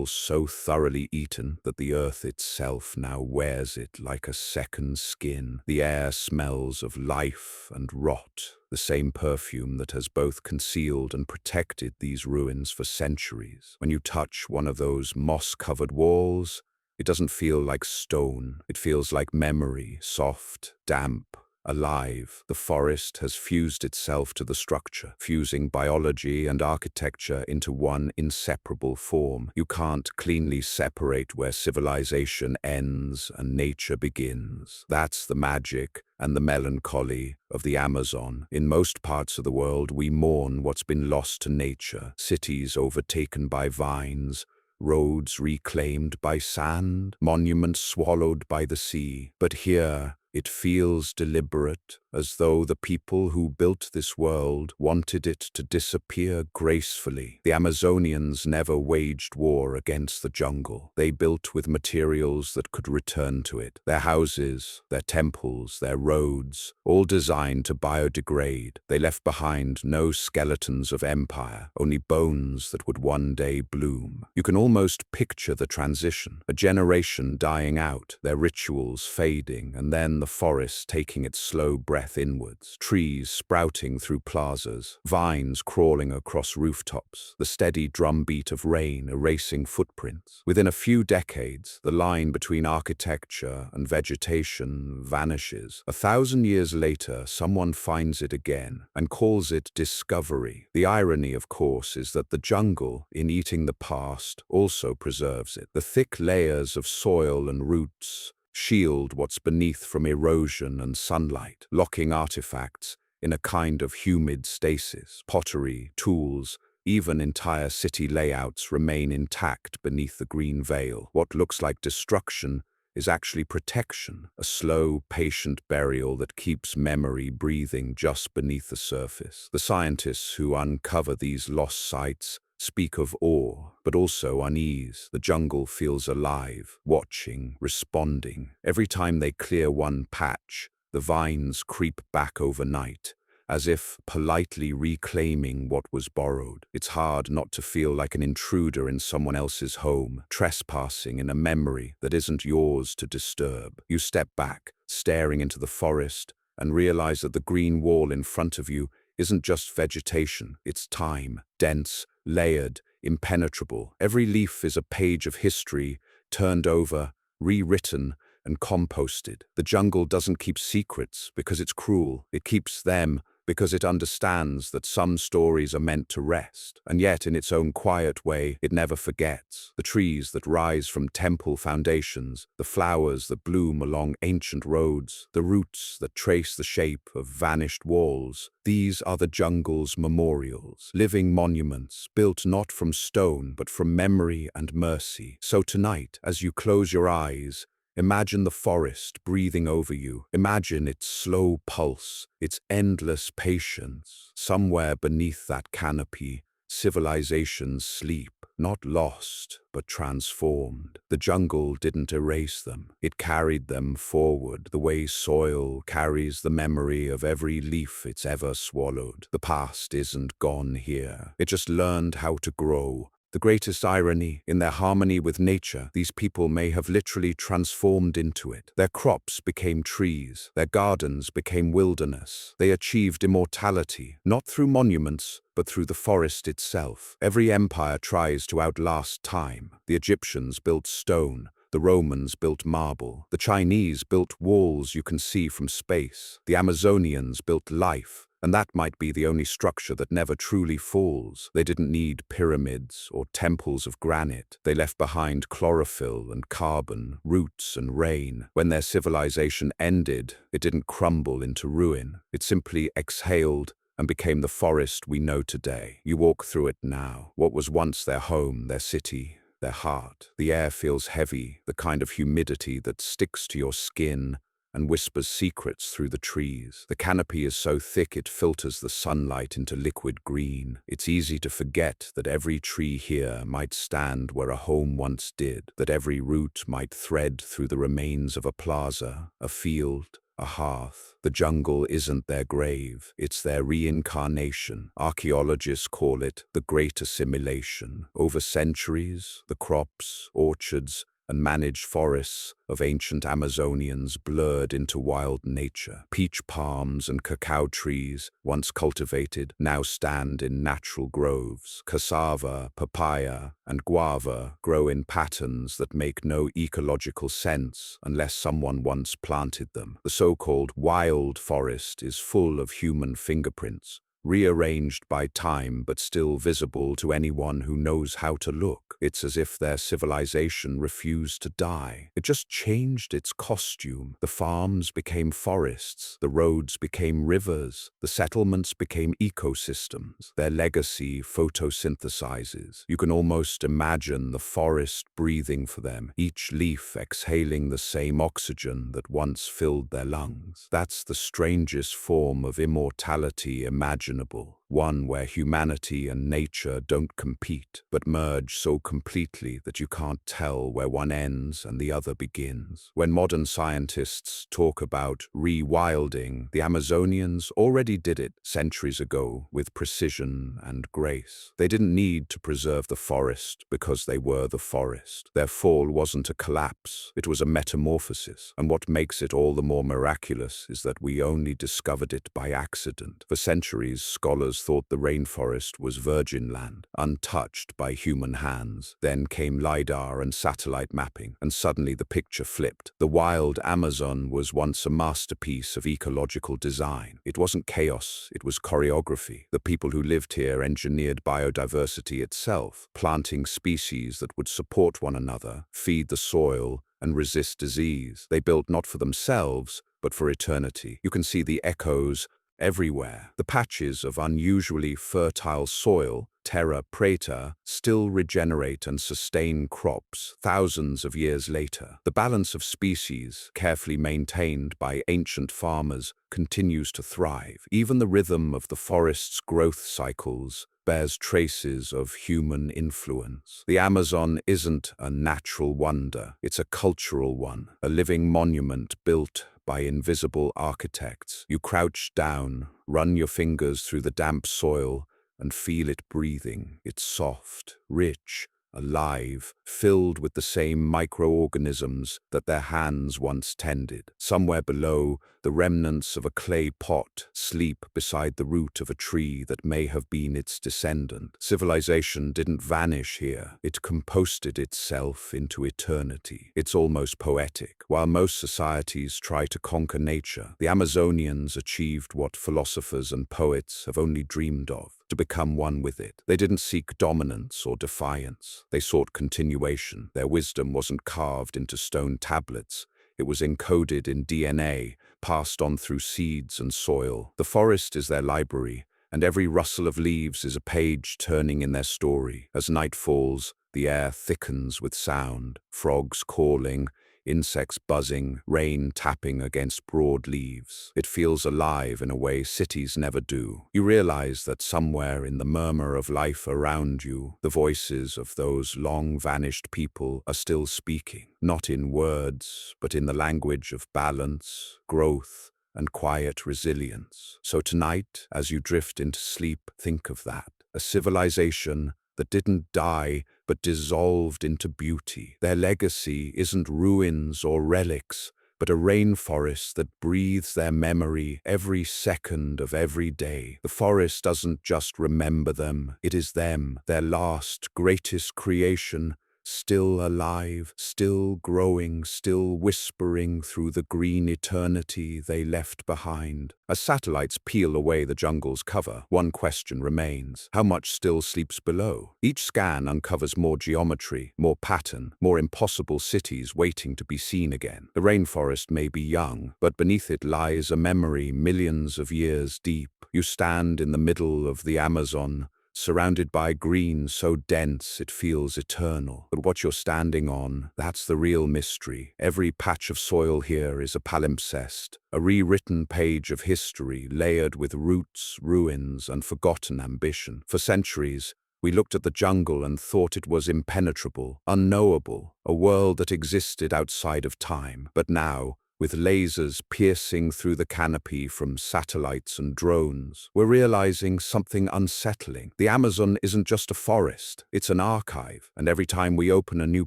so thoroughly eaten that the earth itself now wears it like a second skin. The air smells of life and rot, the same perfume that has both concealed and protected these ruins for centuries. When you touch one of those moss-covered walls, it doesn't feel like stone, it feels like memory, soft, damp, alive. The forest has fused itself to the structure, fusing biology and architecture into one inseparable form. You can't cleanly separate where civilization ends and nature begins. That's the magic and the melancholy of the Amazon. In most parts of the world, we mourn what's been lost to nature, cities overtaken by vines, roads reclaimed by sand, monuments swallowed by the sea. But here, It feels deliberate, as though the people who built this world wanted it to disappear gracefully. The Amazonians never waged war against the jungle. They built with materials that could return to it. Their houses, their temples, their roads, all designed to biodegrade. They left behind no skeletons of empire, only bones that would one day bloom. You can almost picture the transition, a generation dying out, their rituals fading, and then the forest taking its slow breath inwards, trees sprouting through plazas, vines crawling across rooftops, the steady drumbeat of rain erasing footprints. Within a few decades, the line between architecture and vegetation vanishes. 1,000 years later, someone finds it again and calls it discovery. The irony, of course, is that the jungle, in eating the past, also preserves it. The thick layers of soil and roots shield what's beneath from erosion and sunlight, locking artifacts in a kind of humid stasis. Pottery, tools, even entire city layouts remain intact beneath the green veil. What looks like destruction is actually protection, a slow, patient burial that keeps memory breathing just beneath the surface. The scientists who uncover these lost sites speak of awe, but also unease. The jungle feels alive, watching, responding. Every time they clear one patch, the vines creep back overnight, as if politely reclaiming what was borrowed. It's hard not to feel like an intruder in someone else's home, trespassing in a memory that isn't yours to disturb. You step back, staring into the forest, and realize that the green wall in front of you isn't just vegetation, it's time, dense, layered, impenetrable. Every leaf is a page of history, turned over, rewritten, and composted. The jungle doesn't keep secrets because it's cruel. It keeps them because it understands that some stories are meant to rest. And yet, in its own quiet way, it never forgets. The trees that rise from temple foundations, the flowers that bloom along ancient roads, the roots that trace the shape of vanished walls. These are the jungle's memorials, living monuments built not from stone but from memory and mercy. So tonight, as you close your eyes, imagine the forest breathing over you. Imagine its slow pulse, its endless patience. Somewhere beneath that canopy, civilizations sleep, not lost, but transformed. The jungle didn't erase them. It carried them forward, the way soil carries the memory of every leaf it's ever swallowed. The past isn't gone here. It just learned how to grow. The greatest irony, in their harmony with nature, these people may have literally transformed into it. Their crops became trees, their gardens became wilderness. They achieved immortality, not through monuments, but through the forest itself. Every empire tries to outlast time. The Egyptians built stone, the Romans built marble, the Chinese built walls you can see from space, the Amazonians built life. And that might be the only structure that never truly falls. They didn't need pyramids or temples of granite. They left behind chlorophyll and carbon, roots and rain. When their civilization ended, it didn't crumble into ruin. It simply exhaled and became the forest we know today. You walk through it now. What was once their home, their city, their heart. The air feels heavy, the kind of humidity that sticks to your skin and whispers secrets through the trees. The canopy is so thick it filters the sunlight into liquid green. It's easy to forget that every tree here might stand where a home once did, that every root might thread through the remains of a plaza, a field, a hearth. The jungle isn't their grave, it's their reincarnation. Archaeologists call it the Great Assimilation. Over centuries, the crops, orchards, and managed forests of ancient Amazonians blurred into wild nature. Peach palms and cacao trees, once cultivated, now stand in natural groves. Cassava, papaya, and guava grow in patterns that make no ecological sense unless someone once planted them. The so-called wild forest is full of human fingerprints, rearranged by time but still visible to anyone who knows how to look. It's as if their civilization refused to die. It just changed its costume. The farms became forests, the roads became rivers, the settlements became ecosystems. Their legacy photosynthesizes. You can almost imagine the forest breathing for them, each leaf exhaling the same oxygen that once filled their lungs. That's the strangest form of immortality imaginable, one where humanity and nature don't compete, but merge so completely that you can't tell where one ends and the other begins. When modern scientists talk about rewilding, the Amazonians already did it centuries ago with precision and grace. They didn't need to preserve the forest because they were the forest. Their fall wasn't a collapse, it was a metamorphosis. And what makes it all the more miraculous is that we only discovered it by accident. For centuries, scholars thought the rainforest was virgin land, untouched by human hands. Then came LiDAR and satellite mapping, and suddenly the picture flipped. The wild Amazon was once a masterpiece of ecological design. It wasn't chaos, it was choreography. The people who lived here engineered biodiversity itself, planting species that would support one another, feed the soil, and resist disease. They built not for themselves, but for eternity. You can see the echoes everywhere. The patches of unusually fertile soil, Terra, Preta, still regenerate and sustain crops thousands of years later. The balance of species, carefully maintained by ancient farmers, continues to thrive. Even the rhythm of the forest's growth cycles bears traces of human influence. The Amazon isn't a natural wonder, it's a cultural one, a living monument built by invisible architects. You crouch down, run your fingers through the damp soil, and feel it breathing. It's soft, rich, alive, filled with the same microorganisms that their hands once tended. Somewhere below, the remnants of a clay pot sleep beside the root of a tree that may have been its descendant. Civilization didn't vanish here. It composted itself into eternity. It's almost poetic. While most societies try to conquer nature, the Amazonians achieved what philosophers and poets have only dreamed of: to become one with it. They didn't seek dominance or defiance. They sought continuation. Their wisdom wasn't carved into stone tablets. It was encoded in DNA, passed on through seeds and soil. The forest is their library, and every rustle of leaves is a page turning in their story. As night falls, the air thickens with sound, frogs calling, insects buzzing, rain tapping against broad leaves. It feels alive in a way cities never do. You realize that somewhere in the murmur of life around you, the voices of those long-vanished people are still speaking, not in words, but in the language of balance, growth, and quiet resilience. So tonight, as you drift into sleep, think of that. A civilization that didn't die but dissolved into beauty. Their legacy isn't ruins or relics, but a rainforest that breathes their memory every second of every day. The forest doesn't just remember them, it is them, their last, greatest creation, still alive, still growing, still whispering through the green eternity they left behind. As satellites peel away the jungle's cover, one question remains: how much still sleeps below? Each scan uncovers more geometry, more pattern, more impossible cities waiting to be seen again. The rainforest may be young, but beneath it lies a memory millions of years deep. You stand in the middle of the Amazon, surrounded by green so dense it feels eternal. But what you're standing on, that's the real mystery. Every patch of soil here is a palimpsest, a rewritten page of history layered with roots, ruins, and forgotten ambition. For centuries, we looked at the jungle and thought it was impenetrable, unknowable, a world that existed outside of time. But now, with lasers piercing through the canopy from satellites and drones, we're realizing something unsettling. The Amazon isn't just a forest, it's an archive, and every time we open a new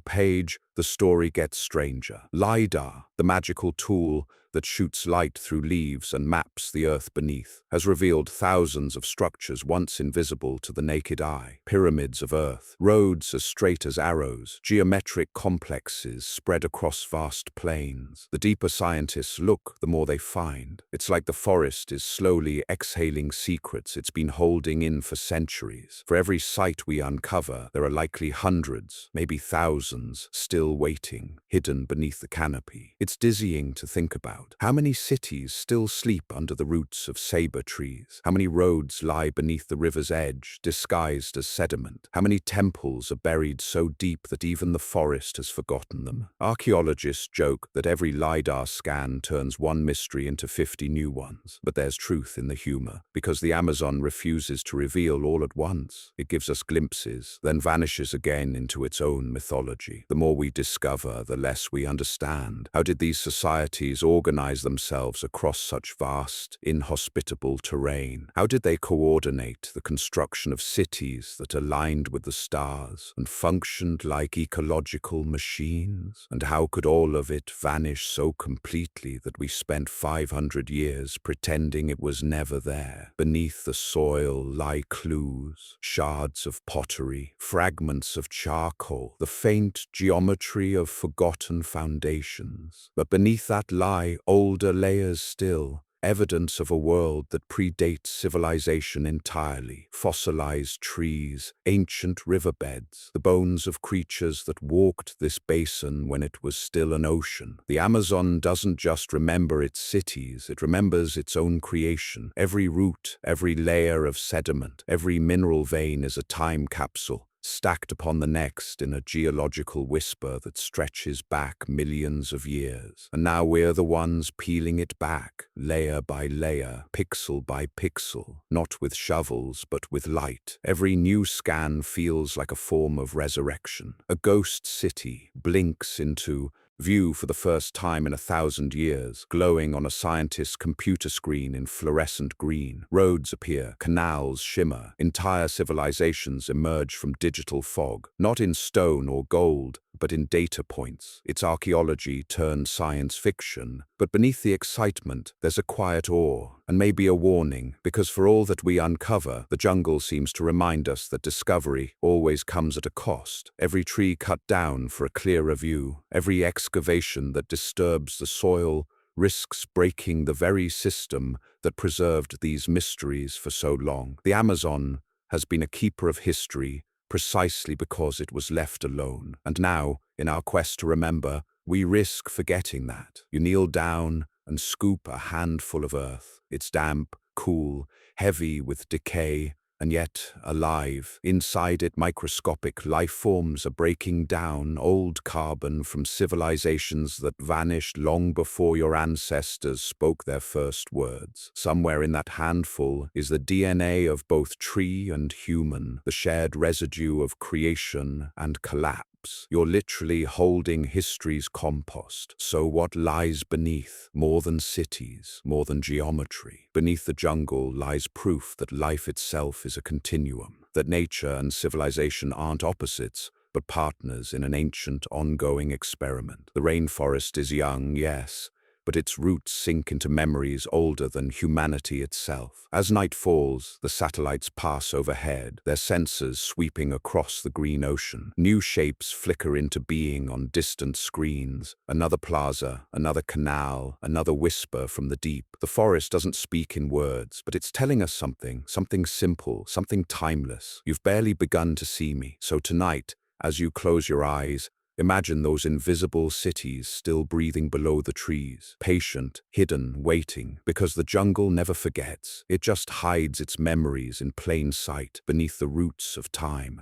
page, the story gets stranger. LiDAR, the magical tool that shoots light through leaves and maps the earth beneath, has revealed thousands of structures once invisible to the naked eye. Pyramids of earth, roads as straight as arrows, geometric complexes spread across vast plains. The deeper scientists look, the more they find. It's like the forest is slowly exhaling secrets it's been holding in for centuries. For every site we uncover, there are likely hundreds, maybe thousands, still waiting, hidden beneath the canopy. It's dizzying to think about. How many cities still sleep under the roots of saber trees? How many roads lie beneath the river's edge, disguised as sediment? How many temples are buried so deep that even the forest has forgotten them? Archaeologists joke that every LiDAR scan turns one mystery into 50 new ones. But there's truth in the humor. Because the Amazon refuses to reveal all at once. It gives us glimpses, then vanishes again into its own mythology. The more we discover, the less we understand. How did these societies organize themselves across such vast, inhospitable terrain? How did they coordinate the construction of cities that aligned with the stars and functioned like ecological machines? And how could all of it vanish so completely that we spent 500 years pretending it was never there? Beneath the soil lie clues, shards of pottery, fragments of charcoal, the faint geometry of forgotten foundations. But beneath that lie older layers still, evidence of a world that predates civilization entirely. Fossilized trees, ancient riverbeds, the bones of creatures that walked this basin when it was still an ocean. The Amazon doesn't just remember its cities, it remembers its own creation. Every root, every layer of sediment, every mineral vein is a time capsule, stacked upon the next in a geological whisper that stretches back millions of years. And now we're the ones peeling it back, layer by layer, pixel by pixel, not with shovels but with light. Every new scan feels like a form of resurrection. A ghost city blinks into view for the first time in 1,000 years, glowing on a scientist's computer screen in fluorescent green. Roads appear, canals shimmer, entire civilizations emerge from digital fog, not in stone or gold, but in data points. It's archaeology turned science fiction, but beneath the excitement, there's a quiet awe, and maybe a warning, because for all that we uncover, the jungle seems to remind us that discovery always comes at a cost. Every tree cut down for a clearer view, every excavation that disturbs the soil risks breaking the very system that preserved these mysteries for so long. The Amazon has been a keeper of history, precisely because it was left alone. And now, in our quest to remember, we risk forgetting that. You kneel down and scoop a handful of earth. It's damp, cool, heavy with decay, and yet alive. Inside it, microscopic life forms are breaking down old carbon from civilizations that vanished long before your ancestors spoke their first words. Somewhere in that handful is the DNA of both tree and human, the shared residue of creation and collapse. You're literally holding history's compost. So what lies beneath? More than cities, more than geometry. Beneath the jungle lies proof that life itself is a continuum, that nature and civilization aren't opposites, but partners in an ancient, ongoing experiment. The rainforest is young, yes, but its roots sink into memories older than humanity itself. As night falls, the satellites pass overhead, their sensors sweeping across the green ocean. New shapes flicker into being on distant screens. Another plaza, another canal, another whisper from the deep. The forest doesn't speak in words, but it's telling us something simple, something timeless. You've barely begun to see me, so tonight, as you close your eyes, imagine those invisible cities still breathing below the trees, patient, hidden, waiting, because the jungle never forgets. It just hides its memories in plain sight beneath the roots of time.